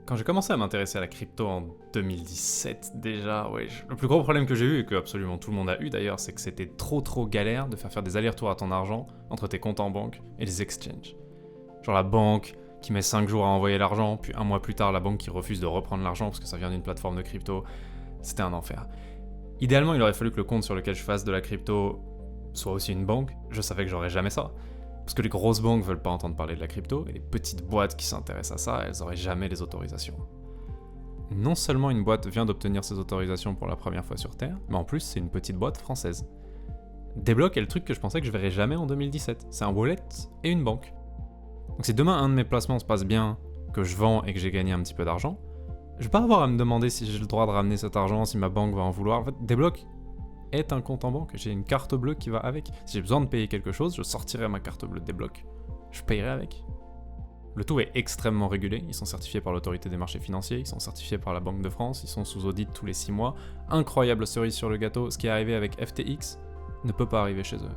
Quand j'ai commencé à m'intéresser à la crypto en 2017 déjà, ouais, le plus gros problème que j'ai eu, et que absolument tout le monde a eu d'ailleurs, c'est que c'était trop galère de faire des allers-retours à ton argent entre tes comptes en banque et les exchanges. Genre la banque qui met 5 jours à envoyer l'argent, puis un mois plus tard la banque qui refuse de reprendre l'argent parce que ça vient d'une plateforme de crypto, c'était un enfer. Idéalement, il aurait fallu que le compte sur lequel je fasse de la crypto soit aussi une banque, je savais que j'aurais jamais ça. Parce que les grosses banques veulent pas entendre parler de la crypto, et les petites boîtes qui s'intéressent à ça, elles auraient jamais les autorisations. Non seulement une boîte vient d'obtenir ses autorisations pour la première fois sur Terre, mais en plus c'est une petite boîte française. Déblock est le truc que je pensais que je verrais jamais en 2017, c'est un wallet et une banque. Donc si demain un de mes placements se passe bien, que je vends et que j'ai gagné un petit peu d'argent, je vais pas avoir à me demander si j'ai le droit de ramener cet argent, si ma banque va en vouloir. En fait, Déblock est un compte en banque, j'ai une carte bleue qui va avec. Si j'ai besoin de payer quelque chose, je sortirai ma carte bleue de Déblock. Je payerai avec. Le tout est extrêmement régulé, ils sont certifiés par l'autorité des marchés financiers, ils sont certifiés par la Banque de France, ils sont sous audit tous les 6 mois. Incroyable cerise sur le gâteau, ce qui est arrivé avec FTX ne peut pas arriver chez eux.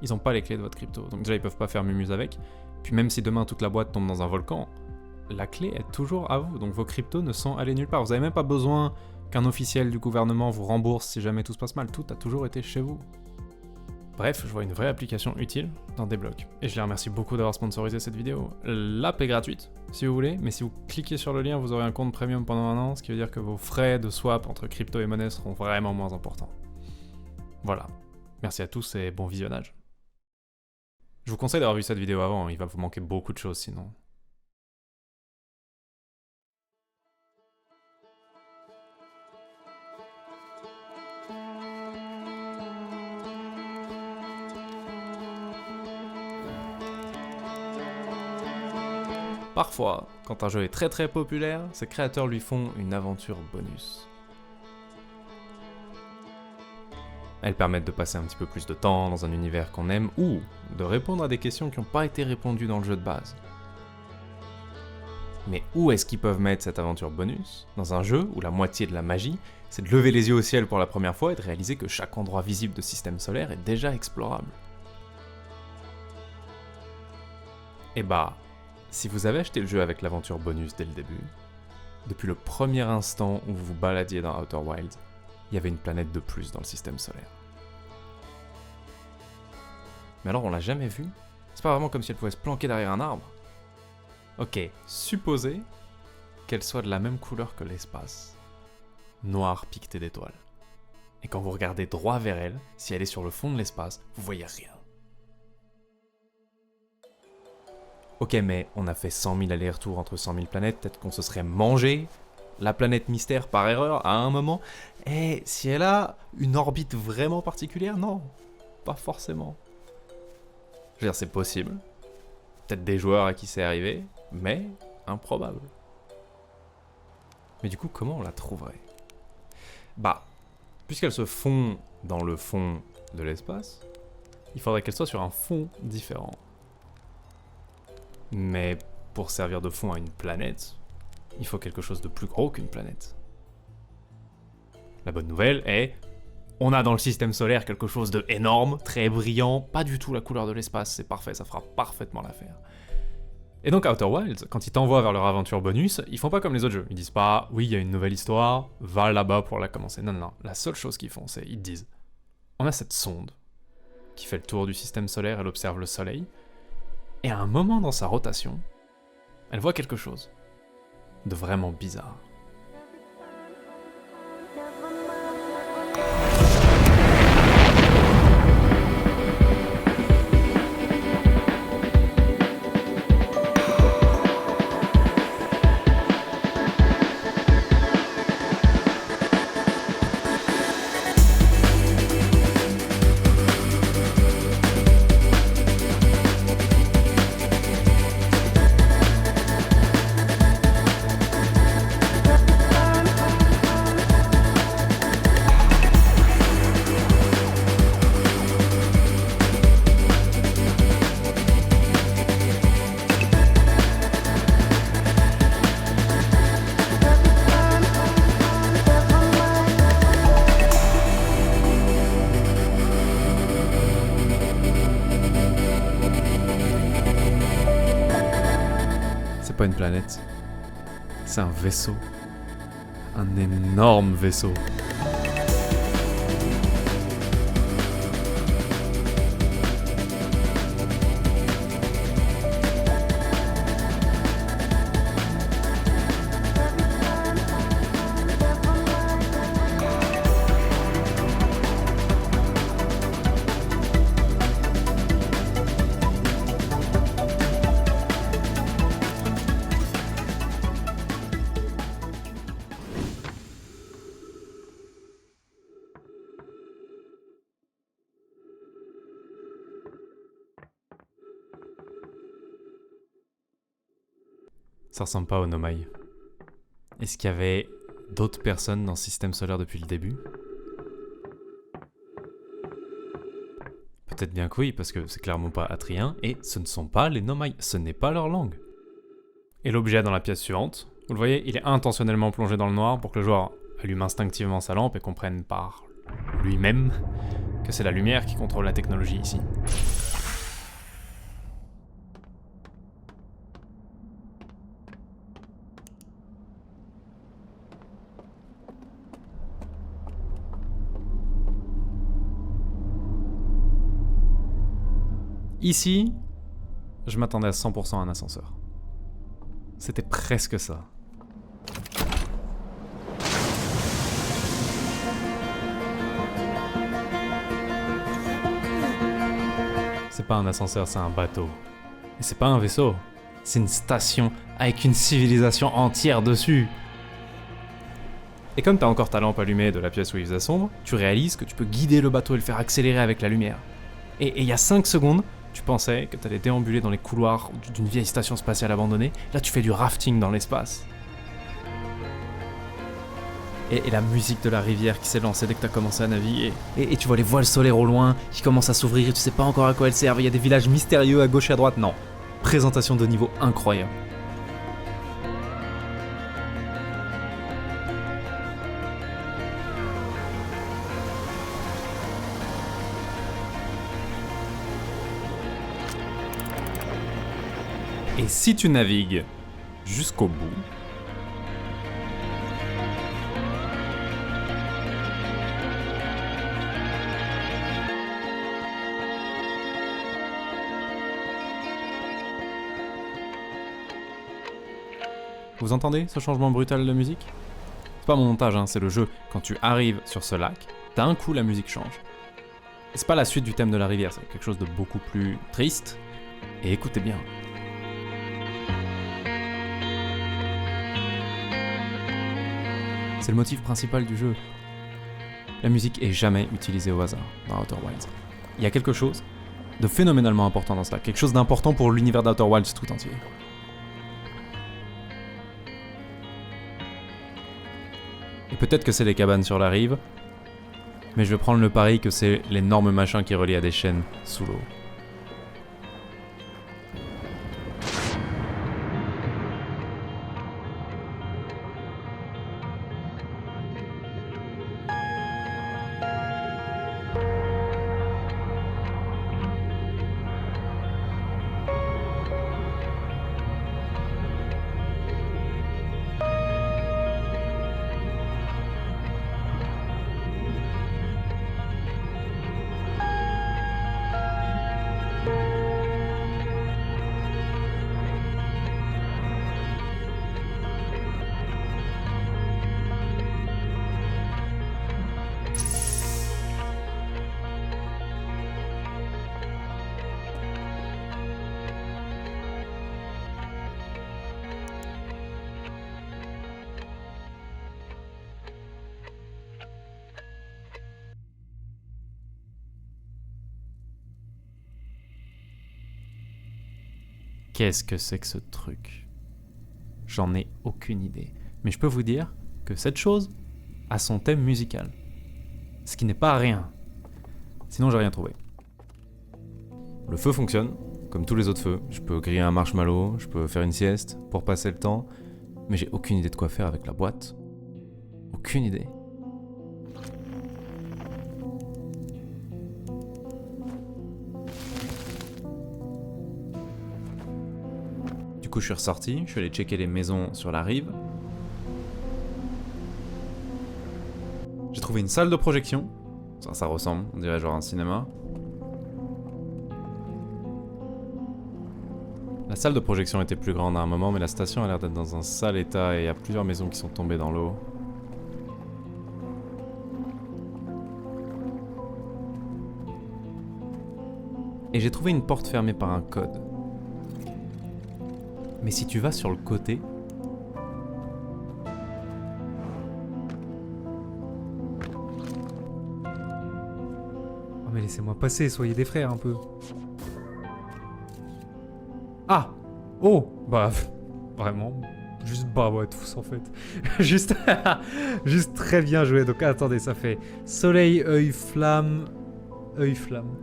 Ils n'ont pas les clés de votre crypto, donc déjà ils peuvent pas faire mumuse avec. Puis même si demain toute la boîte tombe dans un volcan, la clé est toujours à vous, donc vos cryptos ne sont allés nulle part. Vous n'avez même pas besoin qu'un officiel du gouvernement vous rembourse si jamais tout se passe mal, tout a toujours été chez vous. Bref, je vois une vraie application utile dans Déblock, et je les remercie beaucoup d'avoir sponsorisé cette vidéo. L'app est gratuite, si vous voulez, mais si vous cliquez sur le lien, vous aurez un compte premium pendant 1 an, ce qui veut dire que vos frais de swap entre crypto et monnaie seront vraiment moins importants. Voilà, merci à tous et bon visionnage. Je vous conseille d'avoir vu cette vidéo avant, il va vous manquer beaucoup de choses sinon. Parfois, quand un jeu est très populaire, ses créateurs lui font une aventure bonus. Elles permettent de passer un petit peu plus de temps dans un univers qu'on aime ou de répondre à des questions qui n'ont pas été répondues dans le jeu de base. Mais où est-ce qu'ils peuvent mettre cette aventure bonus? Dans un jeu où la moitié de la magie, c'est de lever les yeux au ciel pour la première fois et de réaliser que chaque endroit visible de système solaire est déjà explorable. Et bah, si vous avez acheté le jeu avec l'aventure bonus dès le début, depuis le premier instant où vous vous baladiez dans Outer Wilds, il y avait une planète de plus dans le système solaire. Mais alors on l'a jamais vue? C'est pas vraiment comme si elle pouvait se planquer derrière un arbre? Ok, supposez qu'elle soit de la même couleur que l'espace, noire piquetée d'étoiles. Et quand vous regardez droit vers elle, si elle est sur le fond de l'espace, vous voyez rien. Ok, mais on a fait 100 000 allers-retours entre 100 000 planètes, peut-être qu'on se serait mangé la planète mystère par erreur à un moment. Et si elle a une orbite vraiment particulière, non, pas forcément. Je veux dire, c'est possible. Peut-être des joueurs à qui c'est arrivé, mais improbable. Mais du coup, comment on la trouverait? Bah, puisqu'elle se fond dans le fond de l'espace, il faudrait qu'elle soit sur un fond différent. Mais pour servir de fond à une planète, il faut quelque chose de plus gros qu'une planète. La bonne nouvelle est, on a dans le système solaire quelque chose de énorme, très brillant, pas du tout la couleur de l'espace, c'est parfait, ça fera parfaitement l'affaire. Et donc Outer Wilds, quand ils t'envoient vers leur aventure bonus, ils font pas comme les autres jeux. Ils disent pas, oui, il y a une nouvelle histoire, va là-bas pour la commencer. Non. La seule chose qu'ils font, c'est, ils disent, on a cette sonde qui fait le tour du système solaire, elle observe le soleil, et à un moment dans sa rotation, elle voit quelque chose de vraiment bizarre. Pas une planète, C'est un vaisseau. Un énorme vaisseau. Ça ressemble pas au Nomai. Est-ce qu'il y avait d'autres personnes dans ce système solaire depuis le début? Peut-être bien que oui, parce que c'est clairement pas atrien, et ce ne sont pas les Nomai, ce n'est pas leur langue. Et l'objet dans la pièce suivante, vous le voyez, il est intentionnellement plongé dans le noir pour que le joueur allume instinctivement sa lampe et comprenne par lui-même que c'est la lumière qui contrôle la technologie ici. Ici, je m'attendais à 100% à un ascenseur. C'était presque ça. C'est pas un ascenseur, c'est un bateau. Et c'est pas un vaisseau. C'est une station avec une civilisation entière dessus. Et comme t'as encore ta lampe allumée de la pièce où il faisait sombre, tu réalises que tu peux guider le bateau et le faire accélérer avec la lumière. Et il y a 5 secondes, tu pensais que t'allais déambuler dans les couloirs d'une vieille station spatiale abandonnée. Là, tu fais du rafting dans l'espace. Et la musique de la rivière qui s'est lancée dès que t'as commencé à naviguer. Et tu vois les voiles solaires au loin qui commencent à s'ouvrir et tu sais pas encore à quoi elles servent. Il y a des villages mystérieux à gauche et à droite. Non. Présentation de niveau incroyable. Et si tu navigues jusqu'au bout, vous entendez ce changement brutal de musique? C'est pas mon montage, hein, c'est le jeu. Quand tu arrives sur ce lac, d'un coup la musique change. Et c'est pas la suite du thème de la rivière, c'est quelque chose de beaucoup plus triste. Et écoutez bien. C'est le motif principal du jeu. La musique est jamais utilisée au hasard dans Outer Wilds. Il y a quelque chose de phénoménalement important dans cela, quelque chose d'important pour l'univers d'Outer Wilds tout entier. Et peut-être que c'est les cabanes sur la rive, mais je vais prendre le pari que c'est l'énorme machin qui relie à des chaînes sous l'eau. Qu'est-ce que c'est que ce truc? J'en ai aucune idée. Mais je peux vous dire que cette chose a son thème musical. Ce qui n'est pas rien. Sinon j'ai rien trouvé. Le feu fonctionne, comme tous les autres feux. Je peux griller un marshmallow, je peux faire une sieste pour passer le temps. Mais j'ai aucune idée de quoi faire avec la boîte. Aucune idée. Du coup, je suis ressorti, je suis allé checker les maisons sur la rive. J'ai trouvé une salle de projection. Ça ressemble, on dirait genre un cinéma. La salle de projection était plus grande à un moment, mais la station a l'air d'être dans un sale état et il y a plusieurs maisons qui sont tombées dans l'eau. Et j'ai trouvé une porte fermée par un code. Mais si tu vas sur le côté... Oh mais laissez-moi passer, soyez des frères un peu. Ah! Oh! Bah, vraiment, juste bravo à tous en fait. juste, juste très bien joué. Donc attendez, ça fait soleil, œil, flamme, œil, flamme.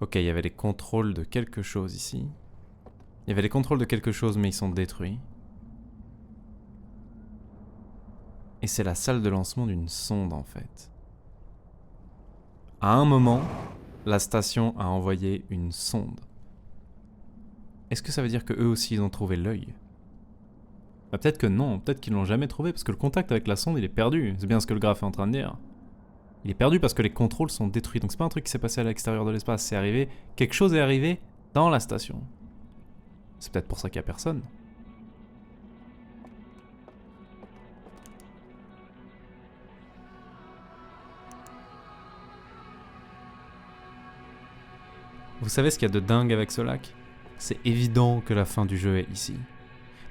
Ok, il y avait les contrôles de quelque chose ici. Il y avait les contrôles de quelque chose, mais ils sont détruits. Et c'est la salle de lancement d'une sonde, en fait. À un moment, la station a envoyé une sonde. Est-ce que ça veut dire qu'eux aussi, ils ont trouvé l'œil? Bah peut-être que non, peut-être qu'ils l'ont jamais trouvé, parce que le contact avec la sonde, il est perdu. C'est bien ce que le graphe est en train de dire. Il est perdu parce que les contrôles sont détruits. Donc c'est pas un truc qui s'est passé à l'extérieur de l'espace, c'est arrivé... Quelque chose est arrivé dans la station. C'est peut-être pour ça qu'il y a personne. Vous savez ce qu'il y a de dingue avec ce lac? C'est évident que la fin du jeu est ici.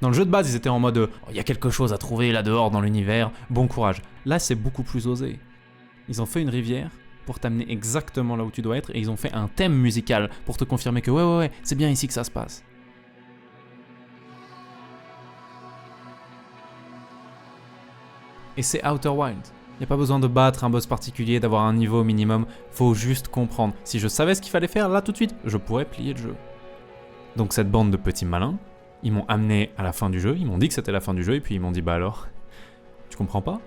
Dans le jeu de base, ils étaient en mode « Il y a quelque chose à trouver là dehors dans l'univers, bon courage ». Là, c'est beaucoup plus osé. Ils ont fait une rivière pour t'amener exactement là où tu dois être et ils ont fait un thème musical pour te confirmer que ouais, c'est bien ici que ça se passe. Et c'est Outer Wild. Y a pas besoin de battre un boss particulier, d'avoir un niveau minimum, faut juste comprendre. Si je savais ce qu'il fallait faire là tout de suite, je pourrais plier le jeu. Donc cette bande de petits malins, ils m'ont amené à la fin du jeu, ils m'ont dit que c'était la fin du jeu et puis ils m'ont dit bah alors, tu comprends pas ?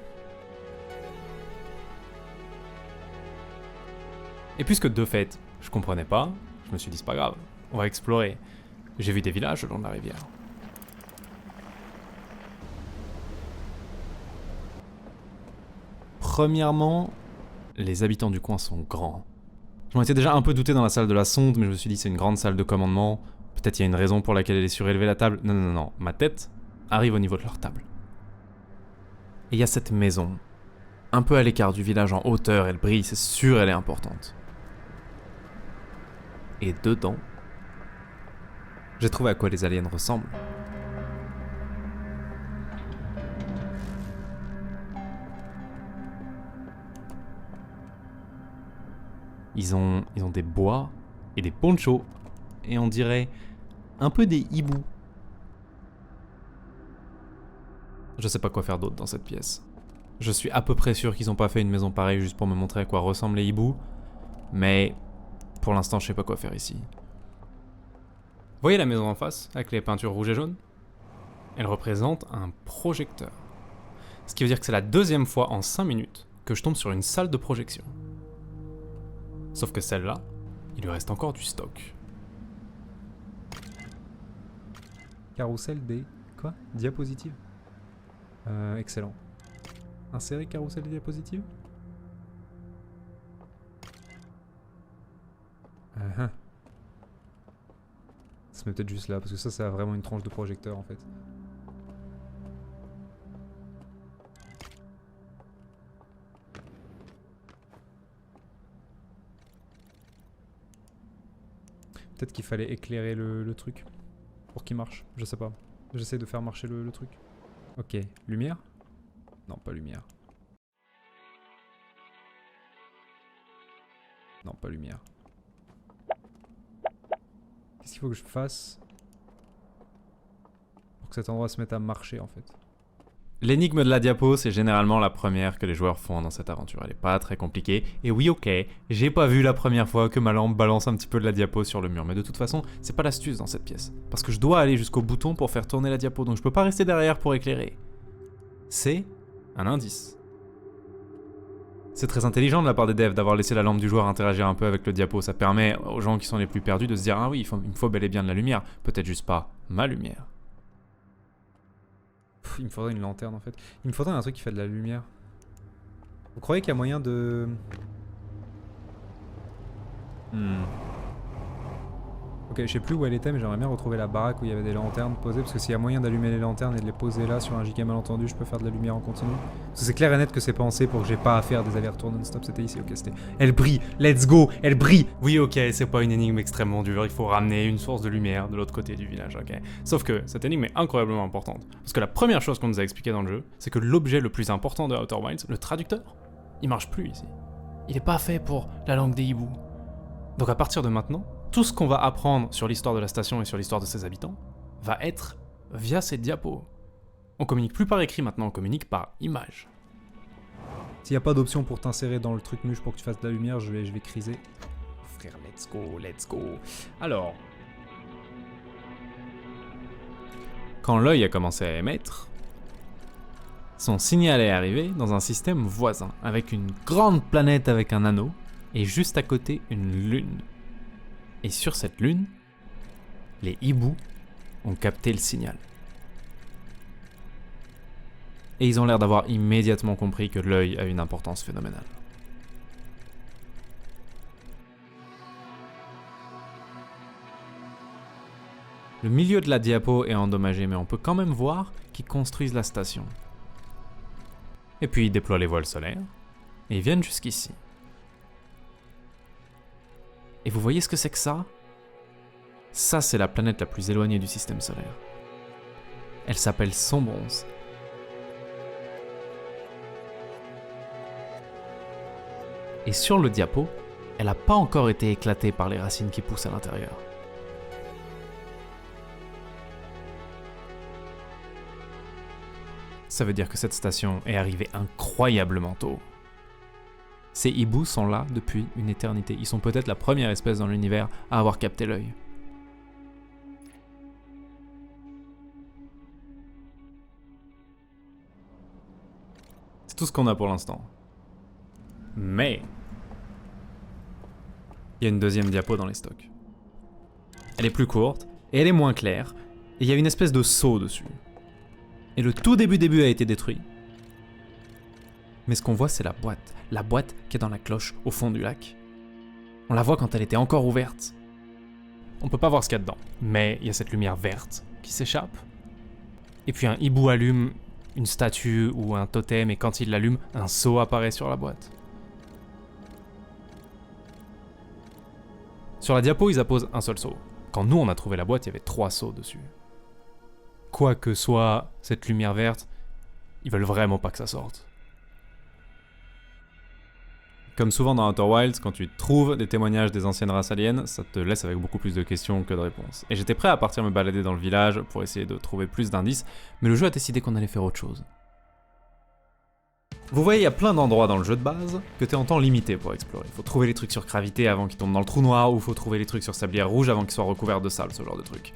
Et puisque de fait, je comprenais pas, je me suis dit c'est pas grave, on va explorer. J'ai vu des villages le long de la rivière. Premièrement, les habitants du coin sont grands. Je m'en étais déjà un peu douté dans la salle de la sonde, mais je me suis dit c'est une grande salle de commandement, peut-être il y a une raison pour laquelle elle est surélevée la table. Non, ma tête arrive au niveau de leur table. Et il y a cette maison, un peu à l'écart du village en hauteur, elle brille, c'est sûr elle est importante. Et dedans, j'ai trouvé à quoi les aliens ressemblent. Ils ont des bois et des ponchos, et on dirait un peu des hiboux. Je sais pas quoi faire d'autre dans cette pièce. Je suis à peu près sûr qu'ils ont pas fait une maison pareille juste pour me montrer à quoi ressemblent les hiboux, mais pour l'instant je sais pas quoi faire ici. Voyez la maison en face, avec les peintures rouges et jaunes? Elle représente un projecteur. Ce qui veut dire que c'est la deuxième fois en 5 minutes que je tombe sur une salle de projection. Sauf que celle-là, il lui reste encore du stock. Carrousel des... Quoi? Diapositives? Excellent. Insérer carrousel des diapositives? Ça se met peut-être juste là, parce que ça a vraiment une tranche de projecteur en fait. Peut-être qu'il fallait éclairer le truc pour qu'il marche, je sais pas. J'essaie de faire marcher le truc. Ok, lumière? Non, pas lumière. Non, pas lumière. Qu'est-ce qu'il faut que je fasse pour que cet endroit se mette à marcher en fait? L'énigme de la diapo, c'est généralement la première que les joueurs font dans cette aventure. Elle est pas très compliquée. Et oui, ok, j'ai pas vu la première fois que ma lampe balance un petit peu de la diapo sur le mur. Mais de toute façon, c'est pas l'astuce dans cette pièce. Parce que je dois aller jusqu'au bouton pour faire tourner la diapo. Donc je peux pas rester derrière pour éclairer. C'est un indice. C'est très intelligent de la part des devs d'avoir laissé la lampe du joueur interagir un peu avec le diapo. Ça permet aux gens qui sont les plus perdus de se dire « Ah oui, il me faut bel et bien de la lumière. Peut-être juste pas ma lumière. » Il me faudrait une lanterne en fait. Il me faudrait un truc qui fait de la lumière. Vous croyez qu'il y a moyen de... Ok, je sais plus où elle était, mais j'aimerais bien retrouver la baraque où il y avait des lanternes posées, parce que s'il y a moyen d'allumer les lanternes et de les poser là sur un giga malentendu, je peux faire de la lumière en continu. Parce que c'est clair et net que c'est pensé pour que j'ai pas à faire des allers-retours non-stop. C'était ici, ok, c'était... Elle brille, let's go, elle brille. Oui, ok, c'est pas une énigme extrêmement dure, il faut ramener une source de lumière de l'autre côté du village, ok. Sauf que cette énigme est incroyablement importante, parce que la première chose qu'on nous a expliqué dans le jeu, c'est que l'objet le plus important de Outer Wilds, le traducteur, il marche plus ici. Il est pas fait pour la langue des hiboux. Donc à partir de maintenant, tout ce qu'on va apprendre sur l'histoire de la station et sur l'histoire de ses habitants va être via ces diapos. On communique plus par écrit maintenant, on communique par image. S'il n'y a pas d'option pour t'insérer dans le truc muche pour que tu fasses de la lumière, je vais criser. Frère, let's go, let's go. Alors... Quand l'œil a commencé à émettre, son signal est arrivé dans un système voisin, avec une grande planète avec un anneau, et juste à côté une lune. Et sur cette lune, les hiboux ont capté le signal. Et ils ont l'air d'avoir immédiatement compris que l'œil a une importance phénoménale. Le milieu de la diapo est endommagé, mais on peut quand même voir qu'ils construisent la station. Et puis ils déploient les voiles solaires, et ils viennent jusqu'ici. Et vous voyez ce que c'est que ça ? Ça, c'est la planète la plus éloignée du système solaire. Elle s'appelle Sombrons. Et sur le diapo, elle n'a pas encore été éclatée par les racines qui poussent à l'intérieur. Ça veut dire que cette station est arrivée incroyablement tôt. Ces hiboux sont là depuis une éternité. Ils sont peut-être la première espèce dans l'univers à avoir capté l'œil. C'est tout ce qu'on a pour l'instant. Mais... il y a une deuxième diapo dans les stocks. Elle est plus courte, et elle est moins claire, et il y a une espèce de seau dessus. Et le tout début a été détruit. Mais ce qu'on voit, c'est la boîte qui est dans la cloche au fond du lac. On la voit quand elle était encore ouverte. On peut pas voir ce qu'il y a dedans, mais il y a cette lumière verte qui s'échappe. Et puis un hibou allume une statue ou un totem, et quand il l'allume, un seau apparaît sur la boîte. Sur la diapo, ils apposent un seul seau. Quand nous, on a trouvé la boîte, il y avait 3 seaux dessus. Quoi que soit cette lumière verte, ils veulent vraiment pas que ça sorte. Comme souvent dans Outer Wilds, quand tu trouves des témoignages des anciennes races aliens, ça te laisse avec beaucoup plus de questions que de réponses. Et j'étais prêt à partir me balader dans le village pour essayer de trouver plus d'indices, mais le jeu a décidé qu'on allait faire autre chose. Vous voyez, il y a plein d'endroits dans le jeu de base que t'es en temps limité pour explorer. Il faut trouver les trucs sur gravité avant qu'ils tombent dans le trou noir, ou faut trouver les trucs sur sablière rouge avant qu'ils soient recouverts de sable, ce genre de trucs.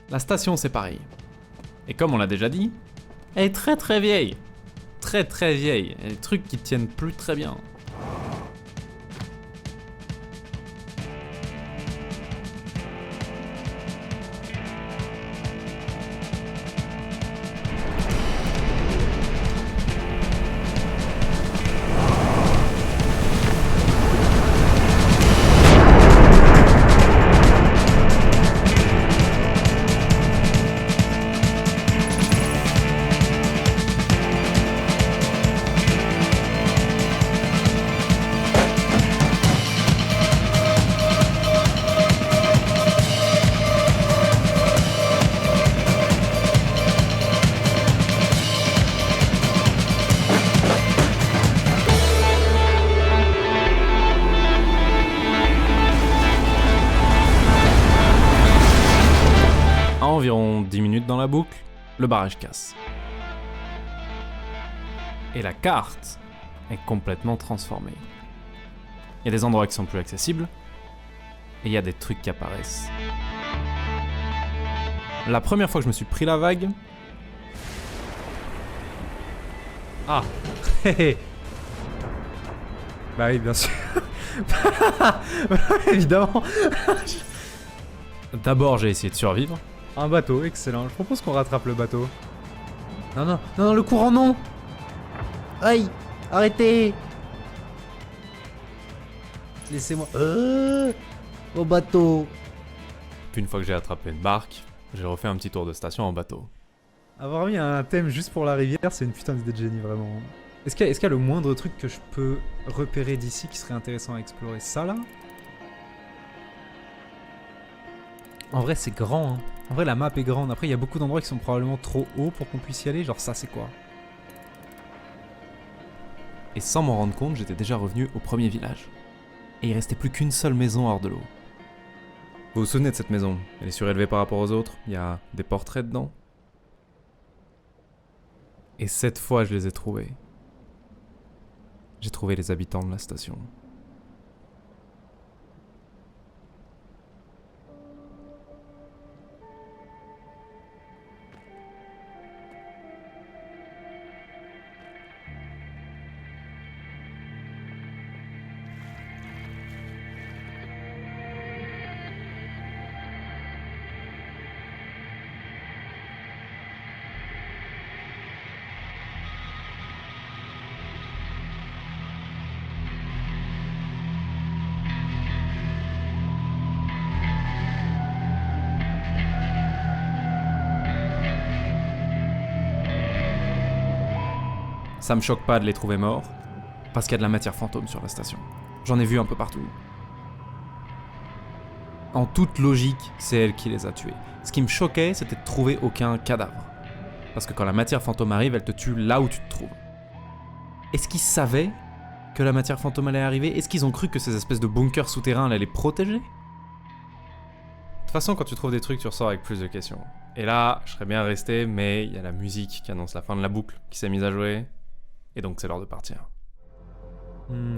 La station, c'est pareil. Et comme on l'a déjà dit, elle est très très vieille. Très très vieille. Il y a des trucs qui tiennent plus très bien. À environ 10 minutes dans la boucle, le barrage casse. Et la carte est complètement transformée. Il y a des endroits qui sont plus accessibles, et il y a des trucs qui apparaissent. La première fois que je me suis pris la vague, Ah. Bah oui, bien sûr. Évidemment. D'abord, j'ai essayé de survivre. Un bateau, excellent. Je propose qu'on rattrape le bateau. Non, non, non, non, le courant, non. Aïe, arrêtez. Laissez-moi. Au bateau. Puis une fois que j'ai attrapé une barque, j'ai refait un petit tour de station en bateau. Avoir mis un thème juste pour la rivière, c'est une putain d'idée de génie, vraiment. Est-ce qu'il y a le moindre truc que je peux repérer d'ici qui serait intéressant à explorer? Ça, là? En vrai, c'est grand, hein. En vrai, la map est grande. Après, il y a beaucoup d'endroits qui sont probablement trop hauts pour qu'on puisse y aller. Genre, ça, c'est quoi? Et sans m'en rendre compte, j'étais déjà revenu au premier village. Et il restait plus qu'une seule maison hors de l'eau. Vous vous souvenez de cette maison? Elle est surélevée par rapport aux autres, il y a des portraits dedans. Et cette fois, je les ai trouvés. J'ai trouvé les habitants de la station. Ça me choque pas de les trouver morts, parce qu'il y a de la matière fantôme sur la station. J'en ai vu un peu partout. En toute logique, c'est elle qui les a tués. Ce qui me choquait, c'était de trouver aucun cadavre. Parce que quand la matière fantôme arrive, elle te tue là où tu te trouves. Est-ce qu'ils savaient que la matière fantôme allait arriver? Est-ce qu'ils ont cru que ces espèces de bunkers souterrains allaient les protéger? De toute façon, quand tu trouves des trucs, tu ressors avec plus de questions. Et là, je serais bien resté, mais il y a la musique qui annonce la fin de la boucle qui s'est mise à jouer. Et donc c'est l'heure de partir.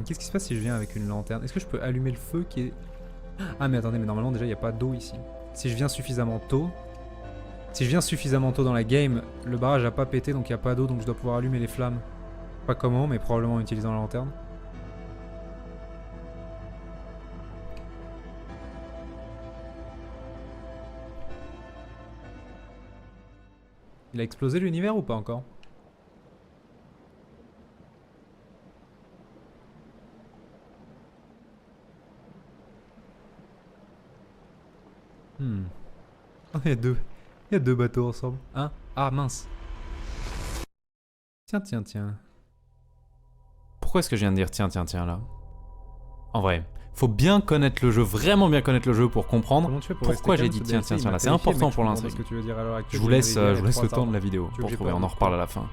Qu'est-ce qui se passe si je viens avec une lanterne? Est-ce que je peux allumer le feu qui est... Ah mais attendez, mais normalement déjà il n'y a pas d'eau ici. Si je viens suffisamment tôt... Si je viens suffisamment tôt dans la game, le barrage a pas pété donc il n'y a pas d'eau donc je dois pouvoir allumer les flammes. Pas comment, mais probablement en utilisant la lanterne. Il a explosé l'univers ou pas encore? Oh, il y a deux bateaux ensemble. Hein? Ah mince. Tiens, tiens, tiens. Pourquoi est-ce que je viens de dire tiens, tiens, tiens là? En vrai, faut bien connaître le jeu, vraiment bien connaître le jeu pour comprendre pourquoi j'ai dit tiens, tiens, tiens là. C'est important pour l'intrigue. Je vous laisse le temps de la vidéo pour trouver, on en reparle à la fin.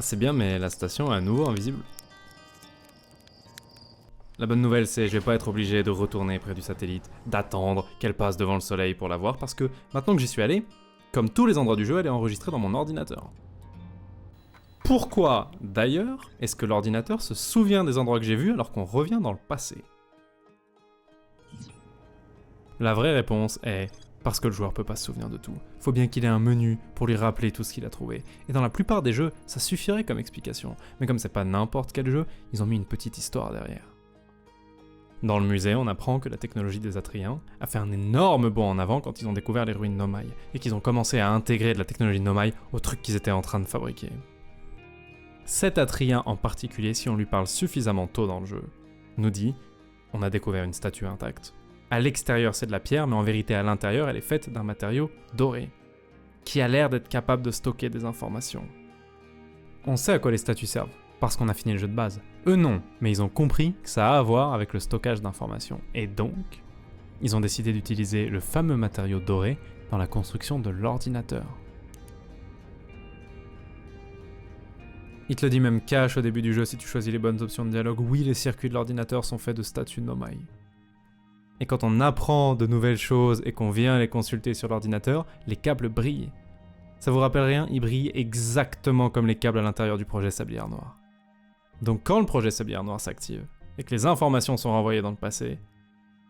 C'est bien, mais la station est à nouveau invisible. La bonne nouvelle, c'est que je vais pas être obligé de retourner près du satellite, d'attendre qu'elle passe devant le soleil pour la voir, parce que maintenant que j'y suis allé, comme tous les endroits du jeu, elle est enregistrée dans mon ordinateur. Pourquoi, d'ailleurs, est-ce que l'ordinateur se souvient des endroits que j'ai vus alors qu'on revient dans le passé? La vraie réponse est... parce que le joueur peut pas se souvenir de tout. Faut bien qu'il ait un menu pour lui rappeler tout ce qu'il a trouvé. Et dans la plupart des jeux, ça suffirait comme explication. Mais comme c'est pas n'importe quel jeu, ils ont mis une petite histoire derrière. Dans le musée, on apprend que la technologie des Atriens a fait un énorme bond en avant quand ils ont découvert les ruines Nomai, et qu'ils ont commencé à intégrer de la technologie Nomai aux trucs qu'ils étaient en train de fabriquer. Cet Atrien en particulier, si on lui parle suffisamment tôt dans le jeu, nous dit « On a découvert une statue intacte. À l'extérieur, c'est de la pierre, mais en vérité, à l'intérieur, elle est faite d'un matériau doré, qui a l'air d'être capable de stocker des informations. » On sait à quoi les statues servent, parce qu'on a fini le jeu de base. Eux non, mais ils ont compris que ça a à voir avec le stockage d'informations. Et donc, ils ont décidé d'utiliser le fameux matériau doré dans la construction de l'ordinateur. Il te le dit même cash au début du jeu si tu choisis les bonnes options de dialogue. Oui, les circuits de l'ordinateur sont faits de statues Nomai. Et quand on apprend de nouvelles choses et qu'on vient les consulter sur l'ordinateur, les câbles brillent. Ça vous rappelle rien? Ils brillent exactement comme les câbles à l'intérieur du projet Sablière Noire. Donc quand le projet Sablière Noire s'active, et que les informations sont renvoyées dans le passé,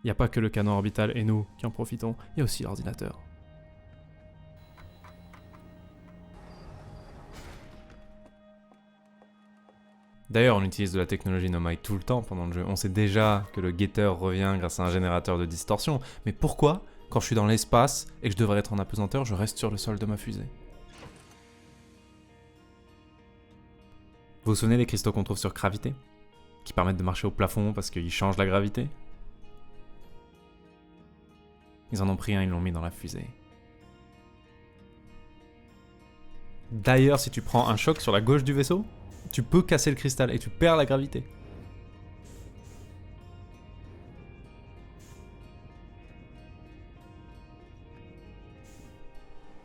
il n'y a pas que le canon orbital et nous qui en profitons, il y a aussi l'ordinateur. D'ailleurs, on utilise de la technologie Nomai tout le temps pendant le jeu. On sait déjà que le guetteur revient grâce à un générateur de distorsion. Mais pourquoi, quand je suis dans l'espace et que je devrais être en apesanteur, je reste sur le sol de ma fusée? Vous vous souvenez des cristaux qu'on trouve sur Gravité? Qui permettent de marcher au plafond parce qu'ils changent la gravité? Ils en ont pris un, ils l'ont mis dans la fusée. D'ailleurs, si tu prends un choc sur la gauche du vaisseau, tu peux casser le cristal et tu perds la gravité.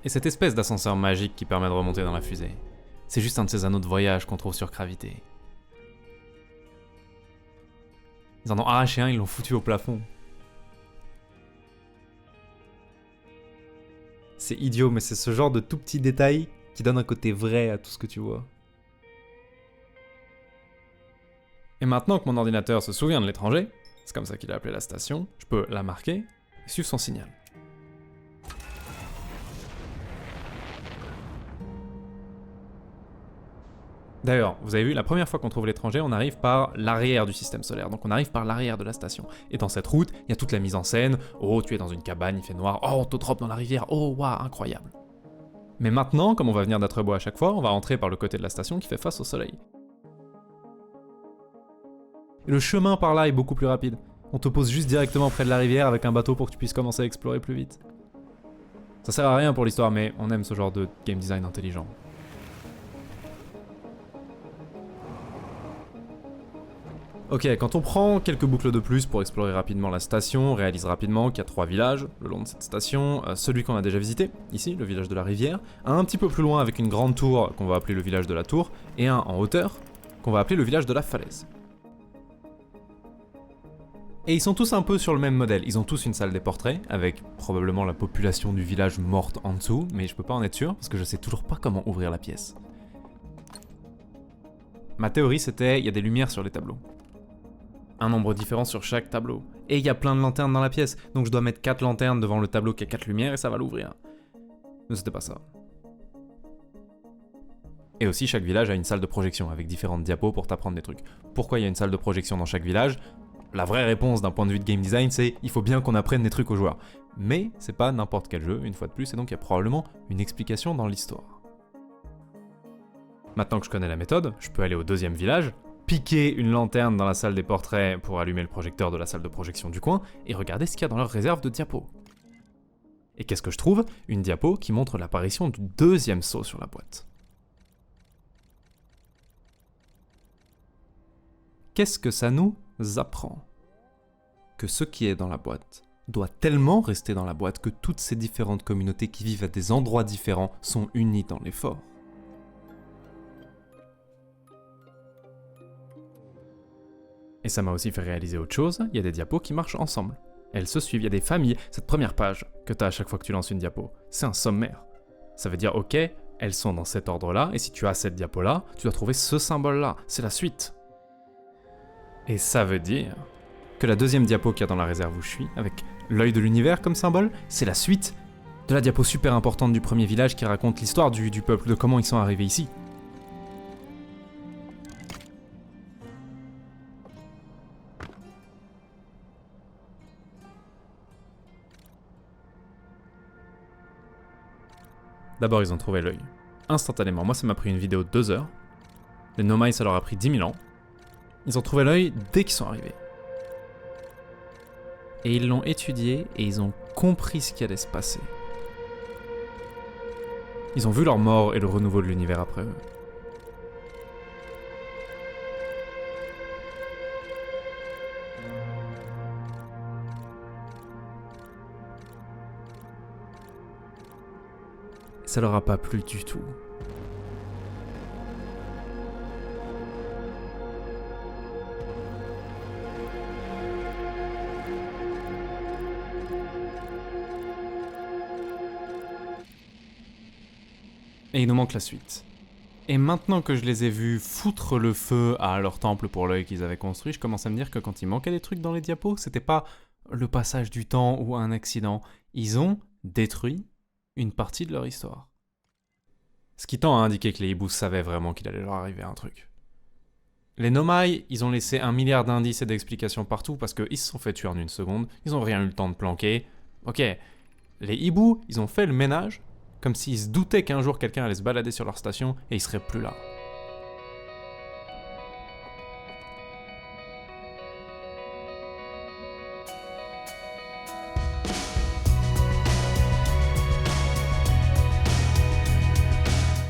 Et cette espèce d'ascenseur magique qui permet de remonter dans la fusée, c'est juste un de ces anneaux de voyage qu'on trouve sur Gravité. Ils en ont arraché un, ils l'ont foutu au plafond. C'est idiot, mais c'est ce genre de tout petit détail qui donne un côté vrai à tout ce que tu vois. Et maintenant que mon ordinateur se souvient de l'étranger, c'est comme ça qu'il a appelé la station, je peux la marquer et suivre son signal. D'ailleurs, vous avez vu, la première fois qu'on trouve l'étranger, on arrive par l'arrière du système solaire, donc on arrive par l'arrière de la station. Et dans cette route, il y a toute la mise en scène, oh tu es dans une cabane, il fait noir, oh on te drop dans la rivière, oh waouh, incroyable. Mais maintenant, comme on va venir d'Atrebo à chaque fois, on va entrer par le côté de la station qui fait face au soleil. Et le chemin par là est beaucoup plus rapide. On te pose juste directement près de la rivière avec un bateau pour que tu puisses commencer à explorer plus vite. Ça sert à rien pour l'histoire, mais on aime ce genre de game design intelligent. Ok, quand on prend quelques boucles de plus pour explorer rapidement la station, on réalise rapidement qu'il y a 3 villages le long de cette station. Celui qu'on a déjà visité, ici, le village de la rivière. Un petit peu plus loin avec une grande tour qu'on va appeler le village de la tour. Et un en hauteur qu'on va appeler le village de la falaise. Et ils sont tous un peu sur le même modèle, ils ont tous une salle des portraits, avec probablement la population du village morte en dessous, mais je peux pas en être sûr, parce que je sais toujours pas comment ouvrir la pièce. Ma théorie c'était, il y a des lumières sur les tableaux. Un nombre différent sur chaque tableau. Et il y a plein de lanternes dans la pièce, donc je dois mettre 4 lanternes devant le tableau qui a 4 lumières et ça va l'ouvrir. Mais c'était pas ça. Et aussi chaque village a une salle de projection, avec différentes diapos pour t'apprendre des trucs. Pourquoi il y a une salle de projection dans chaque village ? La vraie réponse d'un point de vue de game design, c'est il faut bien qu'on apprenne des trucs aux joueurs. Mais c'est pas n'importe quel jeu, une fois de plus, et donc il y a probablement une explication dans l'histoire. Maintenant que je connais la méthode, je peux aller au deuxième village, piquer une lanterne dans la salle des portraits pour allumer le projecteur de la salle de projection du coin, et regarder ce qu'il y a dans leur réserve de diapos. Et qu'est-ce que je trouve? Une diapo qui montre l'apparition du deuxième saut sur la boîte. Qu'est-ce que ça nous apprend? Que ce qui est dans la boîte doit tellement rester dans la boîte que toutes ces différentes communautés qui vivent à des endroits différents sont unies dans l'effort. Et ça m'a aussi fait réaliser autre chose, il y a des diapos qui marchent ensemble. Elles se suivent, il y a des familles. Cette première page que tu as à chaque fois que tu lances une diapo, c'est un sommaire. Ça veut dire, ok, elles sont dans cet ordre-là, et si tu as cette diapo-là, tu dois trouver ce symbole-là, c'est la suite. Et ça veut dire que la deuxième diapo qu'il y a dans la réserve où je suis, avec l'œil de l'univers comme symbole, c'est la suite de la diapo super importante du premier village qui raconte l'histoire du peuple, de comment ils sont arrivés ici. D'abord, ils ont trouvé l'œil. Instantanément. Moi, ça m'a pris une vidéo de 2 heures. Les Nomai, ça leur a pris 10 000 ans. Ils ont trouvé l'œil dès qu'ils sont arrivés. Et ils l'ont étudié et ils ont compris ce qui allait se passer. Ils ont vu leur mort et le renouveau de l'univers après eux. Ça leur a pas plu du tout. Et il nous manque la suite. Et maintenant que je les ai vus foutre le feu à leur temple pour l'œil qu'ils avaient construit, je commence à me dire que quand il manquait des trucs dans les diapos, c'était pas le passage du temps ou un accident. Ils ont détruit une partie de leur histoire. Ce qui tend à indiquer que les hiboux savaient vraiment qu'il allait leur arriver un truc. Les Nomai, ils ont laissé 1 milliard d'indices et d'explications partout parce qu'ils se sont fait tuer en 1 seconde, ils ont rien eu le temps de planquer. Ok, les hiboux, ils ont fait le ménage, comme s'ils se doutaient qu'un jour quelqu'un allait se balader sur leur station et ils seraient plus là.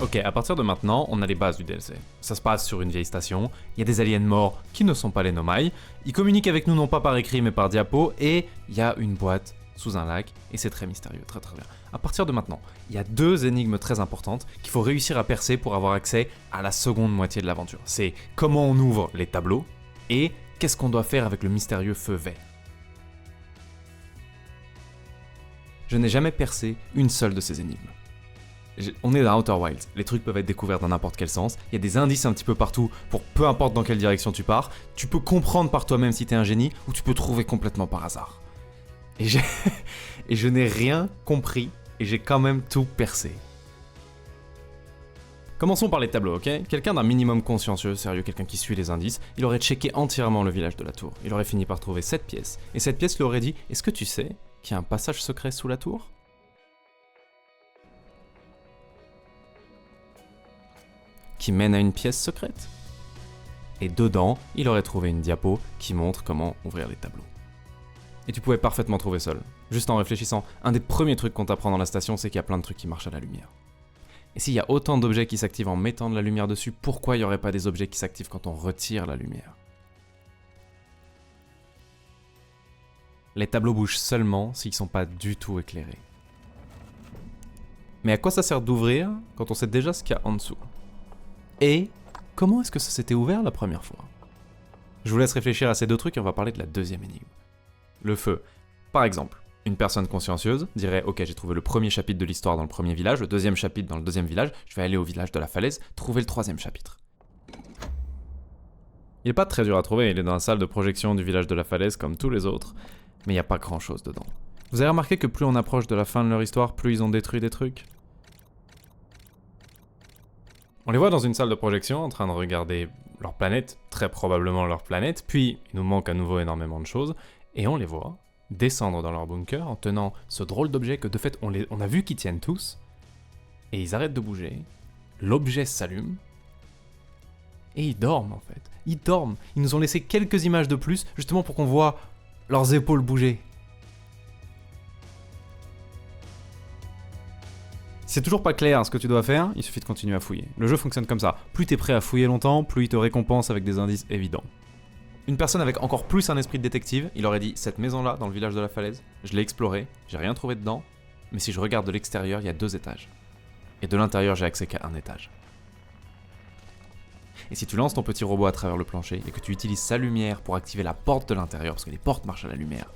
Ok, à partir de maintenant, on a les bases du DLC. Ça se passe sur une vieille station, il y a des aliens morts qui ne sont pas les Nomai, ils communiquent avec nous non pas par écrit mais par diapo, et il y a une boîte sous un lac, et c'est très mystérieux, très très bien. À partir de maintenant, il y a 2 énigmes très importantes qu'il faut réussir à percer pour avoir accès à la seconde moitié de l'aventure. C'est comment on ouvre les tableaux, et qu'est-ce qu'on doit faire avec le mystérieux feu vert. Je n'ai jamais percé une seule de ces énigmes. On est dans Outer Wilds, les trucs peuvent être découverts dans n'importe quel sens, il y a des indices un petit peu partout pour peu importe dans quelle direction tu pars, tu peux comprendre par toi-même si t'es un génie, ou tu peux trouver complètement par hasard. Et je n'ai rien compris, et j'ai quand même tout percé. Commençons par les tableaux, ok? Quelqu'un d'un minimum consciencieux, sérieux, quelqu'un qui suit les indices, il aurait checké entièrement le village de la tour. Il aurait fini par trouver 7 pièces, et cette pièce lui aurait dit « Est-ce que tu sais qu'il y a un passage secret sous la tour ?» qui mène à une pièce secrète. Et dedans, il aurait trouvé une diapo qui montre comment ouvrir les tableaux. Et tu pouvais parfaitement trouver seul. Juste en réfléchissant, un des premiers trucs qu'on t'apprend dans la station, c'est qu'il y a plein de trucs qui marchent à la lumière. Et s'il y a autant d'objets qui s'activent en mettant de la lumière dessus, pourquoi il n'y aurait pas des objets qui s'activent quand on retire la lumière? Les tableaux bougent seulement s'ils ne sont pas du tout éclairés. Mais à quoi ça sert d'ouvrir quand on sait déjà ce qu'il y a en dessous? Et comment est-ce que ça s'était ouvert la première fois? Je vous laisse réfléchir à ces 2 trucs et on va parler de la deuxième énigme. Le feu. Par exemple, une personne consciencieuse dirait « Ok, j'ai trouvé le premier chapitre de l'histoire dans le premier village, le deuxième chapitre dans le deuxième village, je vais aller au village de la falaise, trouver le 3e chapitre. » Il n'est pas très dur à trouver, il est dans la salle de projection du village de la falaise comme tous les autres, mais il n'y a pas grand chose dedans. Vous avez remarqué que plus on approche de la fin de leur histoire, plus ils ont détruit des trucs? On les voit dans une salle de projection en train de regarder leur planète, très probablement leur planète, puis il nous manque à nouveau énormément de choses, et on les voit descendre dans leur bunker en tenant ce drôle d'objet que de fait on a vu qu'ils tiennent tous, et ils arrêtent de bouger, l'objet s'allume, et ils dorment en fait. Ils dorment, ils nous ont laissé quelques images de plus, justement pour qu'on voit leurs épaules bouger. Si c'est toujours pas clair ce que tu dois faire, il suffit de continuer à fouiller. Le jeu fonctionne comme ça. Plus t'es prêt à fouiller longtemps, plus il te récompense avec des indices évidents. Une personne avec encore plus un esprit de détective, il aurait dit « Cette maison-là, dans le village de la falaise, je l'ai explorée, j'ai rien trouvé dedans, mais si je regarde de l'extérieur, il y a 2 étages. Et de l'intérieur, j'ai accès qu'à un étage. » Et si tu lances ton petit robot à travers le plancher et que tu utilises sa lumière pour activer la porte de l'intérieur, parce que les portes marchent à la lumière,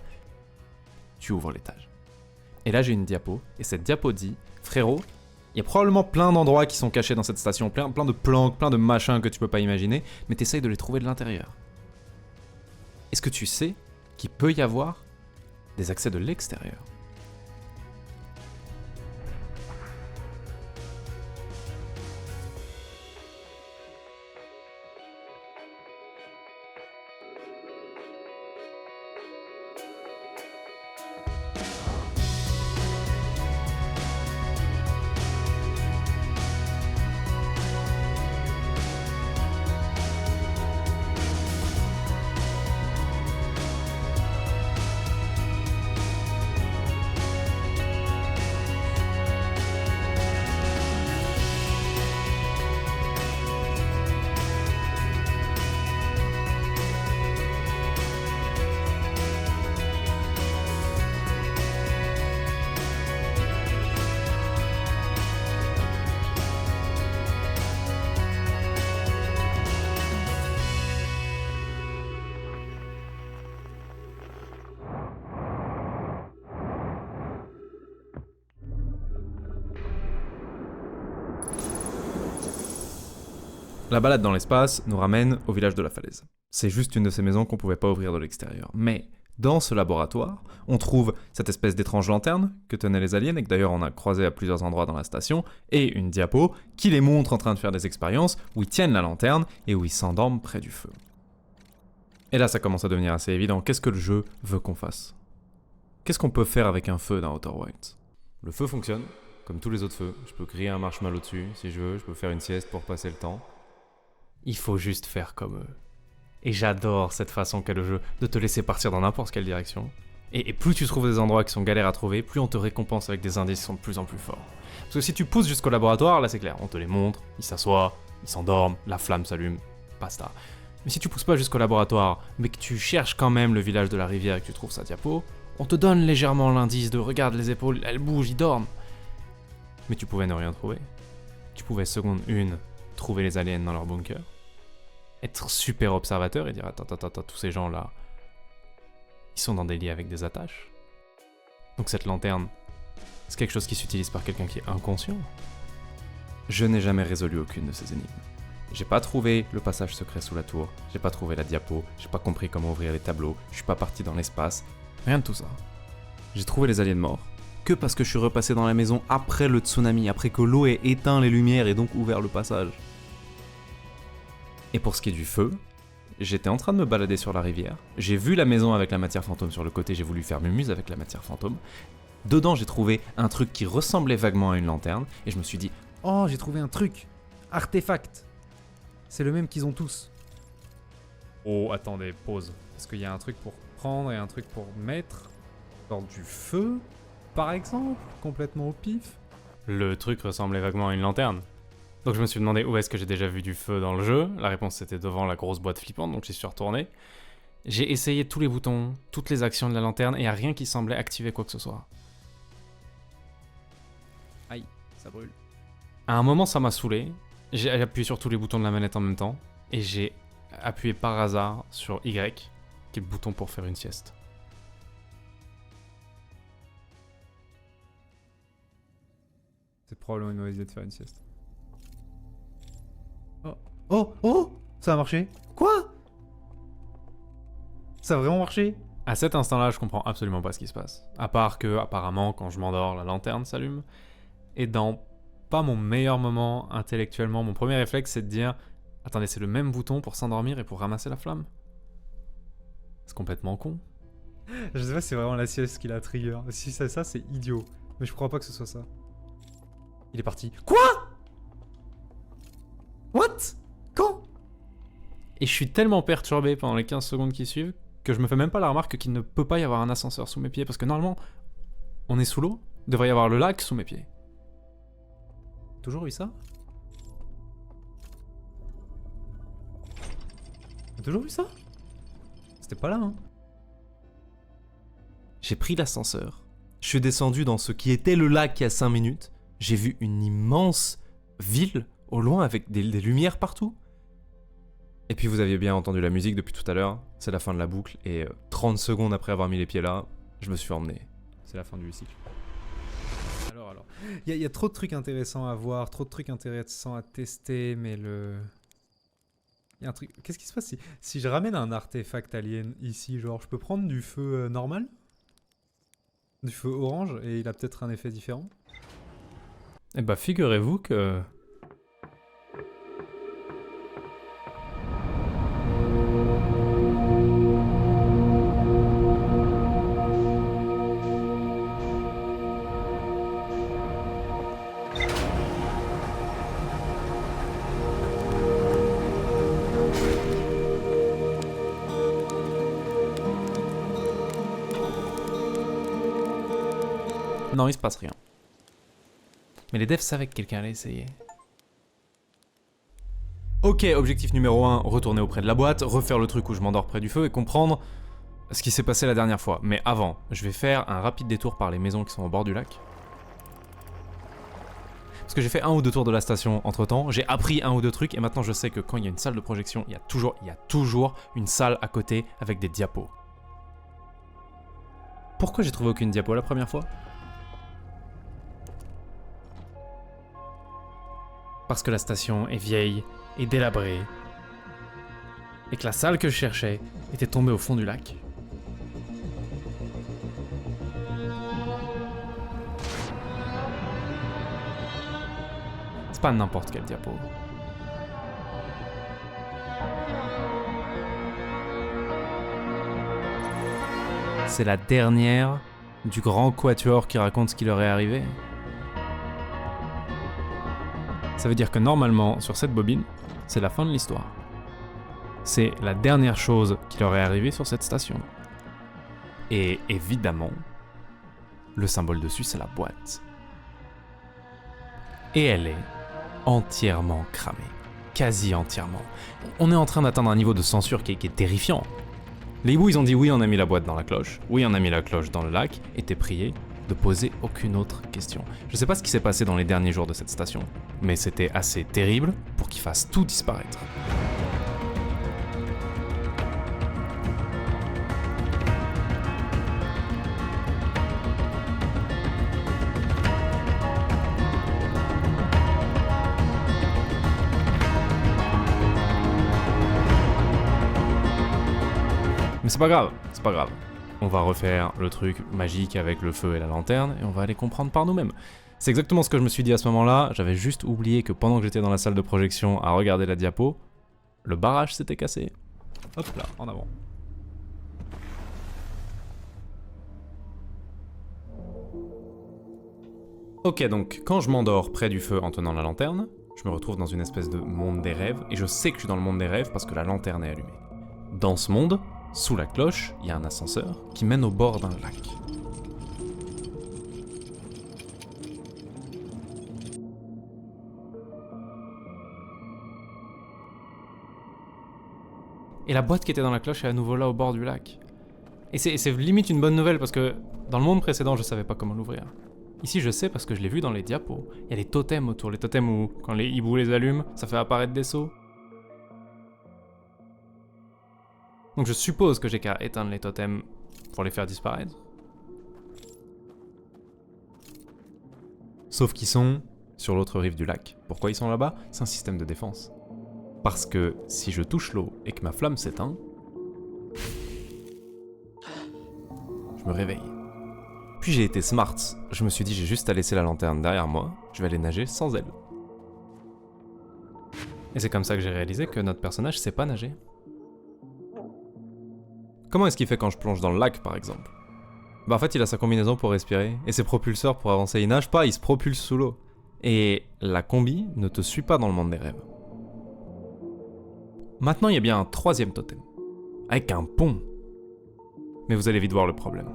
tu ouvres l'étage. Et là, j'ai une diapo, et cette diapo dit « Frérot, il y a probablement plein d'endroits qui sont cachés dans cette station, plein de planques, plein de machins que tu peux pas imaginer, mais t'essayes de les trouver de l'intérieur. Est-ce que tu sais qu'il peut y avoir des accès de l'extérieur ? La balade dans l'espace nous ramène au village de la falaise. C'est juste une de ces maisons qu'on pouvait pas ouvrir de l'extérieur. Mais dans ce laboratoire, on trouve cette espèce d'étrange lanterne que tenaient les aliens et que d'ailleurs on a croisé à plusieurs endroits dans la station, et une diapo qui les montre en train de faire des expériences où ils tiennent la lanterne et où ils s'endorment près du feu. Et là ça commence à devenir assez évident, qu'est-ce que le jeu veut qu'on fasse? Qu'est-ce qu'on peut faire avec un feu dans Outer Wilds? Le feu fonctionne, comme tous les autres feux, je peux griller un marshmallow dessus si je veux, je peux faire une sieste pour passer le temps. Il faut juste faire comme eux. Et j'adore cette façon qu'a le jeu de te laisser partir dans n'importe quelle direction. Et plus tu trouves des endroits qui sont galères à trouver, plus on te récompense avec des indices qui sont de plus en plus forts. Parce que si tu pousses jusqu'au laboratoire, là c'est clair, on te les montre, ils s'assoient, ils s'endorment, la flamme s'allume, basta. Mais si tu pousses pas jusqu'au laboratoire, mais que tu cherches quand même le village de la rivière et que tu trouves sa diapo, on te donne légèrement l'indice de regarde les épaules, elles bougent, ils dorment. Mais tu pouvais ne rien trouver. Tu pouvais seconde 1 trouver les aliens dans leur bunker, être super observateur et dire attends, tous ces gens là, ils sont dans des lits avec des attaches. Donc cette lanterne, c'est quelque chose qui s'utilise par quelqu'un qui est inconscient. Je n'ai jamais résolu aucune de ces énigmes. J'ai pas trouvé le passage secret sous la tour, j'ai pas trouvé la diapo, j'ai pas compris comment ouvrir les tableaux, je suis pas parti dans l'espace, rien de tout ça. J'ai trouvé les aliens morts, que parce que je suis repassé dans la maison après le tsunami, après que l'eau ait éteint les lumières et donc ouvert le passage. Et pour ce qui est du feu, j'étais en train de me balader sur la rivière, j'ai vu la maison avec la matière fantôme sur le côté, j'ai voulu faire mumuse avec la matière fantôme. Dedans j'ai trouvé un truc qui ressemblait vaguement à une lanterne, et je me suis dit « Oh, j'ai trouvé un truc, artefact !» C'est le même qu'ils ont tous. Oh, attendez, pause. Parce qu'il y a un truc pour prendre et un truc pour mettre. Dans du feu, par exemple, complètement au pif. Le truc ressemblait vaguement à une lanterne. Donc je me suis demandé où est-ce que j'ai déjà vu du feu dans le jeu. La réponse c'était devant la grosse boîte flippante, donc j'y suis retourné. J'ai essayé tous les boutons, toutes les actions de la lanterne, et il n'y a rien qui semblait activer quoi que ce soit. Aïe, ça brûle. À un moment ça m'a saoulé. J'ai appuyé sur tous les boutons de la manette en même temps, et j'ai appuyé par hasard sur Y, qui est le bouton pour faire une sieste. C'est probablement une mauvaise idée de faire une sieste. Oh, oh, oh! Ça a marché! Quoi? Ça a vraiment marché? À cet instant-là, je comprends absolument pas ce qui se passe. À part que, apparemment, quand je m'endors, la lanterne s'allume. Et dans pas mon meilleur moment intellectuellement, mon premier réflexe c'est de dire attendez, c'est le même bouton pour s'endormir et pour ramasser la flamme. C'est complètement con. Je sais pas si c'est vraiment la sieste qui l'a trigger. Si c'est ça, c'est idiot. Mais je crois pas que ce soit ça. Il est parti. Quoi? What? Quand? Et je suis tellement perturbé pendant les 15 secondes qui suivent que je me fais même pas la remarque qu'il ne peut pas y avoir un ascenseur sous mes pieds parce que normalement, on est sous l'eau, il devrait y avoir le lac sous mes pieds. Toujours eu ça? T'as toujours eu ça? C'était pas là, hein? J'ai pris l'ascenseur. Je suis descendu dans ce qui était le lac il y a 5 minutes. J'ai vu une immense ville au loin avec des lumières partout. Et puis vous aviez bien entendu la musique depuis tout à l'heure. C'est la fin de la boucle et 30 secondes après avoir mis les pieds là, je me suis emmené. C'est la fin du cycle. Alors. Il y a trop de trucs intéressants à voir, trop de trucs intéressants à tester, mais le... Il y a un truc... Qu'est-ce qui se passe si je ramène un artefact alien ici, genre je peux prendre du feu normal? Du feu orange et il a peut-être un effet différent? Eh bah figurez-vous que... Non, il se passe rien. Mais les devs savaient que quelqu'un allait essayer. Ok, objectif numéro 1, retourner auprès de la boîte, refaire le truc où je m'endors près du feu et comprendre ce qui s'est passé la dernière fois. Mais avant, je vais faire un rapide détour par les maisons qui sont au bord du lac. Parce que j'ai fait 1 ou 2 tours de la station entre temps, j'ai appris 1 ou 2 trucs et maintenant je sais que quand il y a une salle de projection, il y a toujours une salle à côté avec des diapos. Pourquoi j'ai trouvé aucune diapo la première fois ? parce que la station est vieille et délabrée, et que la salle que je cherchais était tombée au fond du lac. C'est pas n'importe quel diapo. C'est la dernière du grand quatuor qui raconte ce qui leur est arrivé. Ça veut dire que normalement, sur cette bobine, c'est la fin de l'histoire. C'est la dernière chose qui leur est arrivée sur cette station. Et évidemment, le symbole dessus, c'est la boîte. Et elle est entièrement cramée. Quasi entièrement. On est en train d'atteindre un niveau de censure qui est terrifiant. Les hiboux, ils ont dit oui, on a mis la boîte dans la cloche, oui, on a mis la cloche dans le lac, et t'es prié de poser aucune autre question. Je sais pas ce qui s'est passé dans les derniers jours de cette station, mais c'était assez terrible pour qu'ils fassent tout disparaître. Mais c'est pas grave, c'est pas grave. On va refaire le truc magique avec le feu et la lanterne et on va aller comprendre par nous-mêmes. C'est exactement ce que je me suis dit à ce moment-là, j'avais juste oublié que pendant que j'étais dans la salle de projection à regarder la diapo, le barrage s'était cassé. Hop là, en avant. Ok, donc quand je m'endors près du feu en tenant la lanterne, je me retrouve dans une espèce de monde des rêves, et je sais que je suis dans le monde des rêves parce que la lanterne est allumée. Dans ce monde, sous la cloche, il y a un ascenseur qui mène au bord d'un lac. Et la boîte qui était dans la cloche est à nouveau là au bord du lac. Et c'est limite une bonne nouvelle parce que dans le monde précédent, je savais pas comment l'ouvrir. Ici, je sais parce que je l'ai vu dans les diapos. Il y a les totems autour, les totems où, quand les hiboux les allument, ça fait apparaître des seaux. Donc je suppose que j'ai qu'à éteindre les totems pour les faire disparaître. Sauf qu'ils sont sur l'autre rive du lac. Pourquoi ils sont là-bas? C'est un système de défense. Parce que si je touche l'eau et que ma flamme s'éteint, je me réveille. Puis j'ai été smart, je me suis dit j'ai juste à laisser la lanterne derrière moi, je vais aller nager sans elle. Et c'est comme ça que j'ai réalisé que notre personnage sait pas nager. Comment est-ce qu'il fait quand je plonge dans le lac, par exemple? Bah en fait, il a sa combinaison pour respirer, et ses propulseurs pour avancer. Il nage pas, il se propulse sous l'eau. Et la combi ne te suit pas dans le monde des rêves. Maintenant, il y a bien un troisième totem, avec un pont. Mais vous allez vite voir le problème.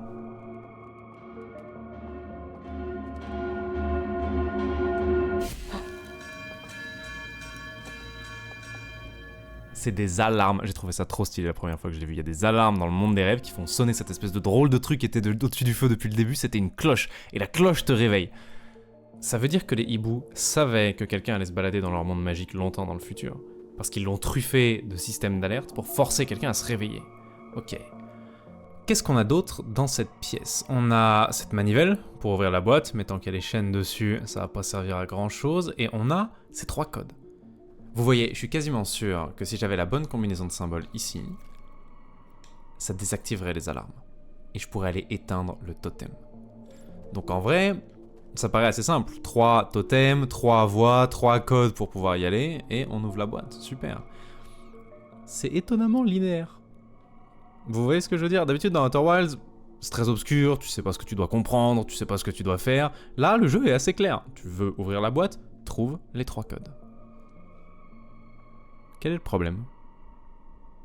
C'est des alarmes. J'ai trouvé ça trop stylé la première fois que je l'ai vu. Il y a des alarmes dans le monde des rêves qui font sonner cette espèce de drôle de truc qui était au-dessus du feu depuis le début. C'était une cloche. Et la cloche te réveille. Ça veut dire que les hiboux savaient que quelqu'un allait se balader dans leur monde magique longtemps dans le futur. Parce qu'ils l'ont truffé de systèmes d'alerte pour forcer quelqu'un à se réveiller. Ok. Qu'est-ce qu'on a d'autre dans cette pièce? On a cette manivelle pour ouvrir la boîte, mais tant qu'il y a les chaînes dessus, ça va pas servir à grand chose. Et on a ces 3 codes. Vous voyez, je suis quasiment sûr que si j'avais la bonne combinaison de symboles ici, ça désactiverait les alarmes. Et je pourrais aller éteindre le totem. Donc en vrai, ça paraît assez simple. 3 totems, 3 voies, 3 codes pour pouvoir y aller, et on ouvre la boîte. Super. C'est étonnamment linéaire. Vous voyez ce que je veux dire? D'habitude dans Outer Wilds, c'est très obscur, tu sais pas ce que tu dois comprendre, tu sais pas ce que tu dois faire. Là, le jeu est assez clair. Tu veux ouvrir la boîte, trouve les 3 codes. Quel est le problème?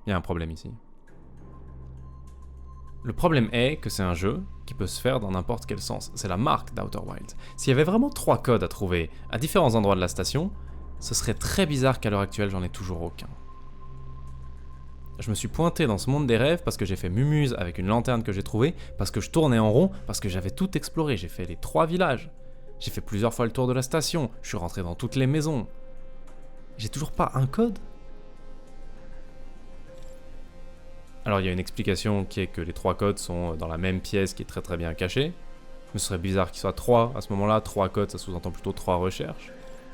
Il y a un problème ici. Le problème est que c'est un jeu qui peut se faire dans n'importe quel sens. C'est la marque d'Outer Wilds. S'il y avait vraiment 3 codes à trouver à différents endroits de la station, ce serait très bizarre qu'à l'heure actuelle, j'en ai toujours aucun. Je me suis pointé dans ce monde des rêves parce que j'ai fait mumuse avec une lanterne que j'ai trouvée, parce que je tournais en rond, parce que j'avais tout exploré. J'ai fait les 3 villages. J'ai fait plusieurs fois le tour de la station. Je suis rentré dans toutes les maisons. J'ai toujours pas un code. Alors il y a une explication qui est que les 3 codes sont dans la même pièce qui est très très bien cachée. Mais ce serait bizarre qu'il soit 3 à ce moment-là. 3 codes, ça sous-entend plutôt 3 recherches.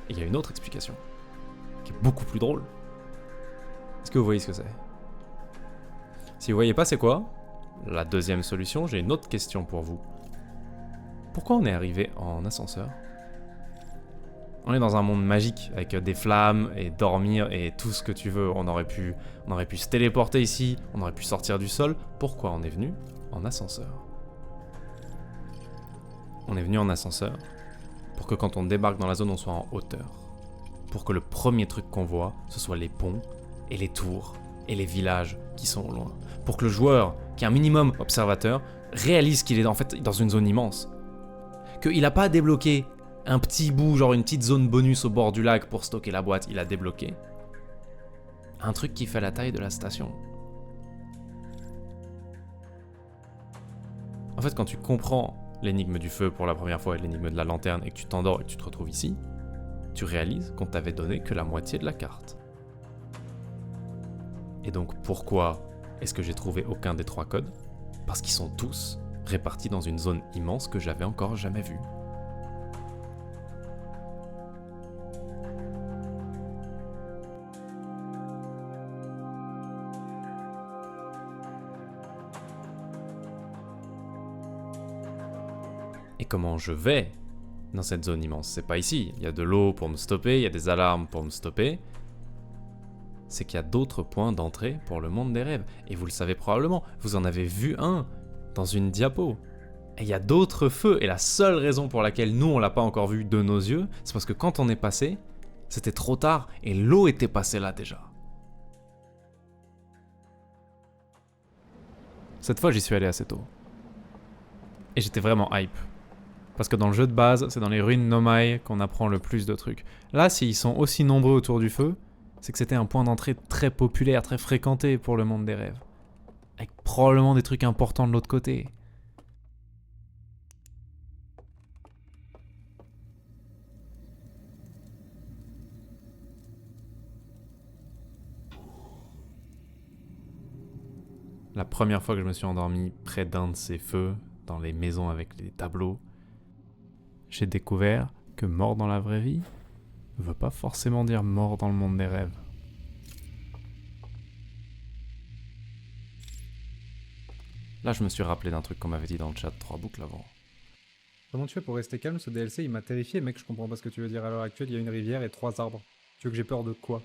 Et il y a une autre explication, qui est beaucoup plus drôle. Est-ce que vous voyez ce que c'est? Si vous voyez pas c'est quoi, la deuxième solution, j'ai une autre question pour vous. Pourquoi on est arrivé en ascenseur? On est dans un monde magique, avec des flammes et dormir et tout ce que tu veux. On aurait pu se téléporter ici, on aurait pu sortir du sol. Pourquoi on est venu en ascenseur? On est venu en ascenseur pour que quand on débarque dans la zone, on soit en hauteur. Pour que le premier truc qu'on voit, ce soit les ponts et les tours et les villages qui sont au loin. Pour que le joueur, qui est un minimum observateur, réalise qu'il est en fait dans une zone immense. Qu'il n'a pas débloqué un petit bout, genre une petite zone bonus au bord du lac pour stocker la boîte, il a débloqué un truc qui fait la taille de la station. En fait, quand tu comprends l'énigme du feu pour la première fois et l'énigme de la lanterne et que tu t'endors et que tu te retrouves ici, tu réalises qu'on t'avait donné que la moitié de la carte. Et donc pourquoi est-ce que j'ai trouvé aucun des 3 codes? Parce qu'ils sont tous répartis dans une zone immense que j'avais encore jamais vue. Et comment je vais dans cette zone immense? C'est pas ici, il y a de l'eau pour me stopper, il y a des alarmes pour me stopper. C'est qu'il y a d'autres points d'entrée pour le monde des rêves. Et vous le savez probablement, vous en avez vu un dans une diapo. Et il y a d'autres feux, et la seule raison pour laquelle nous on l'a pas encore vu de nos yeux, c'est parce que quand on est passé, c'était trop tard et l'eau était passée là déjà. Cette fois j'y suis allé assez tôt. Et j'étais vraiment hype. Parce que dans le jeu de base, c'est dans les ruines Nomai qu'on apprend le plus de trucs. Là, s'ils sont aussi nombreux autour du feu, c'est que c'était un point d'entrée très populaire, très fréquenté pour le monde des rêves. Avec probablement des trucs importants de l'autre côté. La première fois que je me suis endormi près d'un de ces feux, dans les maisons avec les tableaux, j'ai découvert que mort dans la vraie vie ne veut pas forcément dire mort dans le monde des rêves. Là, je me suis rappelé d'un truc qu'on m'avait dit dans le chat 3 boucles avant. Comment tu fais pour rester calme? Ce DLC, il m'a terrifié, mec, je comprends pas ce que tu veux dire. À l'heure actuelle, il y a une rivière et 3 arbres. Tu veux que j'ai peur de quoi?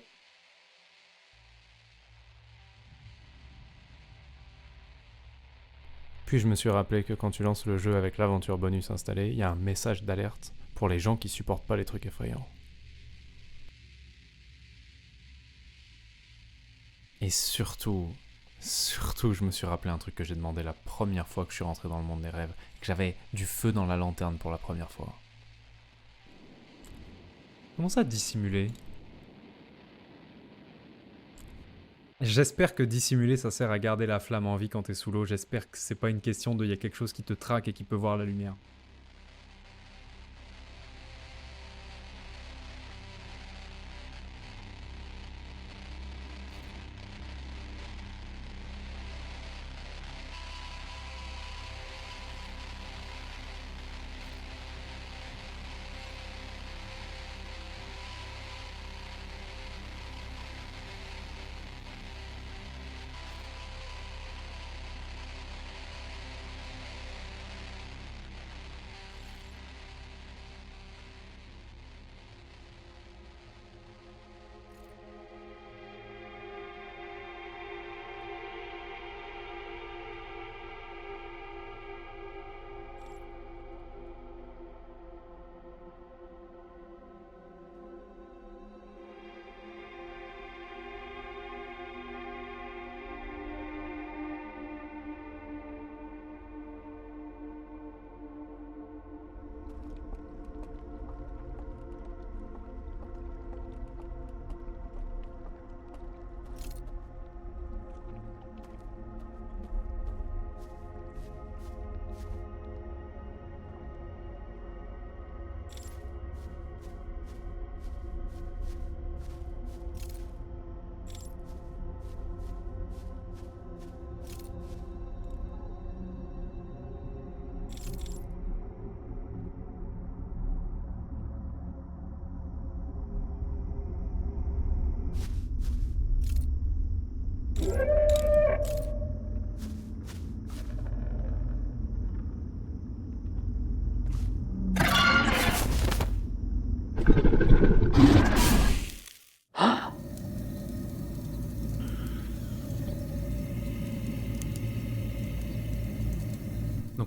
Puis je me suis rappelé que quand tu lances le jeu avec l'aventure bonus installée, il y a un message d'alerte pour les gens qui supportent pas les trucs effrayants. Et surtout, je me suis rappelé un truc que j'ai demandé la première fois que je suis rentré dans le monde des rêves, que j'avais du feu dans la lanterne pour la première fois. Comment ça dissimuler? J'espère que dissimuler, ça sert à garder la flamme en vie quand t'es sous l'eau. J'espère que c'est pas une question de y a quelque chose qui te traque et qui peut voir la lumière.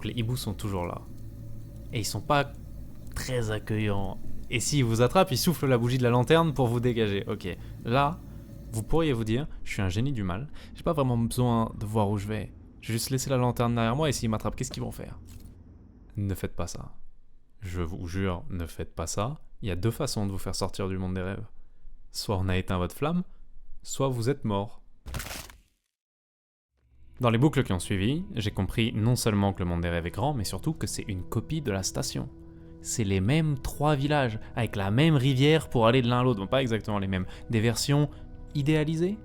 les hiboux sont toujours là. Et ils sont pas très accueillants. Et s'ils vous attrapent, ils soufflent la bougie de la lanterne pour vous dégager. Ok, là, vous pourriez vous dire, je suis un génie du mal, j'ai pas vraiment besoin de voir où je vais. Je vais juste laisser la lanterne derrière moi et s'ils m'attrapent, qu'est-ce qu'ils vont faire? Ne faites pas ça. Je vous jure, ne faites pas ça. Il y a deux façons de vous faire sortir du monde des rêves. Soit on a éteint votre flamme, soit vous êtes mort. Dans les boucles qui ont suivi, j'ai compris non seulement que le monde des rêves est grand, mais surtout que c'est une copie de la station. C'est les mêmes 3 villages, avec la même rivière pour aller de l'un à l'autre. Bon, pas exactement les mêmes. Des versions idéalisées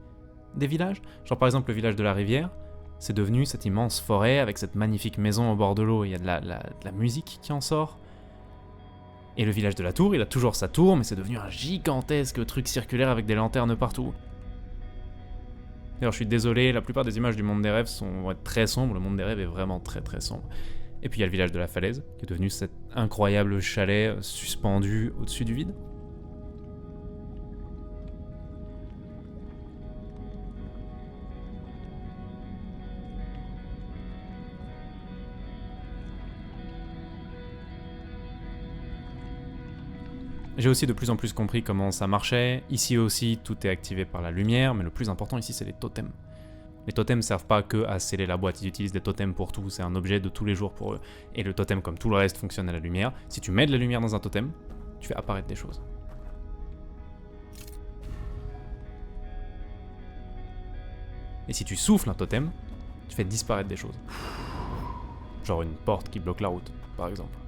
des villages. Genre par exemple le village de la rivière, c'est devenu cette immense forêt avec cette magnifique maison au bord de l'eau. Il y a de la musique qui en sort. Et le village de la tour, il a toujours sa tour, mais c'est devenu un gigantesque truc circulaire avec des lanternes partout. D'ailleurs, je suis désolé, la plupart des images du monde des rêves vont être très sombres, le monde des rêves est vraiment très très sombre. Et puis il y a le village de la falaise, qui est devenu cet incroyable chalet suspendu au-dessus du vide. J'ai aussi de plus en plus compris comment ça marchait. Ici aussi, tout est activé par la lumière, mais le plus important ici, c'est les totems. Les totems servent pas que à sceller la boîte, ils utilisent des totems pour tout, c'est un objet de tous les jours pour eux. Et le totem, comme tout le reste, fonctionne à la lumière. Si tu mets de la lumière dans un totem, tu fais apparaître des choses. Et si tu souffles un totem, tu fais disparaître des choses. Genre une porte qui bloque la route, par exemple.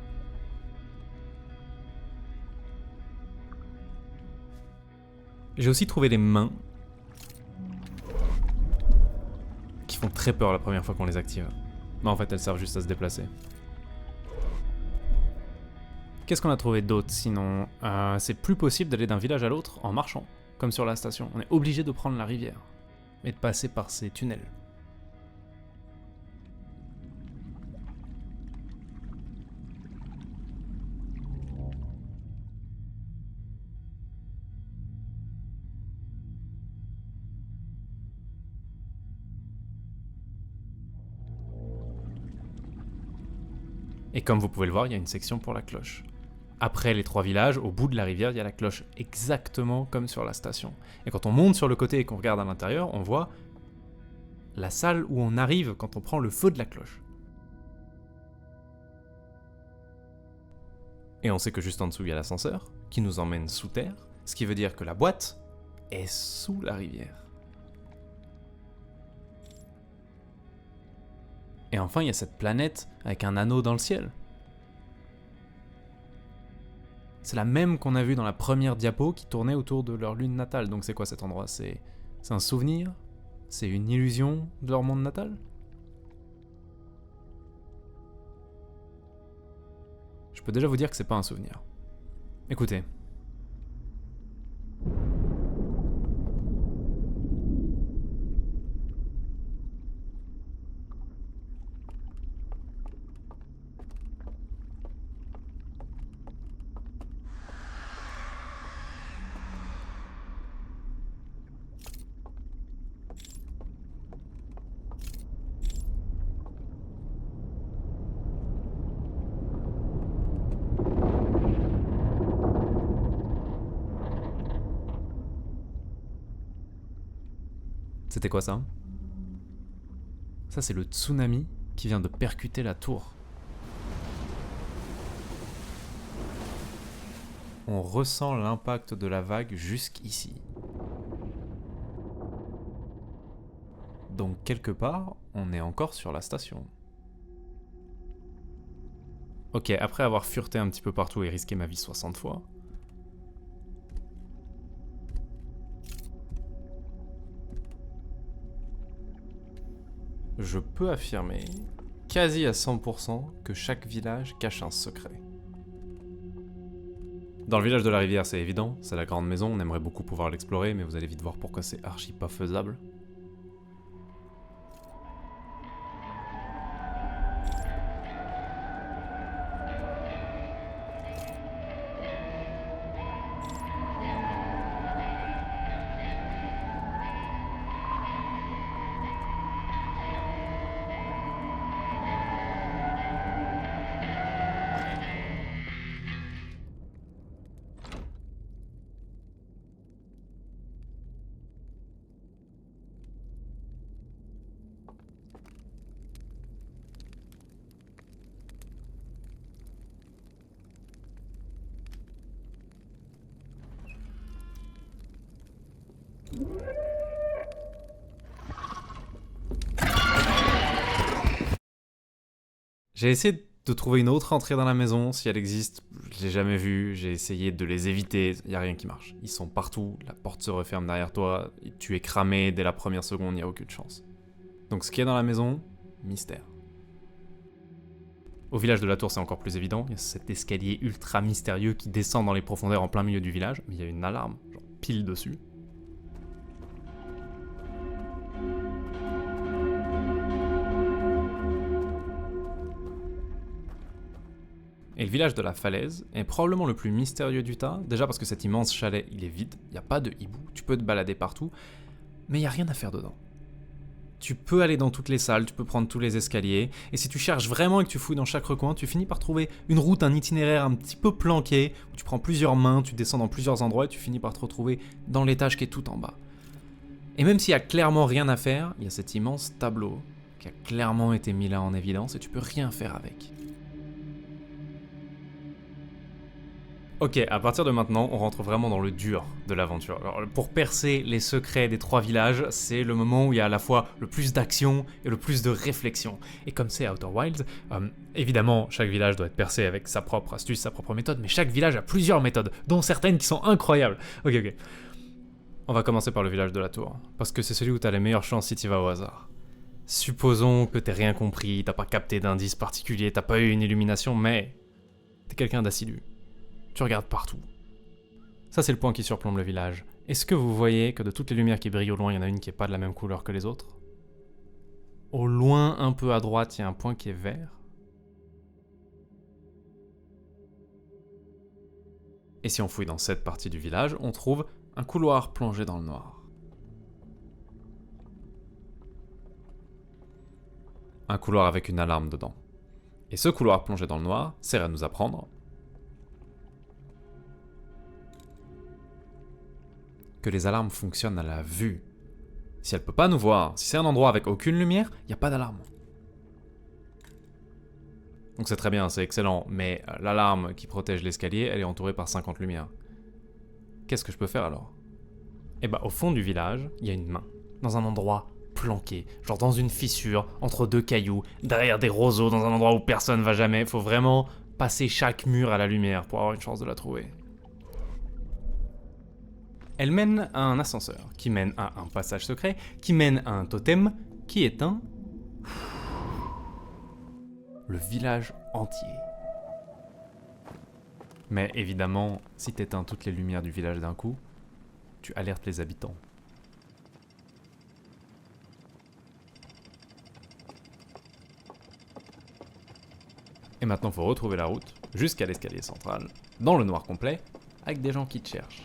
J'ai aussi trouvé les mains qui font très peur la première fois qu'on les active. Mais en fait, elles servent juste à se déplacer. Qu'est-ce qu'on a trouvé d'autre sinon? C'est plus possible d'aller d'un village à l'autre en marchant, comme sur la station. On est obligé de prendre la rivière et de passer par ces tunnels. Et comme vous pouvez le voir, il y a une section pour la cloche. Après les 3 villages, au bout de la rivière, il y a la cloche, exactement comme sur la station. Et quand on monte sur le côté et qu'on regarde à l'intérieur, on voit la salle où on arrive quand on prend le feu de la cloche. Et on sait que juste en dessous, il y a l'ascenseur, qui nous emmène sous terre, ce qui veut dire que la boîte est sous la rivière. Et enfin, il y a cette planète avec un anneau dans le ciel. C'est la même qu'on a vue dans la première diapo qui tournait autour de leur lune natale. Donc c'est quoi cet endroit? C'est un souvenir? C'est une illusion de leur monde natal? Je peux déjà vous dire que c'est pas un souvenir. Écoutez. C'était quoi ça? Ça c'est le tsunami qui vient de percuter la tour. On ressent l'impact de la vague jusqu'ici. Donc quelque part, on est encore sur la station. Ok, après avoir fureté un petit peu partout et risqué ma vie 60 fois, je peux affirmer, quasi à 100%, que chaque village cache un secret. Dans le village de la rivière, c'est évident, c'est la grande maison, on aimerait beaucoup pouvoir l'explorer, mais vous allez vite voir pourquoi c'est archi pas faisable. J'ai essayé de trouver une autre entrée dans la maison, si elle existe, je l'ai jamais vue, j'ai essayé de les éviter, y a rien qui marche. Ils sont partout, la porte se referme derrière toi, tu es cramé dès la première seconde, y a aucune chance. Donc ce qu'il y a dans la maison, mystère. Au village de la tour, c'est encore plus évident, il y a cet escalier ultra mystérieux qui descend dans les profondeurs en plein milieu du village, mais il y a une alarme, genre pile dessus. Et le village de la falaise est probablement le plus mystérieux du tas, déjà parce que cet immense chalet, il est vide, il n'y a pas de hibou, tu peux te balader partout, mais il n'y a rien à faire dedans. Tu peux aller dans toutes les salles, tu peux prendre tous les escaliers, et si tu cherches vraiment et que tu fouilles dans chaque recoin, tu finis par trouver une route, un itinéraire un petit peu planqué, où tu prends plusieurs mains, tu descends dans plusieurs endroits, et tu finis par te retrouver dans l'étage qui est tout en bas. Et même s'il y a clairement rien à faire, il y a cet immense tableau qui a clairement été mis là en évidence, et tu peux rien faire avec. Ok, à partir de maintenant, on rentre vraiment dans le dur de l'aventure. Alors, pour percer les secrets des 3 villages, c'est le moment où il y a à la fois le plus d'action et le plus de réflexion. Et comme c'est Outer Wilds, évidemment, chaque village doit être percé avec sa propre astuce, sa propre méthode, mais chaque village a plusieurs méthodes, dont certaines qui sont incroyables. Ok. On va commencer par le village de la tour, parce que c'est celui où t'as les meilleures chances si t'y vas au hasard. Supposons que t'aies rien compris, t'as pas capté d'indice particulier, t'as pas eu une illumination, mais t'es quelqu'un d'assidu. Tu regardes partout. Ça, c'est le point qui surplombe le village. Est-ce que vous voyez que de toutes les lumières qui brillent au loin, il y en a une qui est pas de la même couleur que les autres? Au loin, un peu à droite, il y a un point qui est vert. Et si on fouille dans cette partie du village, on trouve un couloir plongé dans le noir. Un couloir avec une alarme dedans. Et ce couloir plongé dans le noir sert à nous apprendre que les alarmes fonctionnent à la vue. Si elle peut pas nous voir, si c'est un endroit avec aucune lumière, il n'y a pas d'alarme. Donc c'est très bien, c'est excellent, mais l'alarme qui protège l'escalier, elle est entourée par 50 lumières. Qu'est-ce que je peux faire alors? Eh bah au fond du village, il y a une main, dans un endroit planqué, genre dans une fissure, entre 2 cailloux, derrière des roseaux, dans un endroit où personne va jamais. Faut vraiment passer chaque mur à la lumière pour avoir une chance de la trouver. Elle mène à un ascenseur, qui mène à un passage secret, qui mène à un totem, qui éteint le village entier. Mais évidemment, si t'éteins toutes les lumières du village d'un coup, tu alertes les habitants. Et maintenant, faut retrouver la route jusqu'à l'escalier central, dans le noir complet, avec des gens qui te cherchent.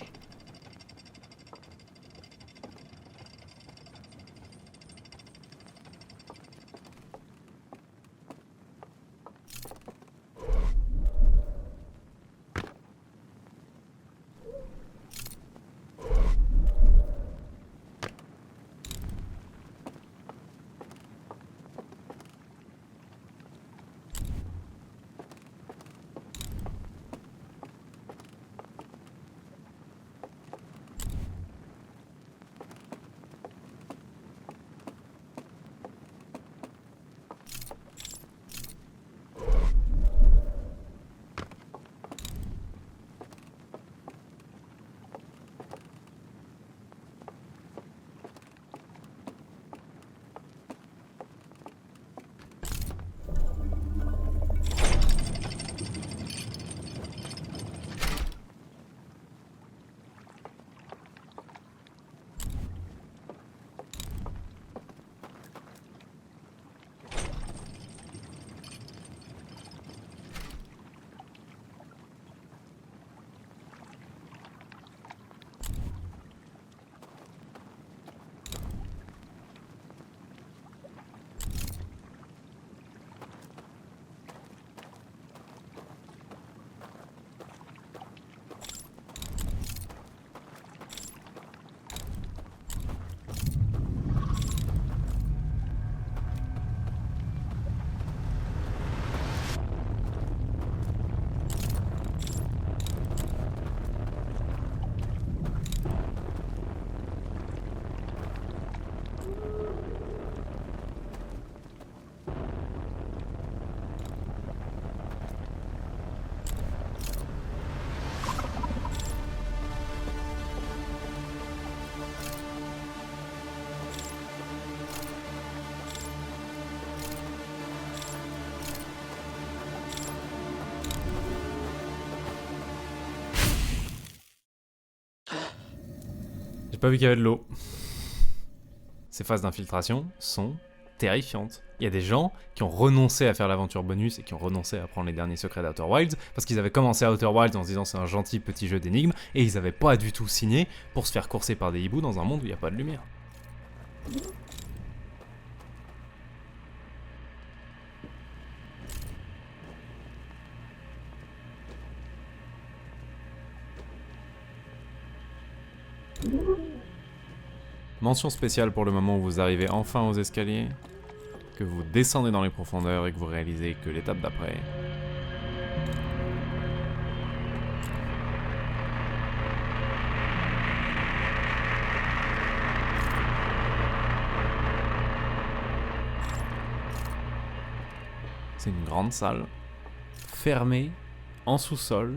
J'ai pas vu qu'il y avait de l'eau. Ces phases d'infiltration sont terrifiantes. Il y a des gens qui ont renoncé à faire l'aventure bonus et qui ont renoncé à prendre les derniers secrets d'Outer Wilds parce qu'ils avaient commencé à Outer Wilds en se disant c'est un gentil petit jeu d'énigmes et ils avaient pas du tout signé pour se faire courser par des hiboux dans un monde où il n'y a pas de lumière. Mention spéciale pour le moment où vous arrivez enfin aux escaliers, que vous descendez dans les profondeurs et que vous réalisez que l'étape d'après... c'est une grande salle, fermée, en sous-sol,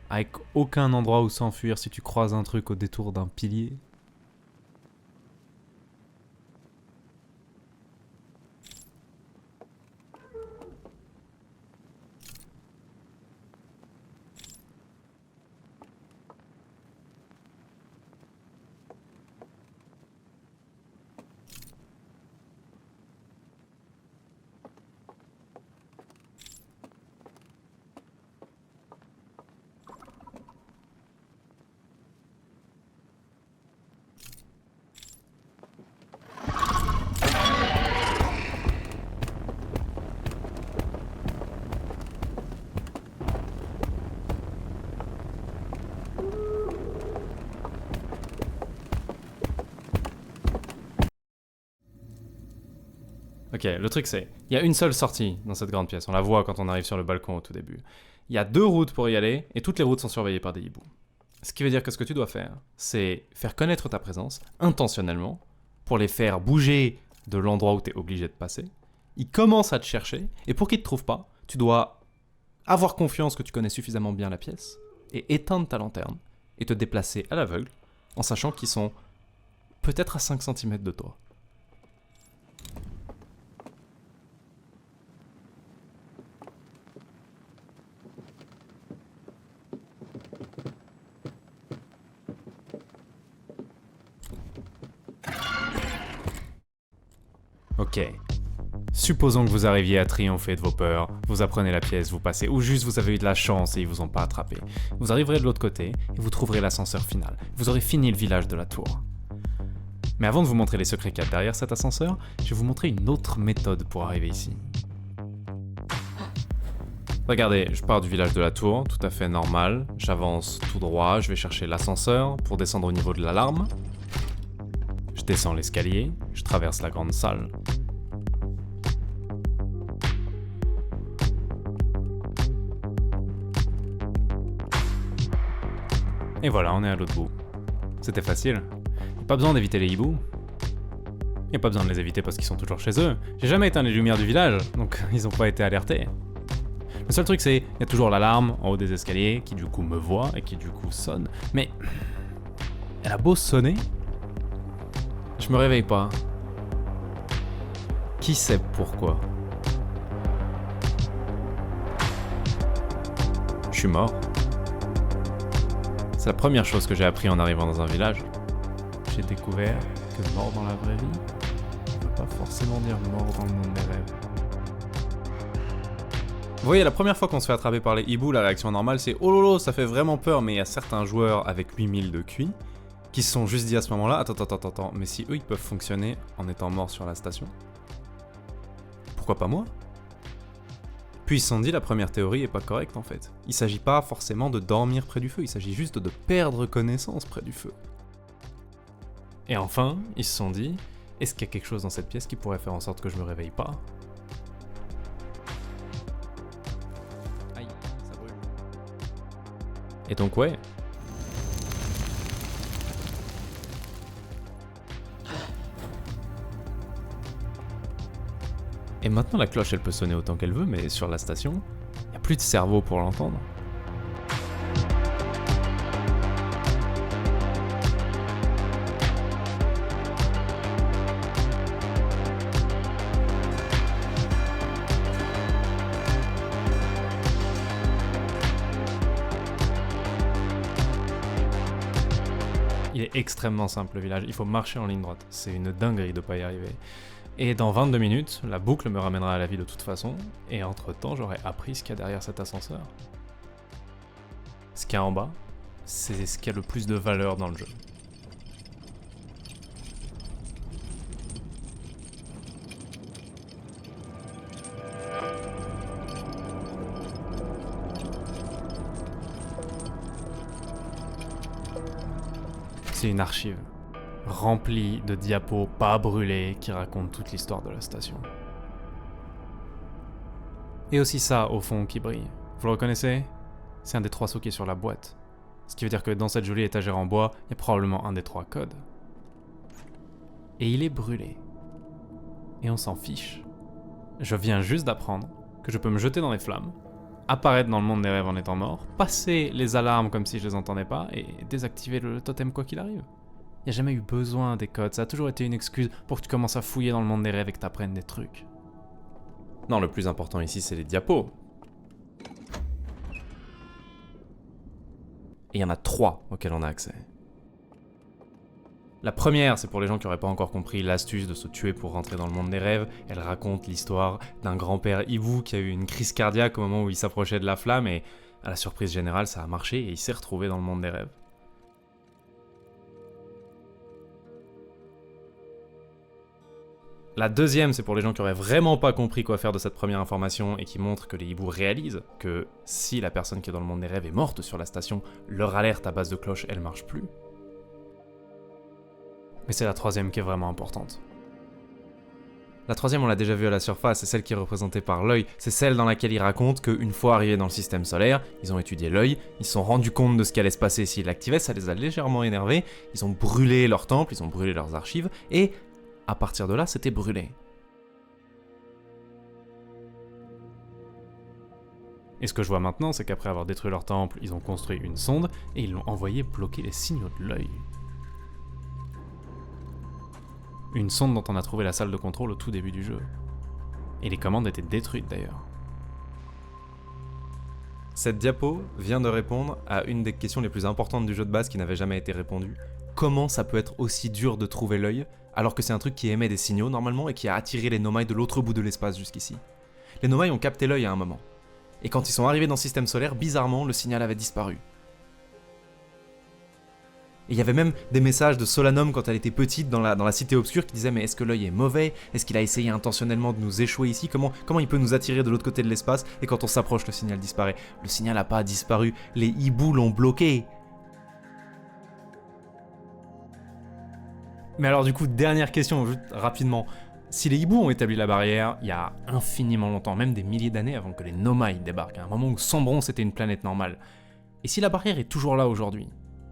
avec aucun endroit où s'enfuir si tu croises un truc au détour d'un pilier. Ok, le truc c'est, il y a une seule sortie dans cette grande pièce, on la voit quand on arrive sur le balcon au tout début. Il y a 2 routes pour y aller, et toutes les routes sont surveillées par des hiboux. Ce qui veut dire que ce que tu dois faire, c'est faire connaître ta présence, intentionnellement, pour les faire bouger de l'endroit où tu es obligé de passer. Ils commencent à te chercher, et pour qu'ils te trouvent pas, tu dois avoir confiance que tu connais suffisamment bien la pièce, et éteindre ta lanterne, et te déplacer à l'aveugle, en sachant qu'ils sont peut-être à 5 cm de toi. Ok. Supposons que vous arriviez à triompher de vos peurs, vous apprenez la pièce, vous passez, ou juste vous avez eu de la chance et ils vous ont pas attrapé. Vous arriverez de l'autre côté et vous trouverez l'ascenseur final. Vous aurez fini le village de la tour. Mais avant de vous montrer les secrets qu'il y a derrière cet ascenseur, je vais vous montrer une autre méthode pour arriver ici. Regardez, je pars du village de la tour, tout à fait normal. J'avance tout droit, je vais chercher l'ascenseur pour descendre au niveau de l'alarme. Je descends l'escalier, je traverse la grande salle. Et voilà, on est à l'autre bout. C'était facile. Pas besoin d'éviter les hiboux. Y a pas besoin de les éviter parce qu'ils sont toujours chez eux. J'ai jamais éteint les lumières du village, donc ils ont pas été alertés. Le seul truc c'est, y a toujours l'alarme en haut des escaliers qui du coup me voit et qui du coup sonne. Mais elle a beau sonner, je me réveille pas. Qui sait pourquoi? Je suis mort. C'est la première chose que j'ai appris en arrivant dans un village. J'ai découvert que mort dans la vraie vie ne veut pas forcément dire mort dans le monde des rêves. Vous voyez, la première fois qu'on se fait attraper par les hiboux, la réaction normale c'est « Oh lolo, ça fait vraiment peur », mais il y a certains joueurs avec 8000 de QI qui se sont juste dit à ce moment-là « Attends, mais si eux ils peuvent fonctionner en étant morts sur la station, pourquoi pas moi ?» Puis ils se sont dit la première théorie est pas correcte en fait. Il s'agit pas forcément de dormir près du feu, il s'agit juste de perdre connaissance près du feu. Et enfin, ils se sont dit, est-ce qu'il y a quelque chose dans cette pièce qui pourrait faire en sorte que je me réveille pas? Aïe, ça brûle. Et donc ouais. Et maintenant la cloche elle peut sonner autant qu'elle veut, mais sur la station, il n'y a plus de cerveau pour l'entendre. Il est extrêmement simple le village, il faut marcher en ligne droite. C'est une dinguerie de pas y arriver. Et dans 22 minutes, la boucle me ramènera à la vie de toute façon, et entre-temps, j'aurai appris ce qu'il y a derrière cet ascenseur. Ce qu'il y a en bas, c'est ce qui a le plus de valeur dans le jeu. C'est une archive, remplie de diapos pas brûlés qui racontent toute l'histoire de la station. Et aussi ça, au fond, qui brille. Vous le reconnaissez ? C'est un des 3 sceaux qui est sur la boîte. Ce qui veut dire que dans cette jolie étagère en bois, il y a probablement un des 3 codes. Et il est brûlé. Et on s'en fiche. Je viens juste d'apprendre que je peux me jeter dans les flammes, apparaître dans le monde des rêves en étant mort, passer les alarmes comme si je les entendais pas, et désactiver le totem quoi qu'il arrive. Il n'y a jamais eu besoin des codes, ça a toujours été une excuse pour que tu commences à fouiller dans le monde des rêves et que tu apprennes des trucs. Non, le plus important ici, c'est les diapos. Et il y en a 3 auxquels on a accès. La première, c'est pour les gens qui n'auraient pas encore compris l'astuce de se tuer pour rentrer dans le monde des rêves. Elle raconte l'histoire d'un grand-père hibou qui a eu une crise cardiaque au moment où il s'approchait de la flamme et, à la surprise générale, ça a marché et il s'est retrouvé dans le monde des rêves. La deuxième, c'est pour les gens qui auraient vraiment pas compris quoi faire de cette première information et qui montre que les hiboux réalisent que si la personne qui est dans le monde des rêves est morte sur la station, leur alerte à base de cloche, elle marche plus. Mais c'est la troisième qui est vraiment importante. La troisième, on l'a déjà vue à la surface, c'est celle qui est représentée par l'œil. C'est celle dans laquelle ils racontent qu'une fois arrivés dans le système solaire, ils ont étudié l'œil, ils se sont rendus compte de ce qui allait se passer s'ils l'activaient, ça les a légèrement énervés, ils ont brûlé leur temple, ils ont brûlé leurs archives, et à partir de là, c'était brûlé. Et ce que je vois maintenant, c'est qu'après avoir détruit leur temple, ils ont construit une sonde, et ils l'ont envoyé bloquer les signaux de l'œil. Une sonde dont on a trouvé la salle de contrôle au tout début du jeu. Et les commandes étaient détruites d'ailleurs. Cette diapo vient de répondre à une des questions les plus importantes du jeu de base qui n'avait jamais été répondue. Comment ça peut être aussi dur de trouver l'œil, alors que c'est un truc qui émet des signaux normalement et qui a attiré les Nomai de l'autre bout de l'espace jusqu'ici. Les Nomai ont capté l'œil à un moment. Et quand ils sont arrivés dans le système solaire, bizarrement, le signal avait disparu. Et il y avait même des messages de Solanum quand elle était petite dans la cité obscure qui disaient mais est-ce que l'œil est mauvais? Est-ce qu'il a essayé intentionnellement de nous échouer ici? Comment il peut nous attirer de l'autre côté de l'espace? Et quand on s'approche, le signal disparaît. Le signal n'a pas disparu, les hiboux l'ont bloqué. Mais alors du coup, dernière question, juste rapidement. Si les hiboux ont établi la barrière, il y a infiniment longtemps, même des milliers d'années avant que les Nomai débarquent, à un moment où Sombron c'était une planète normale. Et si la barrière est toujours là aujourd'hui?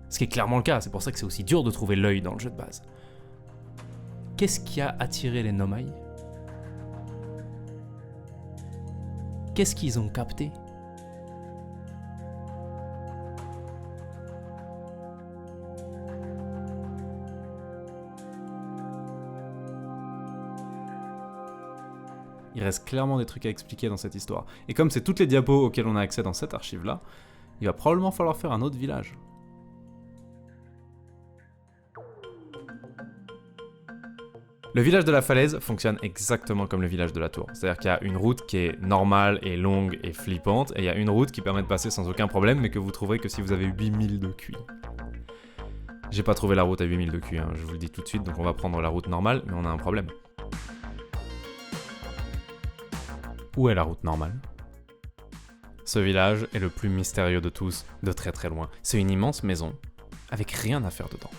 Ce qui est clairement le cas, c'est pour ça que c'est aussi dur de trouver l'œil dans le jeu de base. Qu'est-ce qui a attiré les Nomai? Qu'est-ce qu'ils ont capté? Il reste clairement des trucs à expliquer dans cette histoire. Et comme c'est toutes les diapos auxquelles on a accès dans cette archive-là, il va probablement falloir faire un autre village. Le village de la falaise fonctionne exactement comme le village de la tour. C'est-à-dire qu'il y a une route qui est normale et longue et flippante, et il y a une route qui permet de passer sans aucun problème, mais que vous trouverez que si vous avez 8000 de QI. J'ai pas trouvé la route à 8000 de QI, hein, je vous le dis tout de suite, donc on va prendre la route normale, mais on a un problème. Où est la route normale? Ce village est le plus mystérieux de tous, de très très loin. C'est une immense maison, avec rien à faire dedans.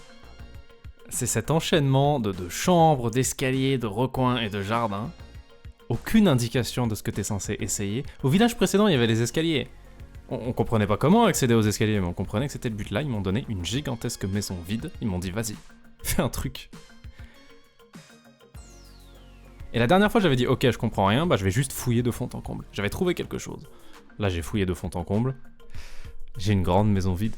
C'est cet enchaînement de chambres, d'escaliers, de recoins et de jardins. Aucune indication de ce que t'es censé essayer. Au village précédent, il y avait les escaliers. On comprenait pas comment accéder aux escaliers, mais on comprenait que c'était le but là. Ils m'ont donné une gigantesque maison vide. Ils m'ont dit, vas-y, fais un truc. Et la dernière fois, j'avais dit, ok, je comprends rien, bah je vais juste fouiller de fond en comble. J'avais trouvé quelque chose. Là, j'ai fouillé de fond en comble. J'ai une grande maison vide.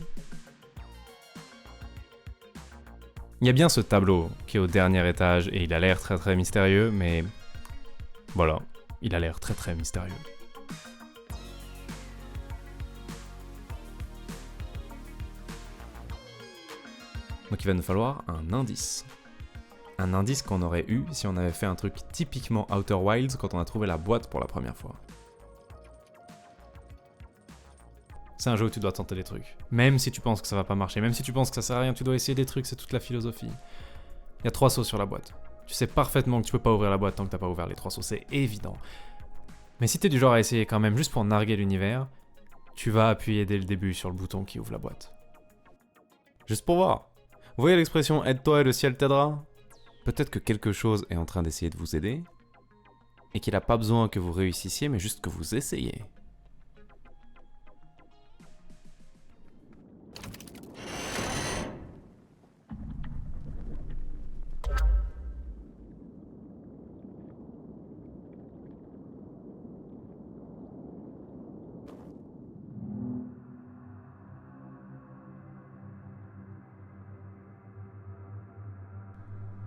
Il y a bien ce tableau qui est au dernier étage et il a l'air très très mystérieux, mais voilà, il a l'air très très mystérieux. Donc il va nous falloir un indice. Un indice qu'on aurait eu si on avait fait un truc typiquement Outer Wilds quand on a trouvé la boîte pour la première fois. C'est un jeu où tu dois tenter des trucs. Même si tu penses que ça va pas marcher, même si tu penses que ça sert à rien, tu dois essayer des trucs, c'est toute la philosophie. Il y a 3 sauts sur la boîte. Tu sais parfaitement que tu peux pas ouvrir la boîte tant que t'as pas ouvert les 3 sauts, c'est évident. Mais si t'es du genre à essayer quand même juste pour narguer l'univers, tu vas appuyer dès le début sur le bouton qui ouvre la boîte. Juste pour voir. Vous voyez l'expression « aide-toi et le ciel t'aidera » ? Peut-être que quelque chose est en train d'essayer de vous aider, et qu'il n'a pas besoin que vous réussissiez, mais juste que vous essayez.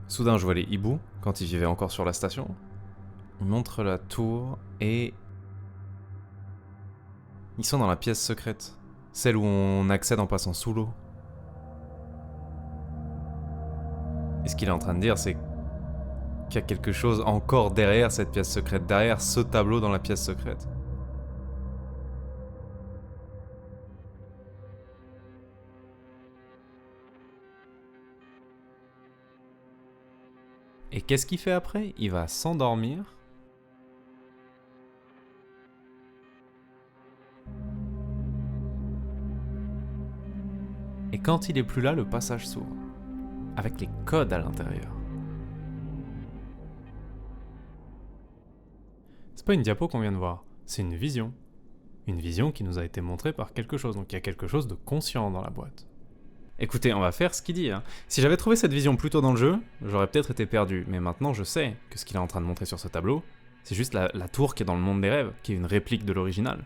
Soudain, je vois les hiboux, quand ils vivaient encore sur la station. Ils montrent la tour et... ils sont dans la pièce secrète. Celle où on accède en passant sous l'eau. Et ce qu'il est en train de dire, c'est qu'il y a quelque chose encore derrière cette pièce secrète, derrière ce tableau dans la pièce secrète. Et qu'est-ce qu'il fait après ? Il va s'endormir. Et quand il est plus là, le passage s'ouvre. Avec les codes à l'intérieur. C'est pas une diapo qu'on vient de voir, c'est une vision. Une vision qui nous a été montrée par quelque chose, donc il y a quelque chose de conscient dans la boîte. Écoutez, on va faire ce qu'il dit. Si j'avais trouvé cette vision plus tôt dans le jeu, j'aurais peut-être été perdu. Mais maintenant, je sais que ce qu'il est en train de montrer sur ce tableau, c'est juste la tour qui est dans le monde des rêves, qui est une réplique de l'original.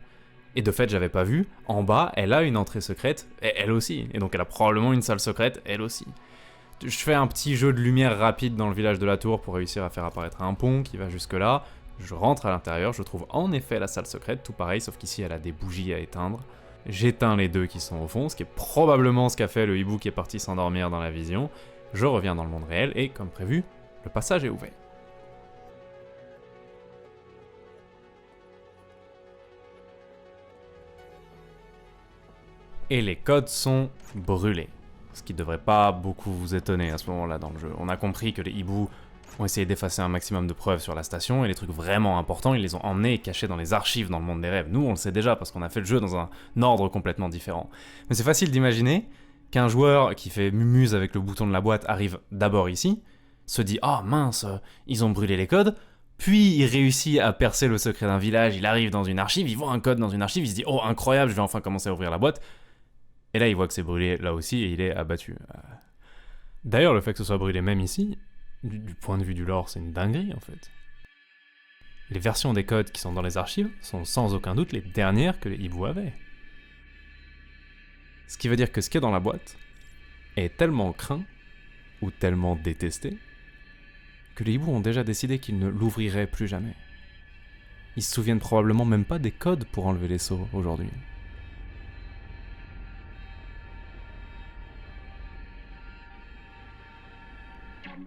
Et de fait, j'avais pas vu, en bas, elle a une entrée secrète, et elle aussi. Et donc elle a probablement une salle secrète, elle aussi. Je fais un petit jeu de lumière rapide dans le village de la tour pour réussir à faire apparaître un pont qui va jusque là. Je rentre à l'intérieur, je trouve en effet la salle secrète, tout pareil, sauf qu'ici elle a des bougies à éteindre. J'éteins les 2 qui sont au fond, ce qui est probablement ce qu'a fait le hibou qui est parti s'endormir dans la vision. Je reviens dans le monde réel et, comme prévu, le passage est ouvert. Et les codes sont brûlés. Ce qui ne devrait pas beaucoup vous étonner à ce moment-là dans le jeu. On a compris que les hiboux ont essayé d'effacer un maximum de preuves sur la station, et les trucs vraiment importants, ils les ont emmenés et cachés dans les archives dans le monde des rêves. Nous, on le sait déjà, parce qu'on a fait le jeu dans un ordre complètement différent. Mais c'est facile d'imaginer qu'un joueur qui fait mumuse avec le bouton de la boîte arrive d'abord ici, se dit « Ah mince, ils ont brûlé les codes », puis il réussit à percer le secret d'un village, il arrive dans une archive, il voit un code dans une archive, il se dit « Oh, incroyable, je vais enfin commencer à ouvrir la boîte », et là il voit que c'est brûlé là aussi, et il est abattu. D'ailleurs, le fait que ce soit brûlé même ici, du point de vue du lore, c'est une dinguerie en fait. Les versions des codes qui sont dans les archives sont sans aucun doute les dernières que les hiboux avaient. Ce qui veut dire que ce qui est dans la boîte est tellement craint, ou tellement détesté, que les hiboux ont déjà décidé qu'ils ne l'ouvriraient plus jamais. Ils se souviennent probablement même pas des codes pour enlever les sceaux aujourd'hui.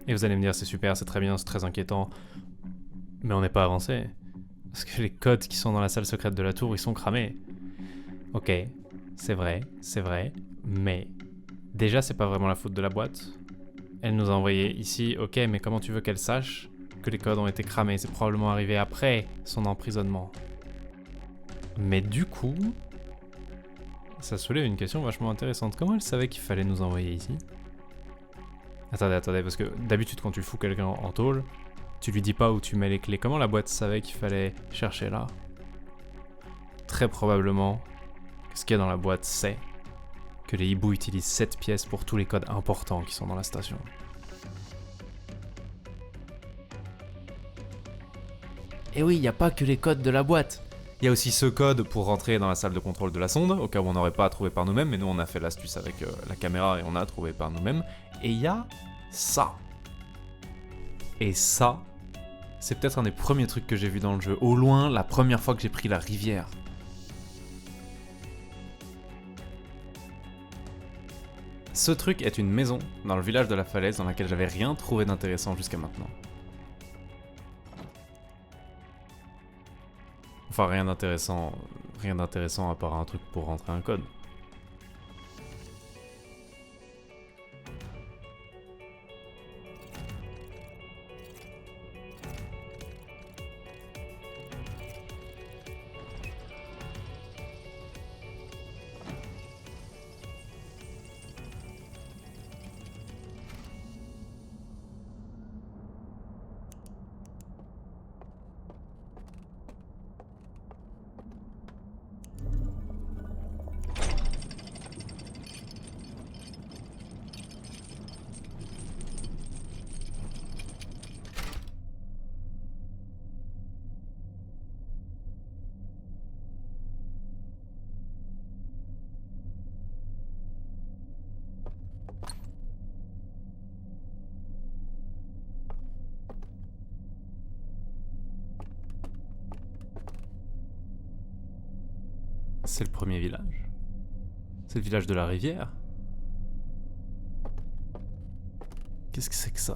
Et vous allez me dire, c'est super, c'est très bien, c'est très inquiétant. Mais on n'est pas avancé. Parce que les codes qui sont dans la salle secrète de la tour, ils sont cramés. Ok, c'est vrai, mais... déjà, c'est pas vraiment la faute de la boîte. Elle nous a envoyé ici, ok, mais comment tu veux qu'elle sache que les codes ont été cramés ? C'est probablement arrivé après son emprisonnement. Mais du coup... ça soulève une question vachement intéressante. Comment elle savait qu'il fallait nous envoyer ici ? Attendez, parce que d'habitude quand tu fous quelqu'un en tôle, tu lui dis pas où tu mets les clés. Comment la boîte savait qu'il fallait chercher là ? Très probablement que ce qu'il y a dans la boîte, c'est que les hiboux utilisent cette pièce pour tous les codes importants qui sont dans la station. Et oui, il n'y a pas que les codes de la boîte. Il y a aussi ce code pour rentrer dans la salle de contrôle de la sonde, au cas où on n'aurait pas trouvé par nous-mêmes, mais nous on a fait l'astuce avec la caméra et on a trouvé par nous-mêmes. Et il y a ça. Et ça, c'est peut-être un des premiers trucs que j'ai vu dans le jeu. Au loin, la première fois que j'ai pris la rivière. Ce truc est une maison dans le village de la falaise dans laquelle j'avais rien trouvé d'intéressant jusqu'à maintenant. Enfin, rien d'intéressant à part un truc pour rentrer un code. C'est le premier village. C'est le village de la rivière. Qu'est-ce que c'est que ça ?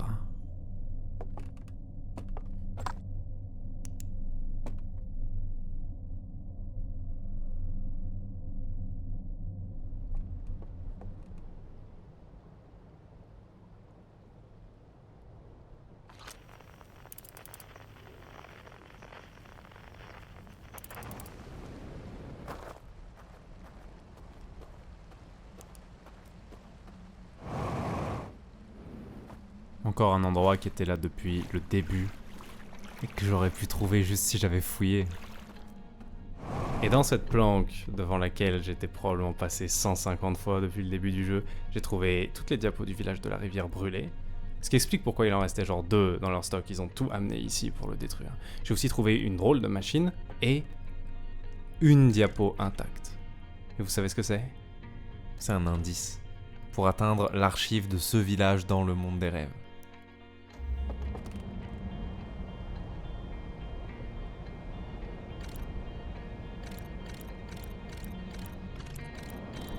Encore un endroit qui était là depuis le début et que j'aurais pu trouver juste si j'avais fouillé. Et dans cette planque devant laquelle j'étais probablement passé 150 fois depuis le début du jeu, j'ai trouvé toutes les diapos du village de la rivière brûlées. Ce qui explique pourquoi il en restait genre 2 dans leur stock, ils ont tout amené ici pour le détruire. J'ai aussi trouvé une drôle de machine et une diapo intacte. Et vous savez ce que c'est ? C'est un indice pour atteindre l'archive de ce village dans le monde des rêves.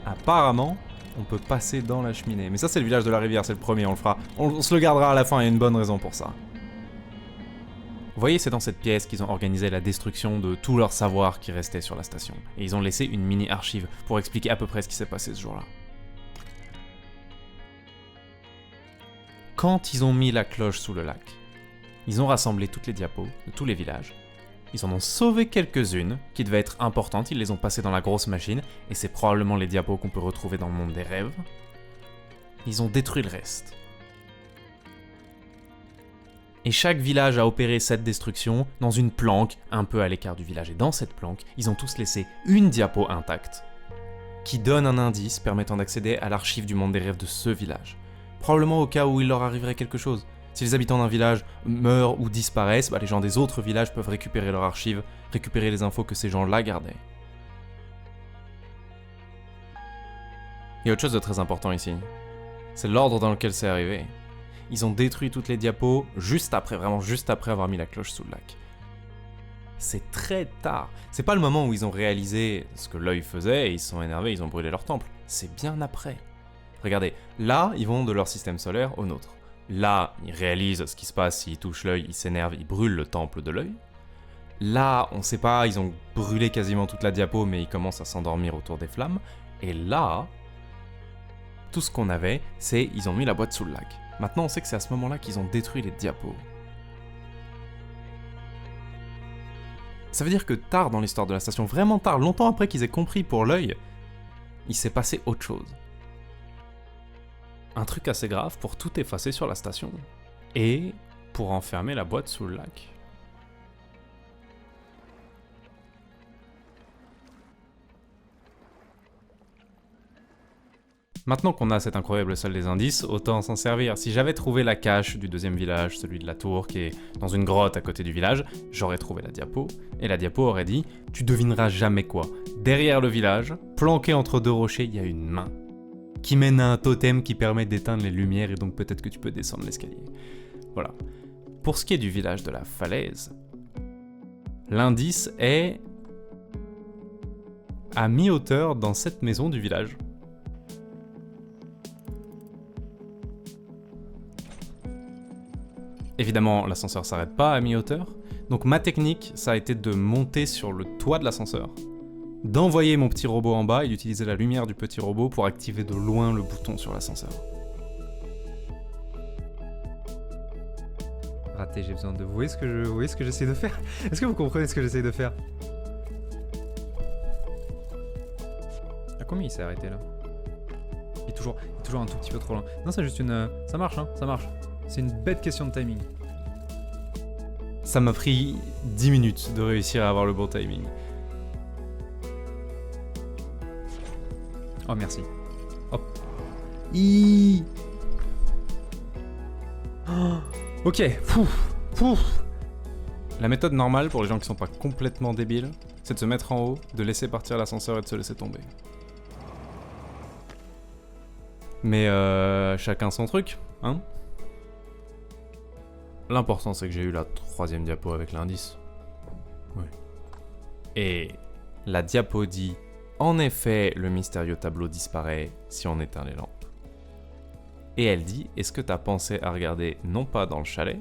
Apparemment, on peut passer dans la cheminée. Mais ça, c'est le village de la rivière, c'est le premier, on le fera. On se le gardera à la fin, il y a une bonne raison pour ça. Vous voyez, c'est dans cette pièce qu'ils ont organisé la destruction de tout leur savoir qui restait sur la station. Et ils ont laissé une mini-archive pour expliquer à peu près ce qui s'est passé ce jour-là. Quand ils ont mis la cloche sous le lac, ils ont rassemblé toutes les diapos de tous les villages. Ils en ont sauvé quelques-unes qui devaient être importantes, ils les ont passées dans la grosse machine, et c'est probablement les diapos qu'on peut retrouver dans le monde des rêves. Ils ont détruit le reste. Et chaque village a opéré cette destruction dans une planque un peu à l'écart du village. Et dans cette planque, ils ont tous laissé une diapo intacte qui donne un indice permettant d'accéder à l'archive du monde des rêves de ce village. Probablement au cas où il leur arriverait quelque chose. Si les habitants d'un village meurent ou disparaissent, les gens des autres villages peuvent récupérer leur archive, récupérer les infos que ces gens-là gardaient. Il y a autre chose de très important ici. C'est l'ordre dans lequel c'est arrivé. Ils ont détruit toutes les diapos juste après, vraiment juste après avoir mis la cloche sous le lac. C'est très tard. C'est pas le moment où ils ont réalisé ce que l'œil faisait et ils se sont énervés, ils ont brûlé leur temple. C'est bien après. Regardez, là, ils vont de leur système solaire au nôtre. Là, ils réalisent ce qui se passe, s'ils touchent l'œil, ils s'énervent, ils brûlent le temple de l'œil. Là, on sait pas, ils ont brûlé quasiment toute la diapo, mais ils commencent à s'endormir autour des flammes. Et là, tout ce qu'on avait, c'est ils ont mis la boîte sous le lac. Maintenant, on sait que c'est à ce moment-là qu'ils ont détruit les diapos. Ça veut dire que tard dans l'histoire de la station, vraiment tard, longtemps après qu'ils aient compris pour l'œil, il s'est passé autre chose. Un truc assez grave pour tout effacer sur la station. Et pour enfermer la boîte sous le lac. Maintenant qu'on a cette incroyable salle des indices, autant s'en servir. Si j'avais trouvé la cache du deuxième village, celui de la tour qui est dans une grotte à côté du village, j'aurais trouvé la diapo, et la diapo aurait dit « Tu devineras jamais quoi. Derrière le village, planqué entre deux rochers, il y a une main. » qui mène à un totem qui permet d'éteindre les lumières et donc peut-être que tu peux descendre l'escalier. Voilà. Pour ce qui est du village de la falaise, l'indice est à mi-hauteur dans cette maison du village. Évidemment, l'ascenseur s'arrête pas à mi-hauteur, donc ma technique, ça a été de monter sur le toit de l'ascenseur, d'envoyer mon petit robot en bas et d'utiliser la lumière du petit robot pour activer de loin le bouton sur l'ascenseur. Raté, j'ai besoin de... Vous voyez ce que j'essaie de faire? Est-ce que vous comprenez ce que j'essaie de faire? À combien il s'est arrêté là? Il est toujours un tout petit peu trop loin. Non, c'est juste une... Ça marche, hein, ça marche. C'est une bête question de timing. Ça m'a pris 10 minutes de réussir à avoir le bon timing. Oh, merci. Hop. Oh, ok. Pouf. La méthode normale pour les gens qui sont pas complètement débiles, c'est de se mettre en haut, de laisser partir l'ascenseur et de se laisser tomber. Mais chacun son truc, hein. L'important c'est que j'ai eu la 3e diapo avec l'indice. Oui. Et la diapo dit « En effet, le mystérieux tableau disparaît si on éteint les lampes. » Et elle dit « Est-ce que t'as pensé à regarder non pas dans le chalet,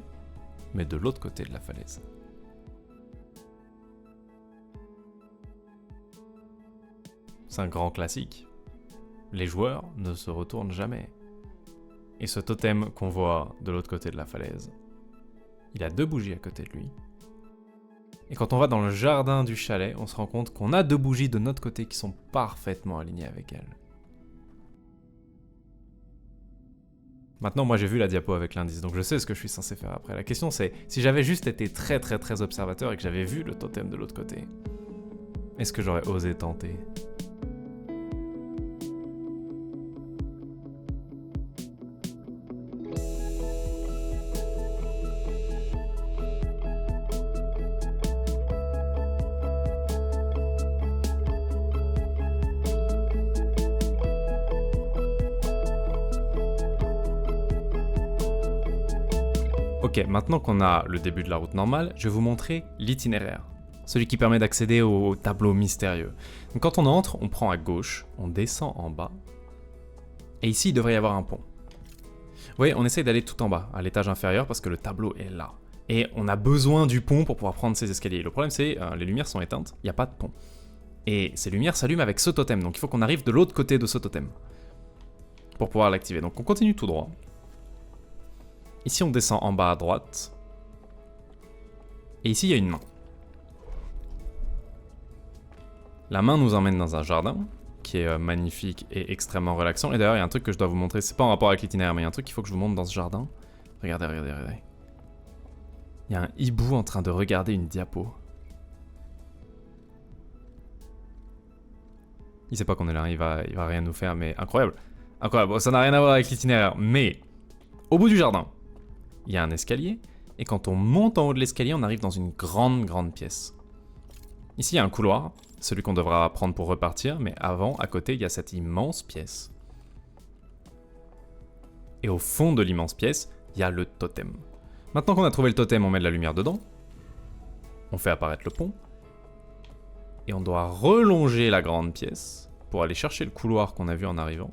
mais de l'autre côté de la falaise ?» C'est un grand classique. Les joueurs ne se retournent jamais. Et ce totem qu'on voit de l'autre côté de la falaise, il a 2 bougies à côté de lui. Et quand on va dans le jardin du chalet, on se rend compte qu'on a 2 bougies de notre côté qui sont parfaitement alignées avec elles. Maintenant, moi j'ai vu la diapo avec l'indice, donc je sais ce que je suis censé faire après. La question c'est, si j'avais juste été très observateur et que j'avais vu le totem de l'autre côté, est-ce que j'aurais osé tenter ? Ok, maintenant qu'on a le début de la route normale, je vais vous montrer l'itinéraire. Celui qui permet d'accéder au tableau mystérieux. Donc quand on entre, on prend à gauche, on descend en bas, et ici il devrait y avoir un pont. Vous voyez, on essaye d'aller tout en bas, à l'étage inférieur, parce que le tableau est là. Et on a besoin du pont pour pouvoir prendre ces escaliers. Le problème c'est, les lumières sont éteintes, il n'y a pas de pont. Et ces lumières s'allument avec ce totem, donc il faut qu'on arrive de l'autre côté de ce totem, pour pouvoir l'activer. Donc on continue tout droit. Ici, on descend en bas à droite. Et ici, il y a une main. La main nous emmène dans un jardin, qui est magnifique et extrêmement relaxant. Et d'ailleurs, il y a un truc que je dois vous montrer. C'est pas en rapport avec l'itinéraire, mais il y a un truc qu'il faut que je vous montre dans ce jardin. Regardez. Il y a un hibou en train de regarder une diapo. Il sait pas qu'on est là, il va rien nous faire, mais incroyable. Incroyable. Bon, ça n'a rien à voir avec l'itinéraire, mais au bout du jardin, il y a un escalier, et quand on monte en haut de l'escalier, on arrive dans une grande pièce. Ici, il y a un couloir, celui qu'on devra prendre pour repartir, mais avant, à côté, il y a cette immense pièce. Et au fond de l'immense pièce, il y a le totem. Maintenant qu'on a trouvé le totem, on met de la lumière dedans, on fait apparaître le pont, et on doit relonger la grande pièce pour aller chercher le couloir qu'on a vu en arrivant.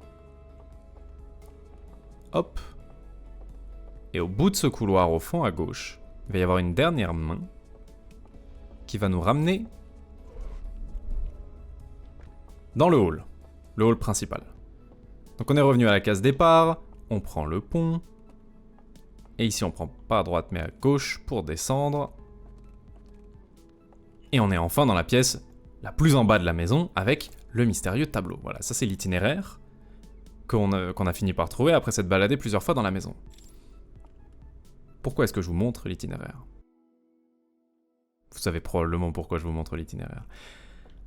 Hop. Et au bout de ce couloir, au fond à gauche, il va y avoir une dernière main qui va nous ramener dans le hall principal. Donc on est revenu à la case départ, on prend le pont, et ici on prend pas à droite mais à gauche pour descendre, et on est enfin dans la pièce la plus en bas de la maison avec le mystérieux tableau. Voilà, ça c'est l'itinéraire qu'on a fini par trouver après s'être baladé plusieurs fois dans la maison. Pourquoi est-ce que je vous montre l'itinéraire ? Vous savez probablement pourquoi je vous montre l'itinéraire.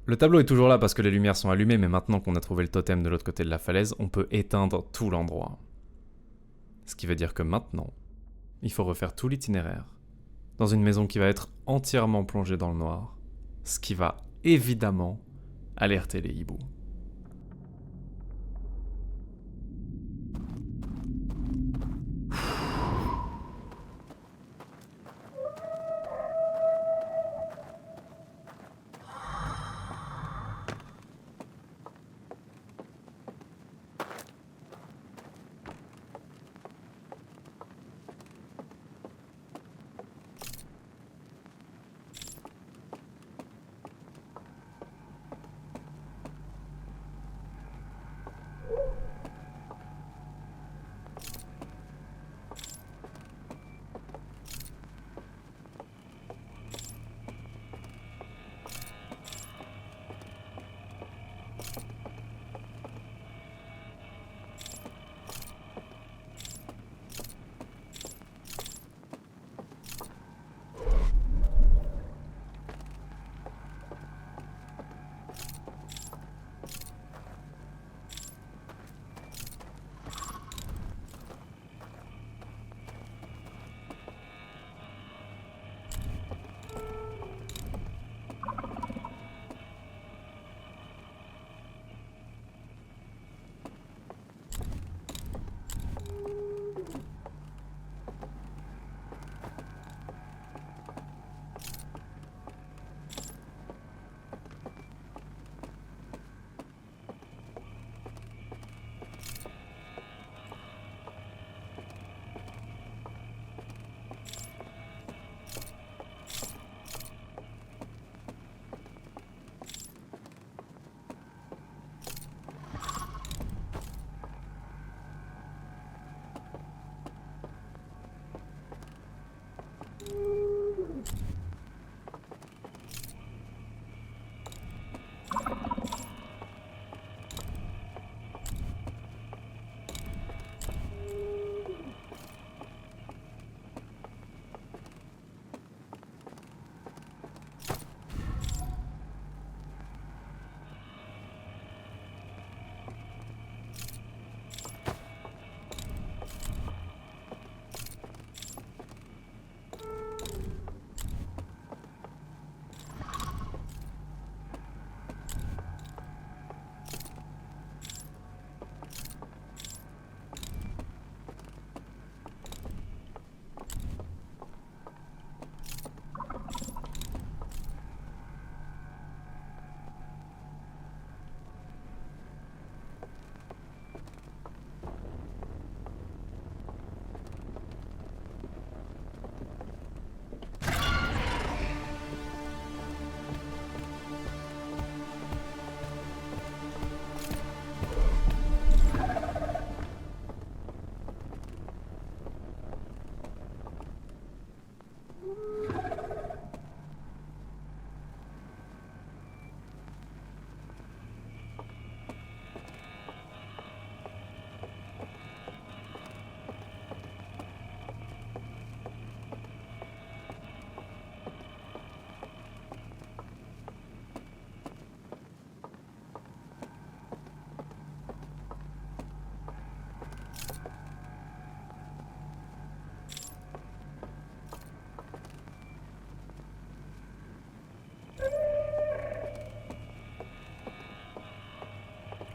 Le tableau est toujours là parce que les lumières sont allumées, mais maintenant qu'on a trouvé le totem de l'autre côté de la falaise, on peut éteindre tout l'endroit. Ce qui veut dire que maintenant, il faut refaire tout l'itinéraire dans une maison qui va être entièrement plongée dans le noir, ce qui va évidemment alerter les hiboux.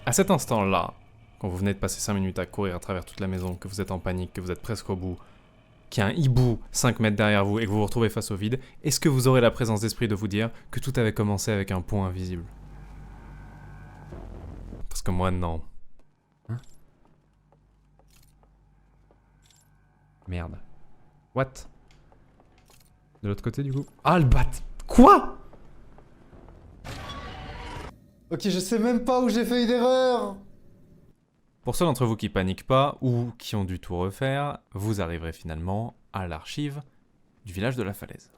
À cet instant-là, quand vous venez de passer 5 minutes à courir à travers toute la maison, que vous êtes en panique, que vous êtes presque au bout, qu'il y a un hibou 5 mètres derrière vous et que vous vous retrouvez face au vide, est-ce que vous aurez la présence d'esprit de vous dire que tout avait commencé avec un pont invisible? Parce que moi, non. Merde. What? De l'autre côté, du coup? Ah, le bat! Quoi? Ok, je sais même pas où j'ai fait une erreur. Pour ceux d'entre vous qui paniquent pas ou qui ont dû tout refaire, vous arriverez finalement à l'archive du village de la falaise.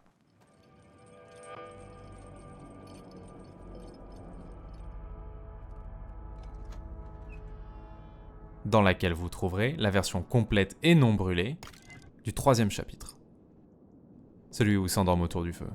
Dans laquelle vous trouverez la version complète et non brûlée du 3e chapitre. Celui où ils s'endorment autour du feu.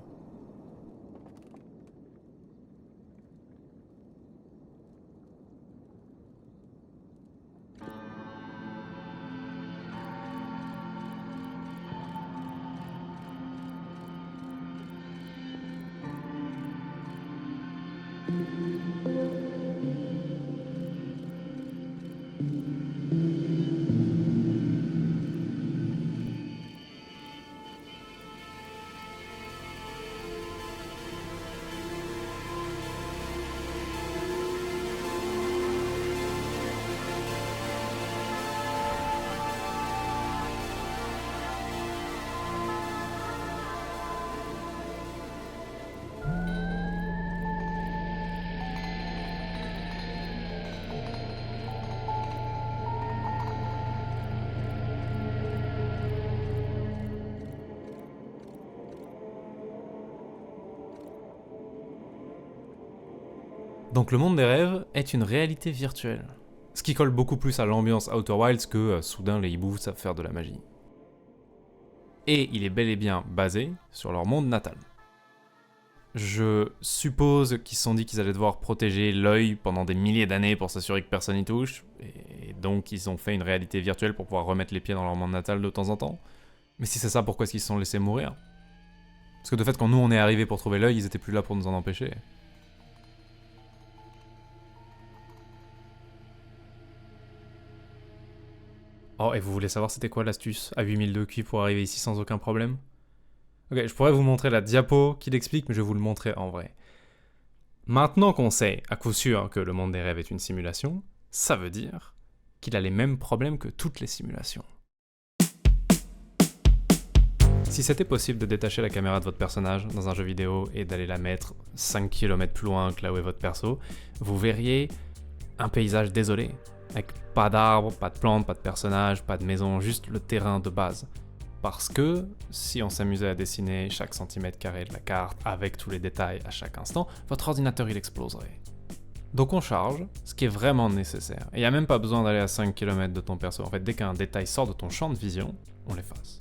Donc le monde des rêves est une réalité virtuelle. Ce qui colle beaucoup plus à l'ambiance Outer Wilds que soudain les hiboux savent faire de la magie. Et il est bel et bien basé sur leur monde natal. Je suppose qu'ils se sont dit qu'ils allaient devoir protéger l'œil pendant des milliers d'années pour s'assurer que personne n'y touche, et donc ils ont fait une réalité virtuelle pour pouvoir remettre les pieds dans leur monde natal de temps en temps. Mais si c'est ça, pourquoi est-ce qu'ils se sont laissés mourir? Parce que de fait, quand nous on est arrivés pour trouver l'œil, ils étaient plus là pour nous en empêcher. Oh, et vous voulez savoir c'était quoi l'astuce à 8000 de QI pour arriver ici sans aucun problème? Ok, je pourrais vous montrer la diapo qui l'explique, mais je vais vous le montrer en vrai. Maintenant qu'on sait à coup sûr que le monde des rêves est une simulation, ça veut dire qu'il a les mêmes problèmes que toutes les simulations. Si c'était possible de détacher la caméra de votre personnage dans un jeu vidéo et d'aller la mettre 5 km plus loin que là où est votre perso, vous verriez un paysage désolé, avec pas d'arbres, pas de plantes, pas de personnages, pas de maison, juste le terrain de base. Parce que si on s'amusait à dessiner chaque centimètre carré de la carte avec tous les détails à chaque instant, votre ordinateur il exploserait. Donc on charge ce qui est vraiment nécessaire. Et il n'y a même pas besoin d'aller à 5 km de ton perso. En fait, dès qu'un détail sort de ton champ de vision, on l'efface.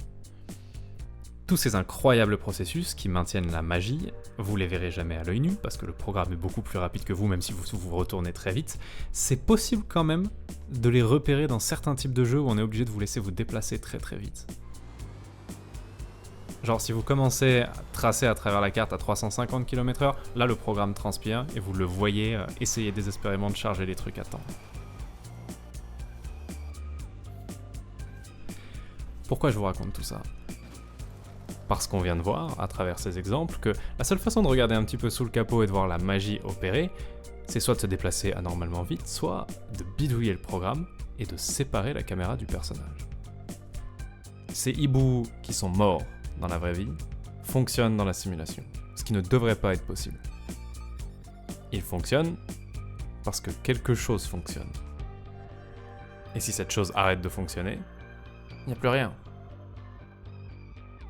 Tous ces incroyables processus qui maintiennent la magie, vous les verrez jamais à l'œil nu, parce que le programme est beaucoup plus rapide que vous, même si vous retournez très vite. C'est possible quand même de les repérer dans certains types de jeux où on est obligé de vous laisser vous déplacer très très vite. Genre si vous commencez à tracer à travers la carte à 350 km/h, là le programme transpire et vous le voyez essayer désespérément de charger les trucs à temps. Pourquoi je vous raconte tout ça ? Parce qu'on vient de voir, à travers ces exemples, que la seule façon de regarder un petit peu sous le capot et de voir la magie opérer, c'est soit de se déplacer anormalement vite, soit de bidouiller le programme et de séparer la caméra du personnage. Ces hiboux qui sont morts dans la vraie vie fonctionnent dans la simulation, ce qui ne devrait pas être possible. Ils fonctionnent parce que quelque chose fonctionne. Et si cette chose arrête de fonctionner, il n'y a plus rien.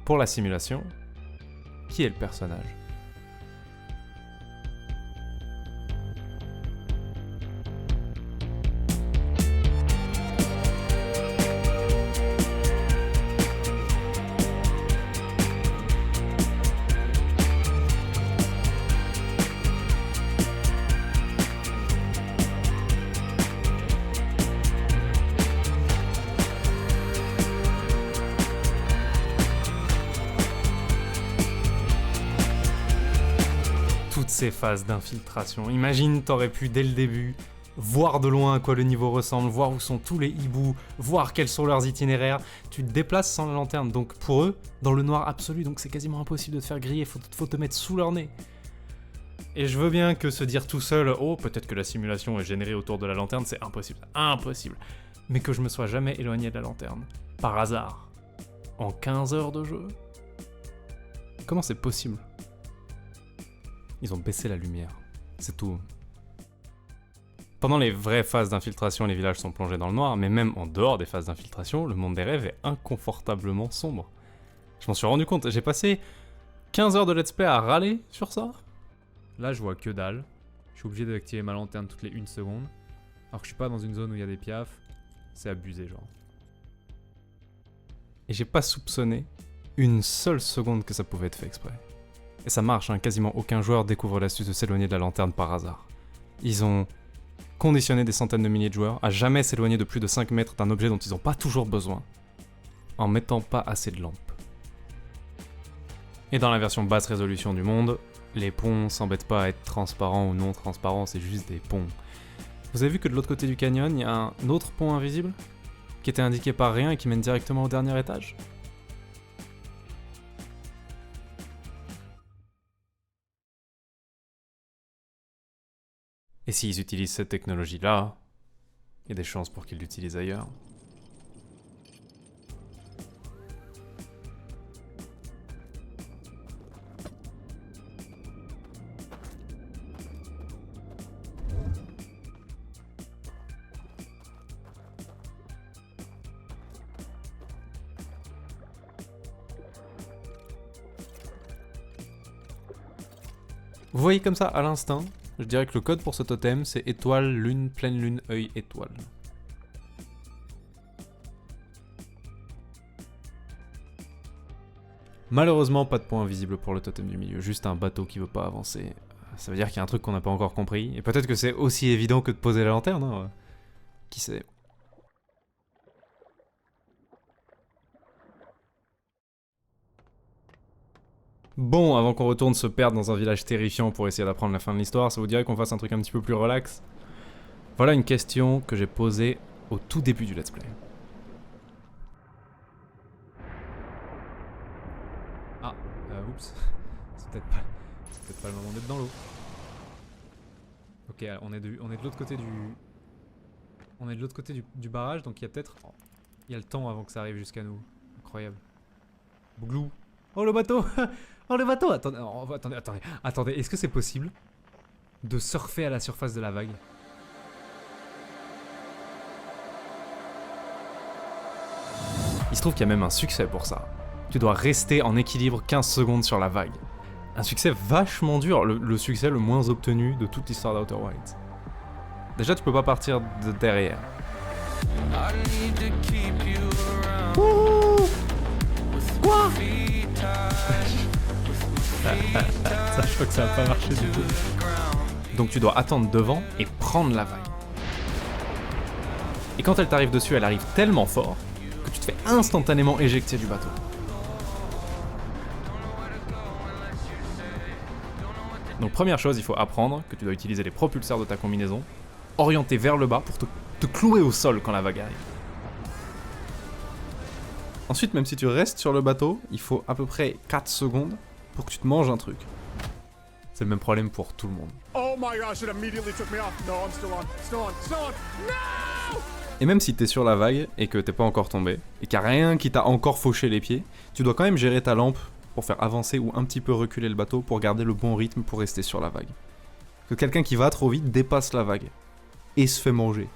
Pour la simulation, qui est le personnage ? Toutes ces phases d'infiltration. Imagine, t'aurais pu dès le début voir de loin à quoi le niveau ressemble, voir où sont tous les hiboux, voir quels sont leurs itinéraires. Tu te déplaces sans la lanterne, donc pour eux, dans le noir absolu, donc c'est quasiment impossible de te faire griller, faut te mettre sous leur nez. Et je veux bien que se dire tout seul, oh peut-être que la simulation est générée autour de la lanterne, c'est impossible, impossible. Mais que je me sois jamais éloigné de la lanterne, par hasard, en 15 heures de jeu. Comment c'est possible? Ils ont baissé la lumière, c'est tout. Pendant les vraies phases d'infiltration, les villages sont plongés dans le noir, mais même en dehors des phases d'infiltration, le monde des rêves est inconfortablement sombre. Je m'en suis rendu compte, j'ai passé 15 heures de let's play à râler sur ça. Là, je vois que dalle. Je suis obligé d'activer ma lanterne toutes les 1 seconde. Alors que je suis pas dans une zone où il y a des piafs. C'est abusé, genre. Et j'ai pas soupçonné une seule seconde que ça pouvait être fait exprès. Et ça marche, hein, quasiment aucun joueur découvre l'astuce de s'éloigner de la lanterne par hasard. Ils ont conditionné des centaines de milliers de joueurs à jamais s'éloigner de plus de 5 mètres d'un objet dont ils n'ont pas toujours besoin, en mettant pas assez de lampes. Et dans la version basse résolution du monde, les ponts s'embêtent pas à être transparents ou non transparents, c'est juste des ponts. Vous avez vu que de l'autre côté du canyon, il y a un autre pont invisible qui était indiqué par rien et qui mène directement au dernier étage? Et s'ils utilisent cette technologie-là, il y a des chances pour qu'ils l'utilisent ailleurs. Vous voyez comme ça à l'instinct, je dirais que le code pour ce totem c'est étoile, lune, pleine lune, œil, étoile. Malheureusement pas de point invisible pour le totem du milieu, juste un bateau qui veut pas avancer. Ça veut dire qu'il y a un truc qu'on n'a pas encore compris, et peut-être que c'est aussi évident que de poser la lanterne, hein. Qui sait. Bon, avant qu'on retourne se perdre dans un village terrifiant pour essayer d'apprendre la fin de l'histoire, ça vous dirait qu'on fasse un truc un petit peu plus relax? Voilà une question que j'ai posée au tout début du let's play. Ah, oups. C'est peut-être pas le moment d'être dans l'eau. Ok, on est de l'autre côté du... On est de l'autre côté du barrage, donc il y a peut-être... Il y a le temps avant que ça arrive jusqu'à nous. Incroyable. Bouglou. Oh le bateau. Oh le bateau. Attendez, est-ce que c'est possible de surfer à la surface de la vague? Il se trouve qu'il y a même un succès pour ça. Tu dois rester en équilibre 15 secondes sur la vague. Un succès vachement dur, le succès le moins obtenu de toute l'histoire d'Outer Wilds. Déjà tu peux pas partir de derrière. Quoi? Ça, je crois que ça va pas marcher du tout. Donc tu dois attendre devant et prendre la vague. Et quand elle t'arrive dessus, elle arrive tellement fort que tu te fais instantanément éjecter du bateau. Donc première chose, il faut apprendre que tu dois utiliser les propulseurs de ta combinaison, orienter vers le bas pour te clouer au sol quand la vague arrive. Ensuite, même si tu restes sur le bateau, il faut à peu près 4 secondes pour que tu te manges un truc. C'est le même problème pour tout le monde. Oh my gosh, it immediately took me off. No, I'm still on. Still on. Still on. No! Et même si t'es sur la vague et que t'es pas encore tombé, et qu'il n'y a rien qui t'a encore fauché les pieds, tu dois quand même gérer ta lampe pour faire avancer ou un petit peu reculer le bateau pour garder le bon rythme pour rester sur la vague. Que quelqu'un qui va trop vite dépasse la vague et se fait manger.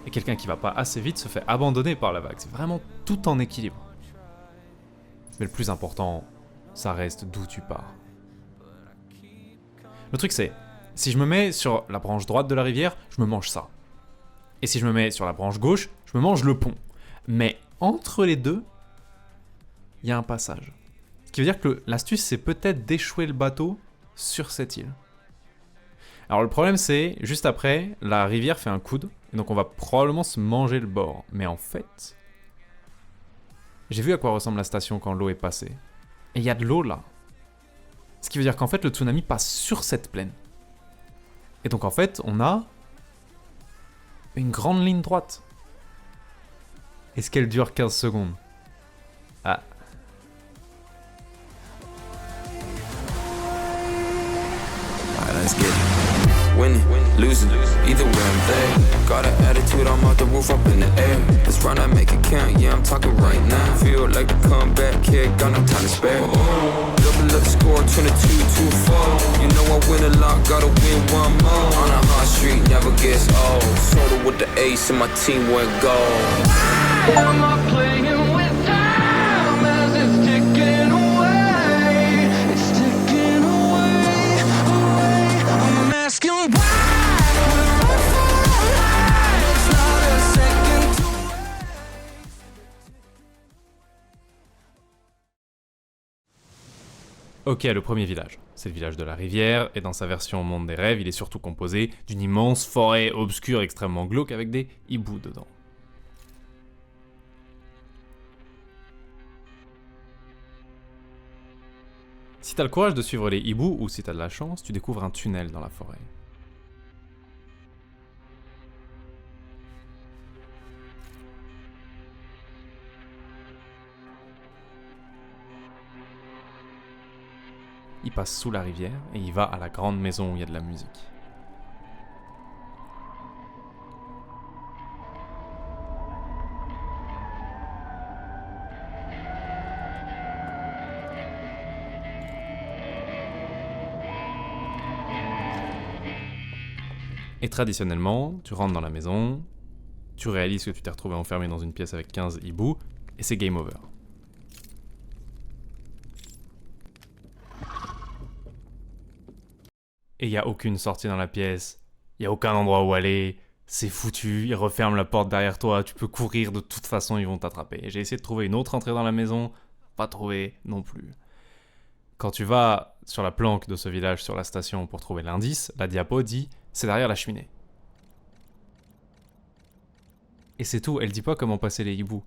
Et quelqu'un qui va pas assez vite se fait abandonner par la vague. C'est vraiment tout en équilibre. Mais le plus important, ça reste d'où tu pars. Le truc c'est, si je me mets sur la branche droite de la rivière, je me mange ça. Et si je me mets sur la branche gauche, je me mange le pont. Mais entre les deux, il y a un passage. Ce qui veut dire que l'astuce c'est peut-être d'échouer le bateau sur cette île. Alors le problème c'est, juste après, la rivière fait un coude, et donc on va probablement se manger le bord. Mais en fait, j'ai vu à quoi ressemble la station quand l'eau est passée. Et il y a de l'eau là. Ce qui veut dire qu'en fait le tsunami passe sur cette plaine. Et donc en fait, on a une grande ligne droite. Est-ce qu'elle dure 15 secondes? Ah. Let's get it. Winning, losing, either way I'm there. Got an attitude, I'm out the roof, up in the air. Let's run, I make it count, yeah, I'm talking right now. Feel like the comeback kid, got no time to spare. Double up score, 22-2-4. You know I win a lot, gotta win one more. On a hot street, never gets old. Soda with the ace, and my team went gold. I'm not playing with time as it's ticking away. It's ticking away, away. I'm asking why. It's not a second to Ok, le premier village. C'est le village de la rivière, et dans sa version Monde des rêves, il est surtout composé d'une immense forêt obscure extrêmement glauque avec des hiboux dedans. Si t'as le courage de suivre les hiboux, ou si t'as de la chance, tu découvres un tunnel dans la forêt. Il passe sous la rivière et il va à la grande maison où il y a de la musique. Et traditionnellement, tu rentres dans la maison, tu réalises que tu t'es retrouvé enfermé dans une pièce avec 15 hiboux, et c'est game over. Et il n'y a aucune sortie dans la pièce, il n'y a aucun endroit où aller, c'est foutu, ils referment la porte derrière toi, tu peux courir, de toute façon ils vont t'attraper. Et j'ai essayé de trouver une autre entrée dans la maison, pas trouvé non plus. Quand tu vas sur la planque de ce village sur la station pour trouver l'indice, la diapo dit « c'est derrière la cheminée ». Et c'est tout, elle dit pas comment passer les hiboux.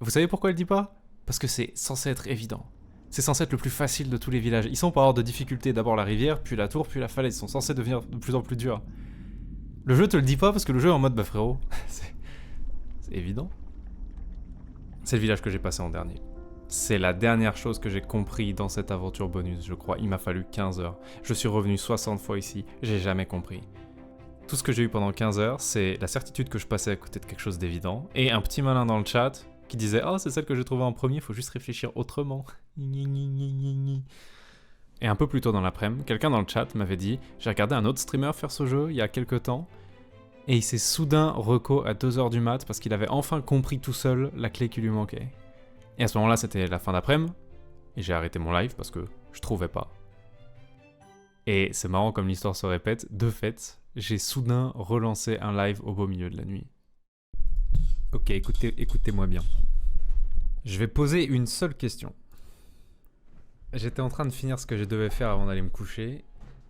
Vous savez pourquoi elle dit pas? Parce que c'est censé être évident. C'est censé être le plus facile de tous les villages. Ils sont par ordre de difficulté, d'abord la rivière, puis la tour, puis la falaise. Ils sont censés devenir de plus en plus durs. Le jeu te le dit pas parce que le jeu est en mode bah frérot, c'est évident. C'est le village que j'ai passé en dernier. C'est la dernière chose que j'ai compris dans cette aventure bonus, je crois. Il m'a fallu 15 heures. Je suis revenu 60 fois ici, j'ai jamais compris. Tout ce que j'ai eu pendant 15 heures, c'est la certitude que je passais à côté de quelque chose d'évident, et un petit malin dans le chat qui disait « Ah, c'est celle que j'ai trouvée en premier, faut juste réfléchir autrement. » Et un peu plus tôt dans l'après-midi, quelqu'un dans le chat m'avait dit « J'ai regardé un autre streamer faire ce jeu il y a quelques temps, et il s'est soudain reco à 2h du mat parce qu'il avait enfin compris tout seul la clé qui lui manquait. » Et à ce moment-là, c'était la fin d'après-midi, et j'ai arrêté mon live parce que je trouvais pas. Et c'est marrant comme l'histoire se répète, de fait, j'ai soudain relancé un live au beau milieu de la nuit. Ok, écoutez-moi bien. Je vais poser une seule question. J'étais en train de finir ce que je devais faire avant d'aller me coucher,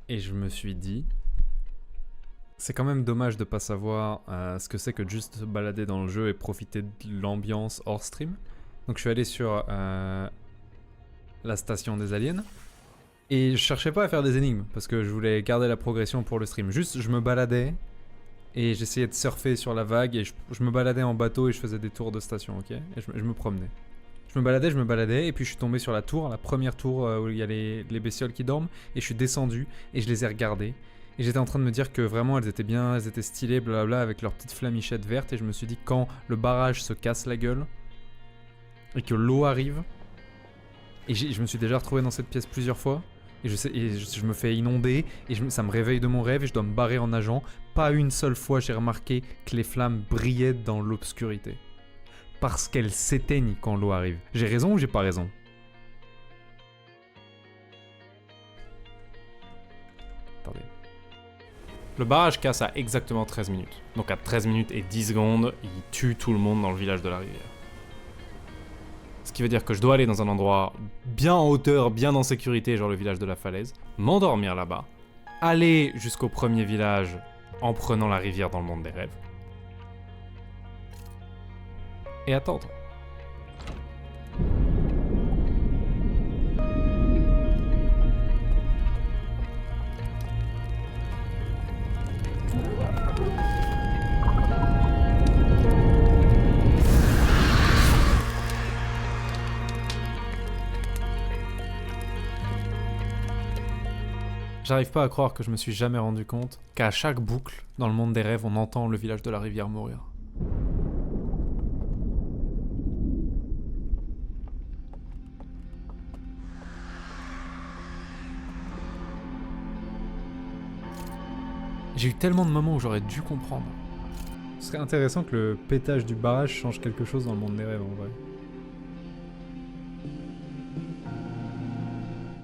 et je me suis dit... C'est quand même dommage de pas savoir ce que c'est que de juste se balader dans le jeu et profiter de l'ambiance hors stream. Donc je suis allé sur la station des aliens, et je cherchais pas à faire des énigmes, parce que je voulais garder la progression pour le stream. Juste, je me baladais, et j'essayais de surfer sur la vague, et je me baladais en bateau, et je faisais des tours de station, ok? Et je me promenais. Je me baladais, et puis je suis tombé sur la tour, la première tour où il y a les bestioles qui dorment, et je suis descendu, et je les ai regardées. Et j'étais en train de me dire que vraiment elles étaient bien, elles étaient stylées, blablabla, avec leurs petites flamichettes vertes, et je me suis dit quand le barrage se casse la gueule, et que l'eau arrive, et je me suis déjà retrouvé dans cette pièce plusieurs fois, et je me fais inonder, et ça me réveille de mon rêve, et je dois me barrer en nageant. Pas une seule fois j'ai remarqué que les flammes brillaient dans l'obscurité. Parce qu'elles s'éteignent quand l'eau arrive. J'ai raison ou j'ai pas raison? Attendez. Le barrage casse à exactement 13 minutes. Donc à 13 minutes et 10 secondes, il tue tout le monde dans le village de la rivière. Ce qui veut dire que je dois aller dans un endroit bien en hauteur, bien en sécurité, genre le village de la falaise, m'endormir là-bas, aller jusqu'au premier village en prenant la rivière dans le monde des rêves. Et attendre. J'arrive pas à croire que je me suis jamais rendu compte qu'à chaque boucle, dans le monde des rêves, on entend le village de la rivière mourir. J'ai eu tellement de moments où j'aurais dû comprendre. Ce serait intéressant que le pétage du barrage change quelque chose dans le monde des rêves en vrai.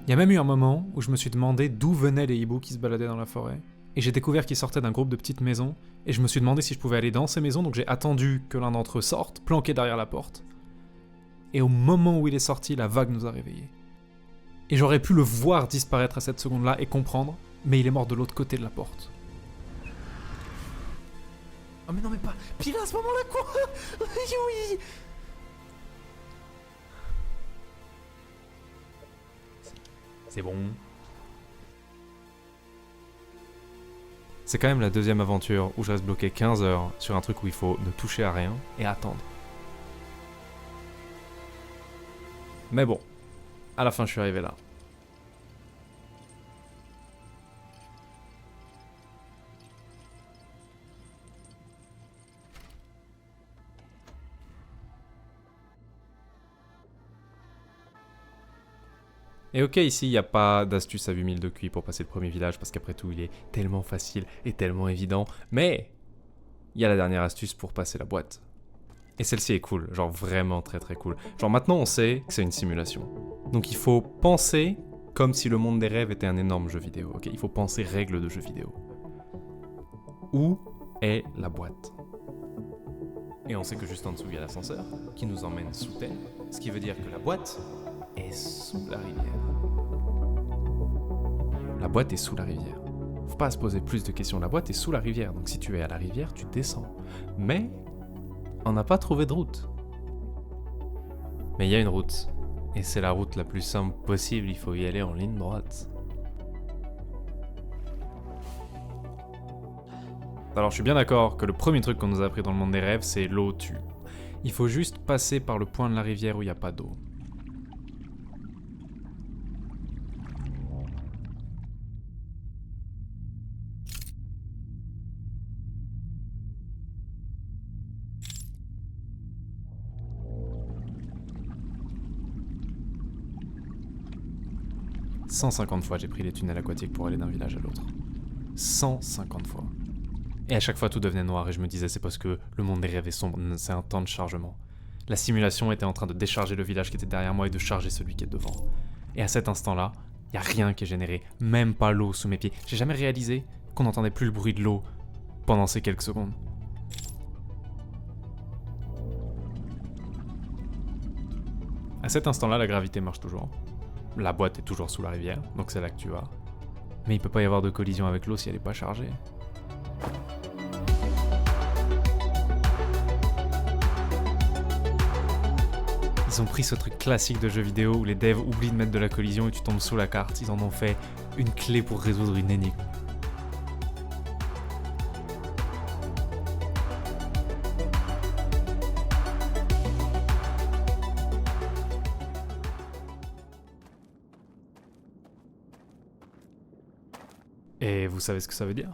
Il y a même eu un moment où je me suis demandé d'où venaient les hiboux qui se baladaient dans la forêt. Et j'ai découvert qu'ils sortaient d'un groupe de petites maisons, et je me suis demandé si je pouvais aller dans ces maisons, donc j'ai attendu que l'un d'entre eux sorte, planqué derrière la porte. Et au moment où il est sorti, la vague nous a réveillés. Et j'aurais pu le voir disparaître à cette seconde-là et comprendre, mais il est mort de l'autre côté de la porte. Oh mais non mais pas... Pile à ce moment-là quoi. Oui. C'est bon. C'est quand même la deuxième aventure où je reste bloqué 15 heures sur un truc où il faut ne toucher à rien et attendre. Mais bon, à la fin je suis arrivé là. Et ok, ici, il n'y a pas d'astuce à 8000 de QI pour passer le premier village, parce qu'après tout, il est tellement facile et tellement évident. Mais, il y a la dernière astuce pour passer la boîte. Et celle-ci est cool, genre vraiment très très cool. Genre maintenant, on sait que c'est une simulation. Donc il faut penser comme si le monde des rêves était un énorme jeu vidéo, ok? Il faut penser règles de jeu vidéo. Où est la boîte? Et on sait que juste en dessous, il y a l'ascenseur, qui nous emmène sous terre, ce qui veut dire que la boîte est sous la rivière. La boîte est sous la rivière. Faut pas se poser plus de questions, la boîte est sous la rivière, donc si tu es à la rivière, tu descends. Mais, on n'a pas trouvé de route. Mais il y a une route, et c'est la route la plus simple possible, il faut y aller en ligne droite. Alors je suis bien d'accord que le premier truc qu'on nous a appris dans le monde des rêves, c'est l'eau tue. Il faut juste passer par le point de la rivière où il n'y a pas d'eau. « 150 fois j'ai pris les tunnels aquatiques pour aller d'un village à l'autre. 150 fois. Et à chaque fois tout devenait noir et je me disais c'est parce que le monde des rêves est sombre, c'est un temps de chargement. La simulation était en train de décharger le village qui était derrière moi et de charger celui qui est devant. Et à cet instant-là, y a rien qui est généré, même pas l'eau sous mes pieds. J'ai jamais réalisé qu'on n'entendait plus le bruit de l'eau pendant ces quelques secondes. À cet instant-là, la gravité marche toujours. La boîte est toujours sous la rivière, donc c'est là que tu vas. Mais il peut pas y avoir de collision avec l'eau si elle est pas chargée. Ils ont pris ce truc classique de jeu vidéo où les devs oublient de mettre de la collision et tu tombes sous la carte. Ils en ont fait une clé pour résoudre une énigme. Et vous savez ce que ça veut dire ?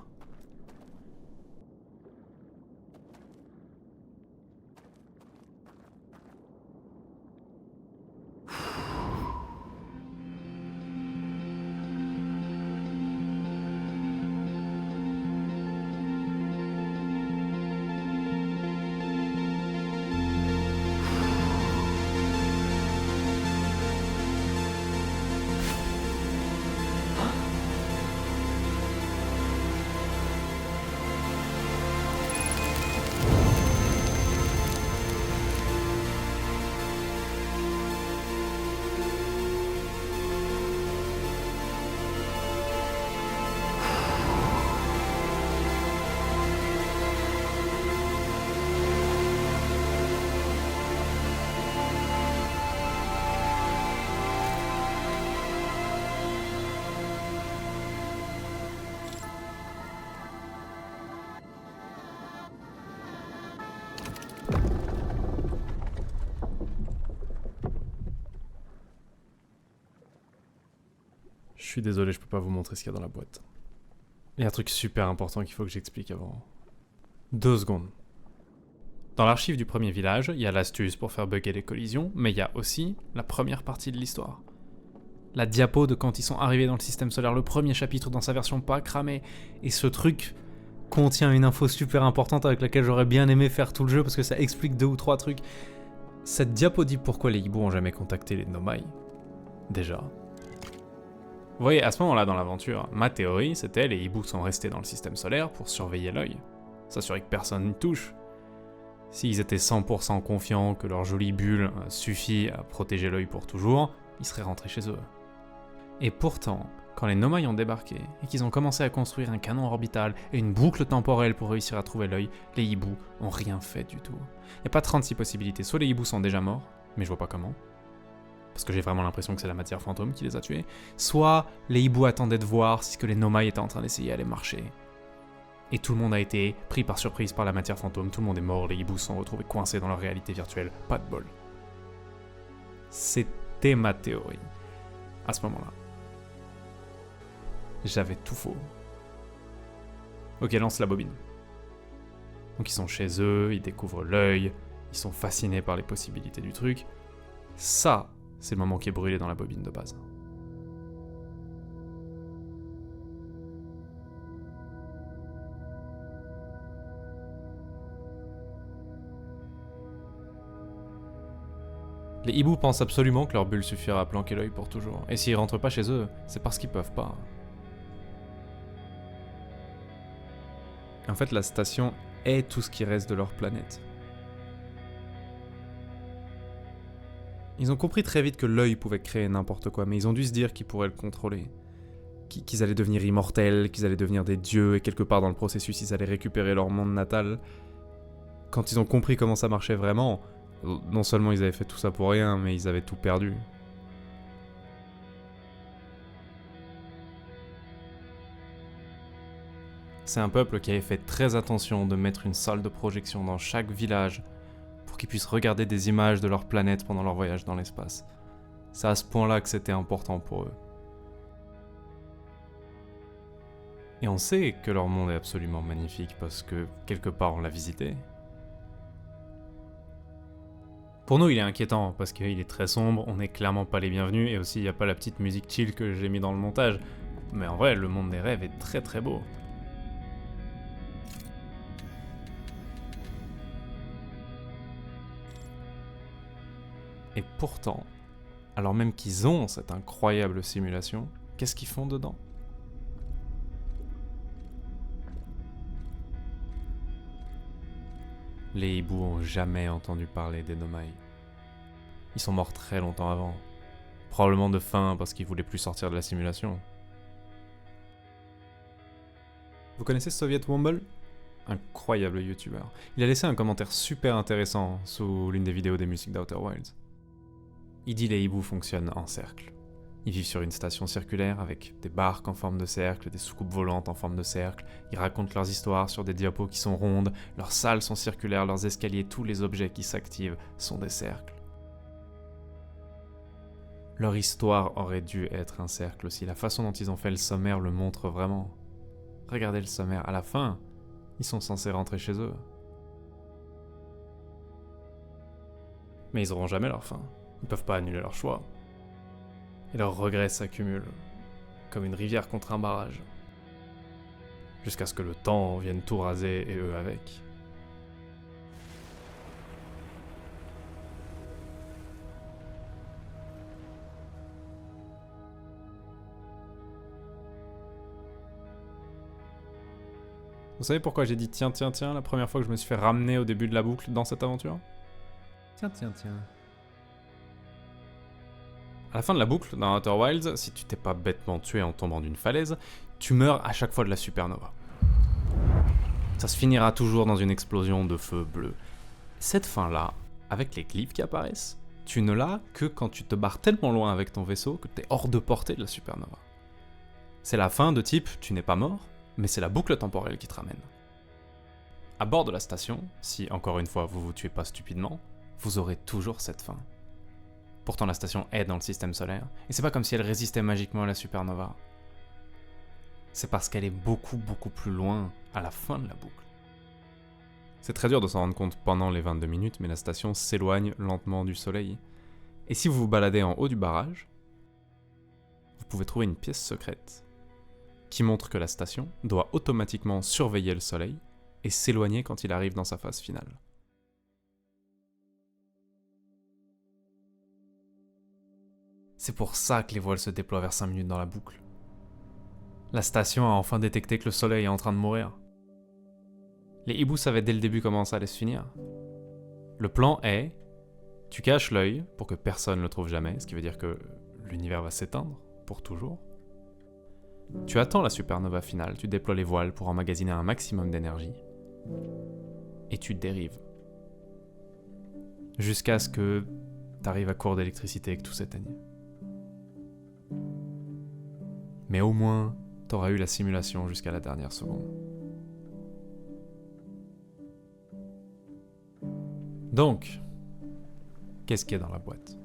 suis désolé, je peux pas vous montrer ce qu'il y a dans la boîte. Il y a un truc super important qu'il faut que j'explique avant. 2 secondes. Dans l'archive du premier village, il y a l'astuce pour faire bugger les collisions, mais il y a aussi la première partie de l'histoire. La diapo de quand ils sont arrivés dans le système solaire, le premier chapitre dans sa version pas cramée. Et ce truc contient une info super importante avec laquelle j'aurais bien aimé faire tout le jeu parce que ça explique 2 ou 3 trucs. Cette diapo dit pourquoi les hiboux ont jamais contacté les Nomai. Déjà. Vous voyez, à ce moment-là dans l'aventure, ma théorie c'était les hiboux sont restés dans le système solaire pour surveiller l'œil. S'assurer que personne n'y touche. S'ils étaient 100% confiants que leur jolie bulle suffit à protéger l'œil pour toujours, ils seraient rentrés chez eux. Et pourtant, quand les Nomai ont débarqué et qu'ils ont commencé à construire un canon orbital et une boucle temporelle pour réussir à trouver l'œil, les hiboux ont rien fait du tout. Il n'y a pas 36 possibilités, soit les hiboux sont déjà morts, mais je vois pas comment, parce que j'ai vraiment l'impression que c'est la matière fantôme qui les a tués, soit les hiboux attendaient de voir si ce que les Nomai étaient en train d'essayer allait marcher. Et tout le monde a été pris par surprise par la matière fantôme, tout le monde est mort, les hiboux se sont retrouvés coincés dans leur réalité virtuelle, pas de bol. C'était ma théorie, à ce moment-là. J'avais tout faux. Ok, lance la bobine. Donc ils sont chez eux, ils découvrent l'œil, ils sont fascinés par les possibilités du truc. Ça, c'est le moment qui est brûlé dans la bobine de base. Les hiboux pensent absolument que leur bulle suffira à planquer l'œil pour toujours. Et s'ils rentrent pas chez eux, c'est parce qu'ils peuvent pas. En fait, la station est tout ce qui reste de leur planète. Ils ont compris très vite que l'œil pouvait créer n'importe quoi, mais ils ont dû se dire qu'ils pourraient le contrôler. Qu'ils allaient devenir immortels, qu'ils allaient devenir des dieux, et quelque part dans le processus, ils allaient récupérer leur monde natal. Quand ils ont compris comment ça marchait vraiment, non seulement ils avaient fait tout ça pour rien, mais ils avaient tout perdu. C'est un peuple qui avait fait très attention de mettre une salle de projection dans chaque village pour qu'ils puissent regarder des images de leur planète pendant leur voyage dans l'espace. C'est à ce point-là que c'était important pour eux. Et on sait que leur monde est absolument magnifique parce que quelque part on l'a visité. Pour nous, il est inquiétant parce qu'il est très sombre, on n'est clairement pas les bienvenus et aussi il n'y a pas la petite musique chill que j'ai mis dans le montage. Mais en vrai, le monde des rêves est très très beau. Et pourtant, alors même qu'ils ont cette incroyable simulation, qu'est-ce qu'ils font dedans ? Les hiboux ont jamais entendu parler des Nomai. Ils sont morts très longtemps avant. Probablement de faim parce qu'ils voulaient plus sortir de la simulation. Vous connaissez Soviet Womble ? Incroyable youtubeur. Il a laissé un commentaire super intéressant sous l'une des vidéos des musiques d'Outer Wilds. Il dit les hiboux fonctionnent en cercle. Ils vivent sur une station circulaire avec des barques en forme de cercle, des soucoupes volantes en forme de cercle. Ils racontent leurs histoires sur des diapos qui sont rondes, leurs salles sont circulaires, leurs escaliers, tous les objets qui s'activent sont des cercles. Leur histoire aurait dû être un cercle aussi. La façon dont ils ont fait le sommaire le montre vraiment. Regardez le sommaire, à la fin, ils sont censés rentrer chez eux. Mais ils n'auront jamais leur fin. Ils peuvent pas annuler leur choix. Et leurs regrets s'accumulent, comme une rivière contre un barrage. Jusqu'à ce que le temps vienne tout raser et eux avec. Vous savez pourquoi j'ai dit tiens la première fois que je me suis fait ramener au début de la boucle dans cette aventure ? Tiens. À la fin de la boucle, dans Outer Wilds, si tu t'es pas bêtement tué en tombant d'une falaise, tu meurs à chaque fois de la supernova. Ça se finira toujours dans une explosion de feu bleu. Cette fin-là, avec les glyphes qui apparaissent, tu ne l'as que quand tu te barres tellement loin avec ton vaisseau que t'es hors de portée de la supernova. C'est la fin de type tu n'es pas mort, mais c'est la boucle temporelle qui te ramène. À bord de la station, si encore une fois vous vous tuez pas stupidement, vous aurez toujours cette fin. Pourtant la station est dans le système solaire, et c'est pas comme si elle résistait magiquement à la supernova. C'est parce qu'elle est beaucoup plus loin à la fin de la boucle. C'est très dur de s'en rendre compte pendant les 22 minutes, mais la station s'éloigne lentement du Soleil. Et si vous vous baladez en haut du barrage, vous pouvez trouver une pièce secrète qui montre que la station doit automatiquement surveiller le Soleil et s'éloigner quand il arrive dans sa phase finale. C'est pour ça que les voiles se déploient vers 5 minutes dans la boucle. La station a enfin détecté que le Soleil est en train de mourir. Les hiboux savaient dès le début comment ça allait se finir. Le plan est, tu caches l'œil pour que personne ne le trouve jamais, ce qui veut dire que l'univers va s'éteindre pour toujours. Tu attends la supernova finale, tu déploies les voiles pour emmagasiner un maximum d'énergie, et tu dérives. Jusqu'à ce que t'arrives à court d'électricité et que tout s'éteigne. Mais au moins, t'auras eu la simulation jusqu'à la dernière seconde. Donc, qu'est-ce qu'il y a dans la boîte ?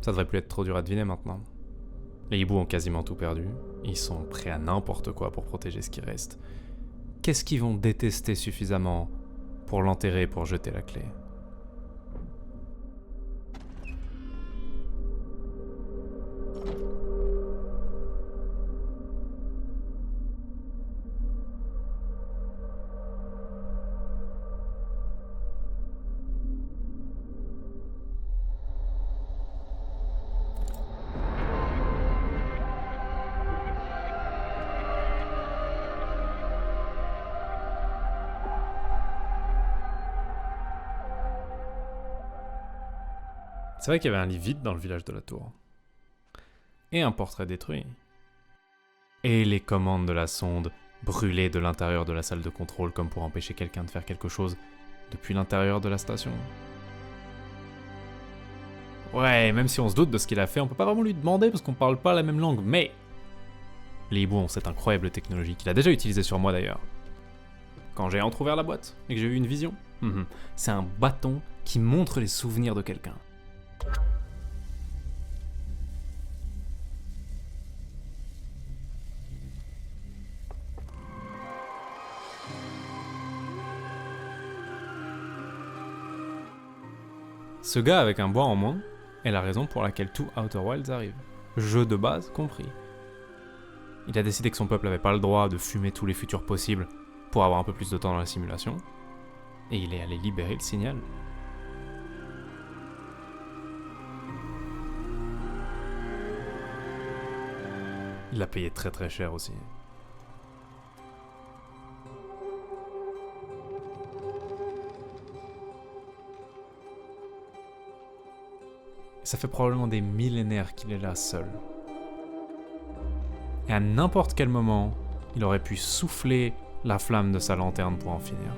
Ça devrait plus être trop dur à deviner maintenant. Les hiboux ont quasiment tout perdu, ils sont prêts à n'importe quoi pour protéger ce qui reste. Qu'est-ce qu'ils vont détester suffisamment pour l'enterrer et pour jeter la clé ? C'est vrai qu'il y avait un lit vide dans le village de la tour. Et un portrait détruit. Et les commandes de la sonde brûlées de l'intérieur de la salle de contrôle comme pour empêcher quelqu'un de faire quelque chose depuis l'intérieur de la station. Ouais, même si on se doute de ce qu'il a fait, on peut pas vraiment lui demander parce qu'on parle pas la même langue, mais... Les hiboux ont cette incroyable technologie qu'il a déjà utilisée sur moi d'ailleurs. Quand j'ai entrouvert la boîte et que j'ai eu une vision, c'est un bâton qui montre les souvenirs de quelqu'un. Ce gars avec un bois en moins est la raison pour laquelle tout Outer Wilds arrive, jeu de base compris. Il a décidé que son peuple n'avait pas le droit de fumer tous les futurs possibles pour avoir un peu plus de temps dans la simulation, et il est allé libérer le signal. Il l'a payé très très cher aussi. Ça fait probablement des millénaires qu'il est là seul. Et à n'importe quel moment, il aurait pu souffler la flamme de sa lanterne pour en finir.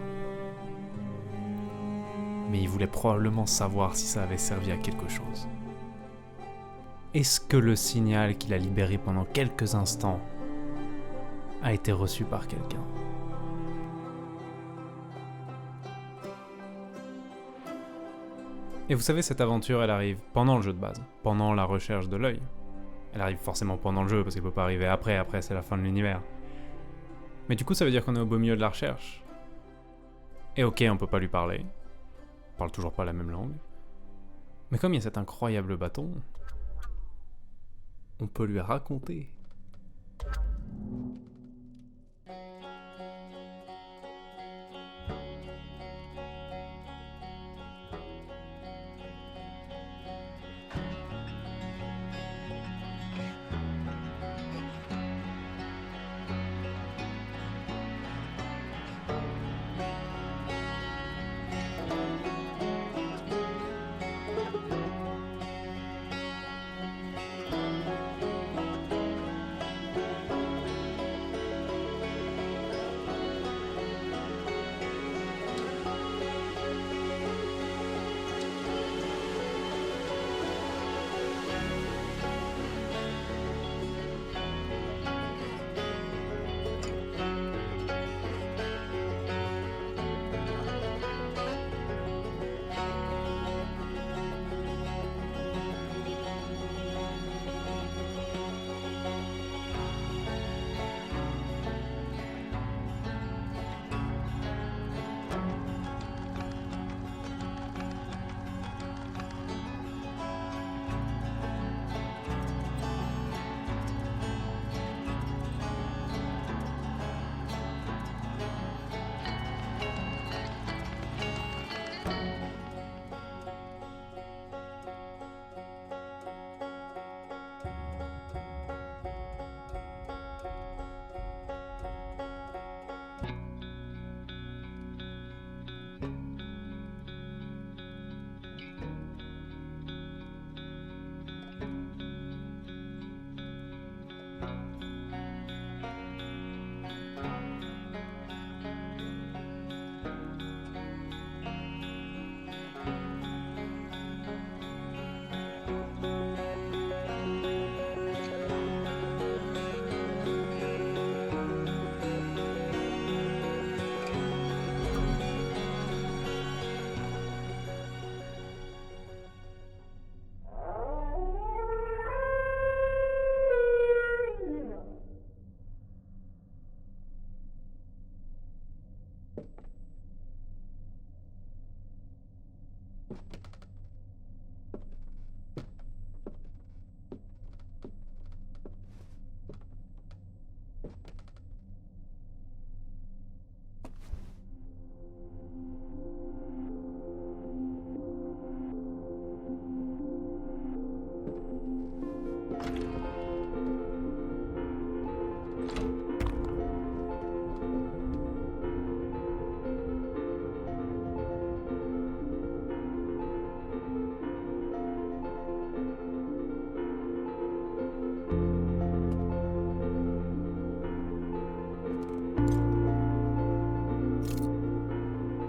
Mais il voulait probablement savoir si ça avait servi à quelque chose. Est-ce que le signal qu'il a libéré pendant quelques instants a été reçu par quelqu'un ? Et vous savez, cette aventure, elle arrive pendant le jeu de base, pendant la recherche de l'œil. Elle arrive forcément pendant le jeu, parce qu'elle peut pas arriver après c'est la fin de l'univers. Mais du coup, ça veut dire qu'on est au beau milieu de la recherche. Et ok, on peut pas lui parler. On parle toujours pas la même langue. Mais comme il y a cet incroyable bâton, on peut lui raconter.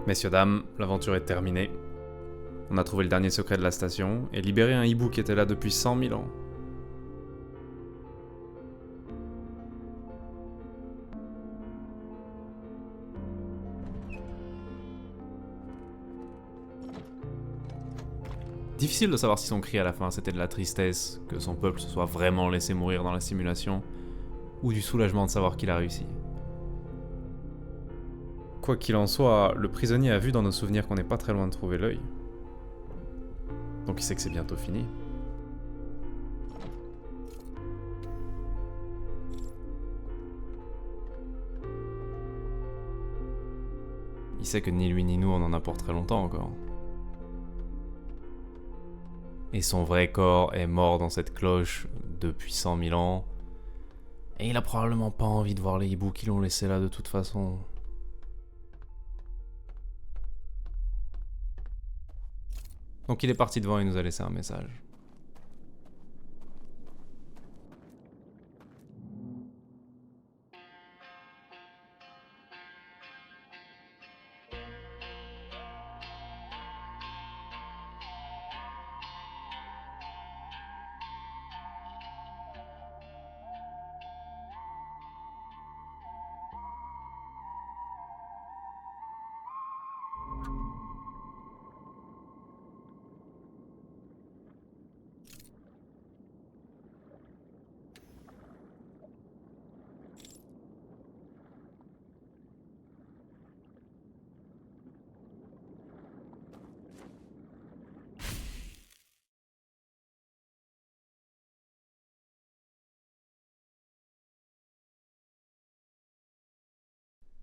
Messieurs, dames, l'aventure est terminée. On a trouvé le dernier secret de la station et libéré un hibou qui était là depuis 100 000 ans. Difficile de savoir si son cri à la fin c'était de la tristesse, que son peuple se soit vraiment laissé mourir dans la simulation, ou du soulagement de savoir qu'il a réussi. Quoi qu'il en soit, le prisonnier a vu dans nos souvenirs qu'on n'est pas très loin de trouver l'œil. Donc il sait que c'est bientôt fini. Il sait que ni lui ni nous on en a pour très longtemps encore. Et son vrai corps est mort dans cette cloche depuis 100 000 ans. Et il a probablement pas envie de voir les hiboux qui l'ont laissé là de toute façon. Donc il est parti devant et nous a laissé un message.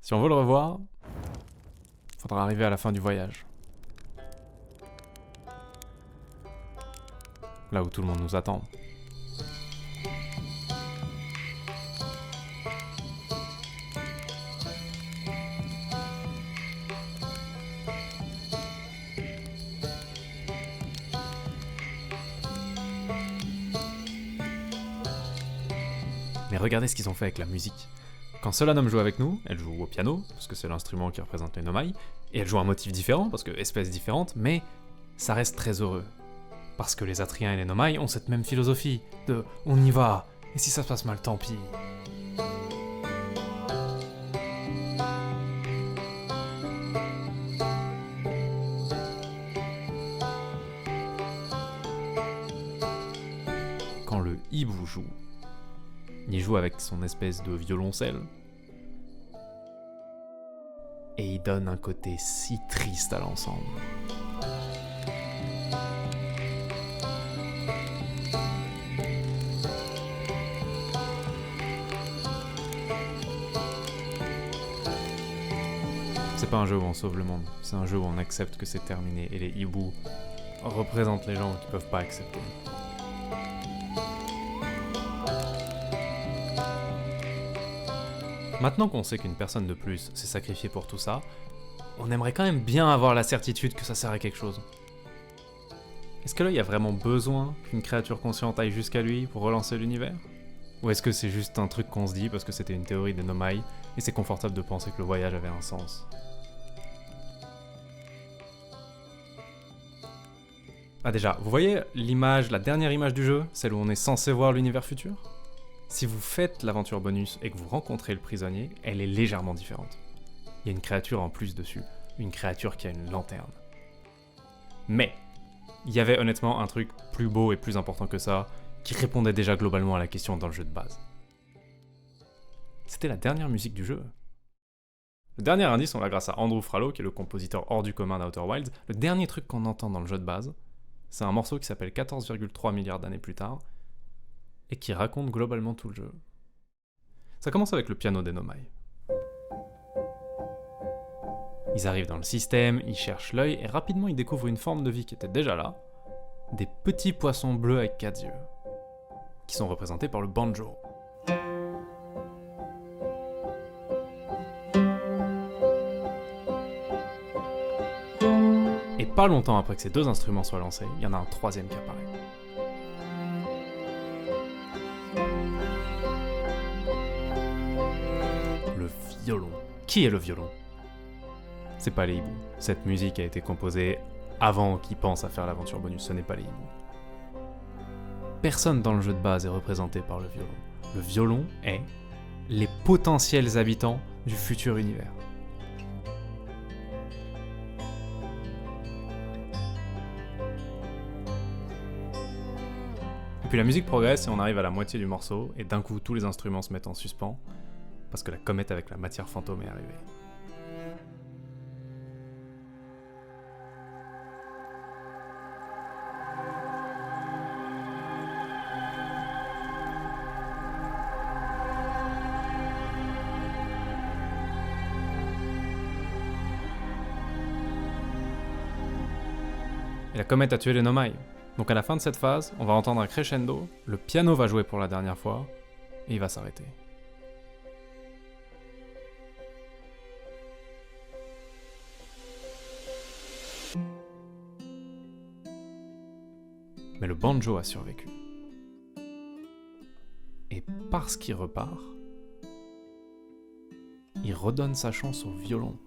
Si on veut le revoir, faudra arriver à la fin du voyage. Là où tout le monde nous attend. Mais regardez ce qu'ils ont fait avec la musique. Quand Solanum joue avec nous, elle joue au piano, parce que c'est l'instrument qui représente les Nomai, et elle joue un motif différent, parce que espèce différente, mais ça reste très heureux. Parce que les Atriens et les Nomai ont cette même philosophie de « on y va, et si ça se passe mal, tant pis ». Quand le hibou joue, il joue avec son espèce de violoncelle. Et il donne un côté si triste à l'ensemble. C'est pas un jeu où on sauve le monde, c'est un jeu où on accepte que c'est terminé et les hiboux représentent les gens qui peuvent pas accepter. Maintenant qu'on sait qu'une personne de plus s'est sacrifiée pour tout ça, on aimerait quand même bien avoir la certitude que ça sert à quelque chose. Est-ce que là, il y a vraiment besoin qu'une créature consciente aille jusqu'à lui pour relancer l'univers ? Ou est-ce que c'est juste un truc qu'on se dit parce que c'était une théorie des Nomai et c'est confortable de penser que le voyage avait un sens ? Ah déjà, vous voyez l'image, la dernière image du jeu, celle où on est censé voir l'univers futur ? Si vous faites l'aventure bonus et que vous rencontrez le prisonnier, elle est légèrement différente. Il y a une créature en plus dessus, une créature qui a une lanterne. Mais, il y avait honnêtement un truc plus beau et plus important que ça, qui répondait déjà globalement à la question dans le jeu de base. C'était la dernière musique du jeu. Le dernier indice, on l'a grâce à Andrew Frallo, qui est le compositeur hors du commun d'Outer Wilds. Le dernier truc qu'on entend dans le jeu de base, c'est un morceau qui s'appelle 14,3 milliards d'années plus tard, et qui raconte globalement tout le jeu. Ça commence avec le piano des Nomai. Ils arrivent dans le système, ils cherchent l'œil, et rapidement ils découvrent une forme de vie qui était déjà là, des petits poissons bleus avec 4 yeux, qui sont représentés par le banjo. Et pas longtemps après que ces deux instruments soient lancés, il y en a un troisième qui apparaît. Le violon. Qui est le violon ? c'est pas les hiboux. Cette musique a été composée avant qu'ils pensent à faire l'aventure bonus, ce n'est pas les hiboux. Personne dans le jeu de base est représenté par le violon. Le violon est les potentiels habitants du futur univers. Et puis la musique progresse et on arrive à la moitié du morceau, et d'un coup tous les instruments se mettent en suspens, parce que la comète avec la matière fantôme est arrivée. Et la comète a tué les Nomai. Donc à la fin de cette phase, on va entendre un crescendo, le piano va jouer pour la dernière fois, et il va s'arrêter. Mais le banjo a survécu. Et parce qu'il repart, il redonne sa chance au violon.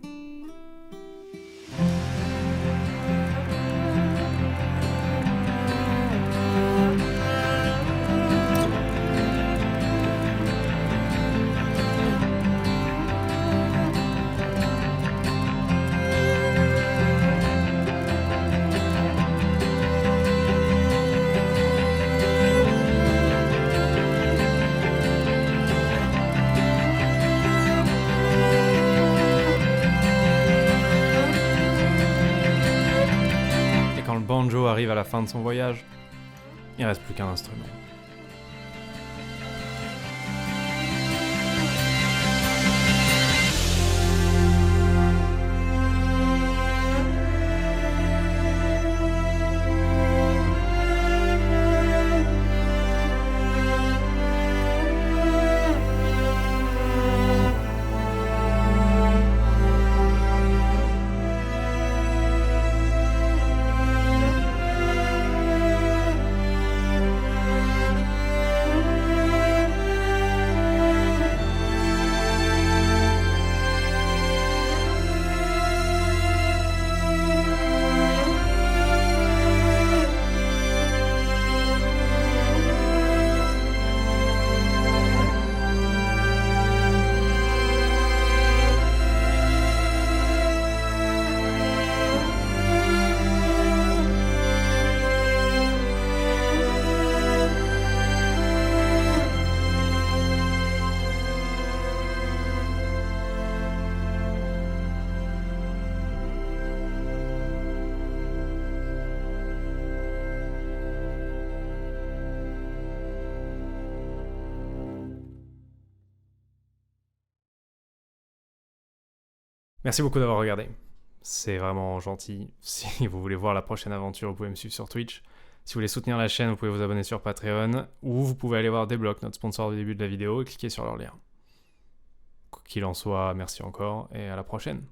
Quand le banjo arrive à la fin de son voyage, il reste plus qu'un instrument. Merci beaucoup d'avoir regardé. C'est vraiment gentil. Si vous voulez voir la prochaine aventure, vous pouvez me suivre sur Twitch. Si vous voulez soutenir la chaîne, vous pouvez vous abonner sur Patreon, ou vous pouvez aller voir Deblock, notre sponsor du début de la vidéo, et cliquer sur leur lien. Quoi qu'il en soit, merci encore, et à la prochaine.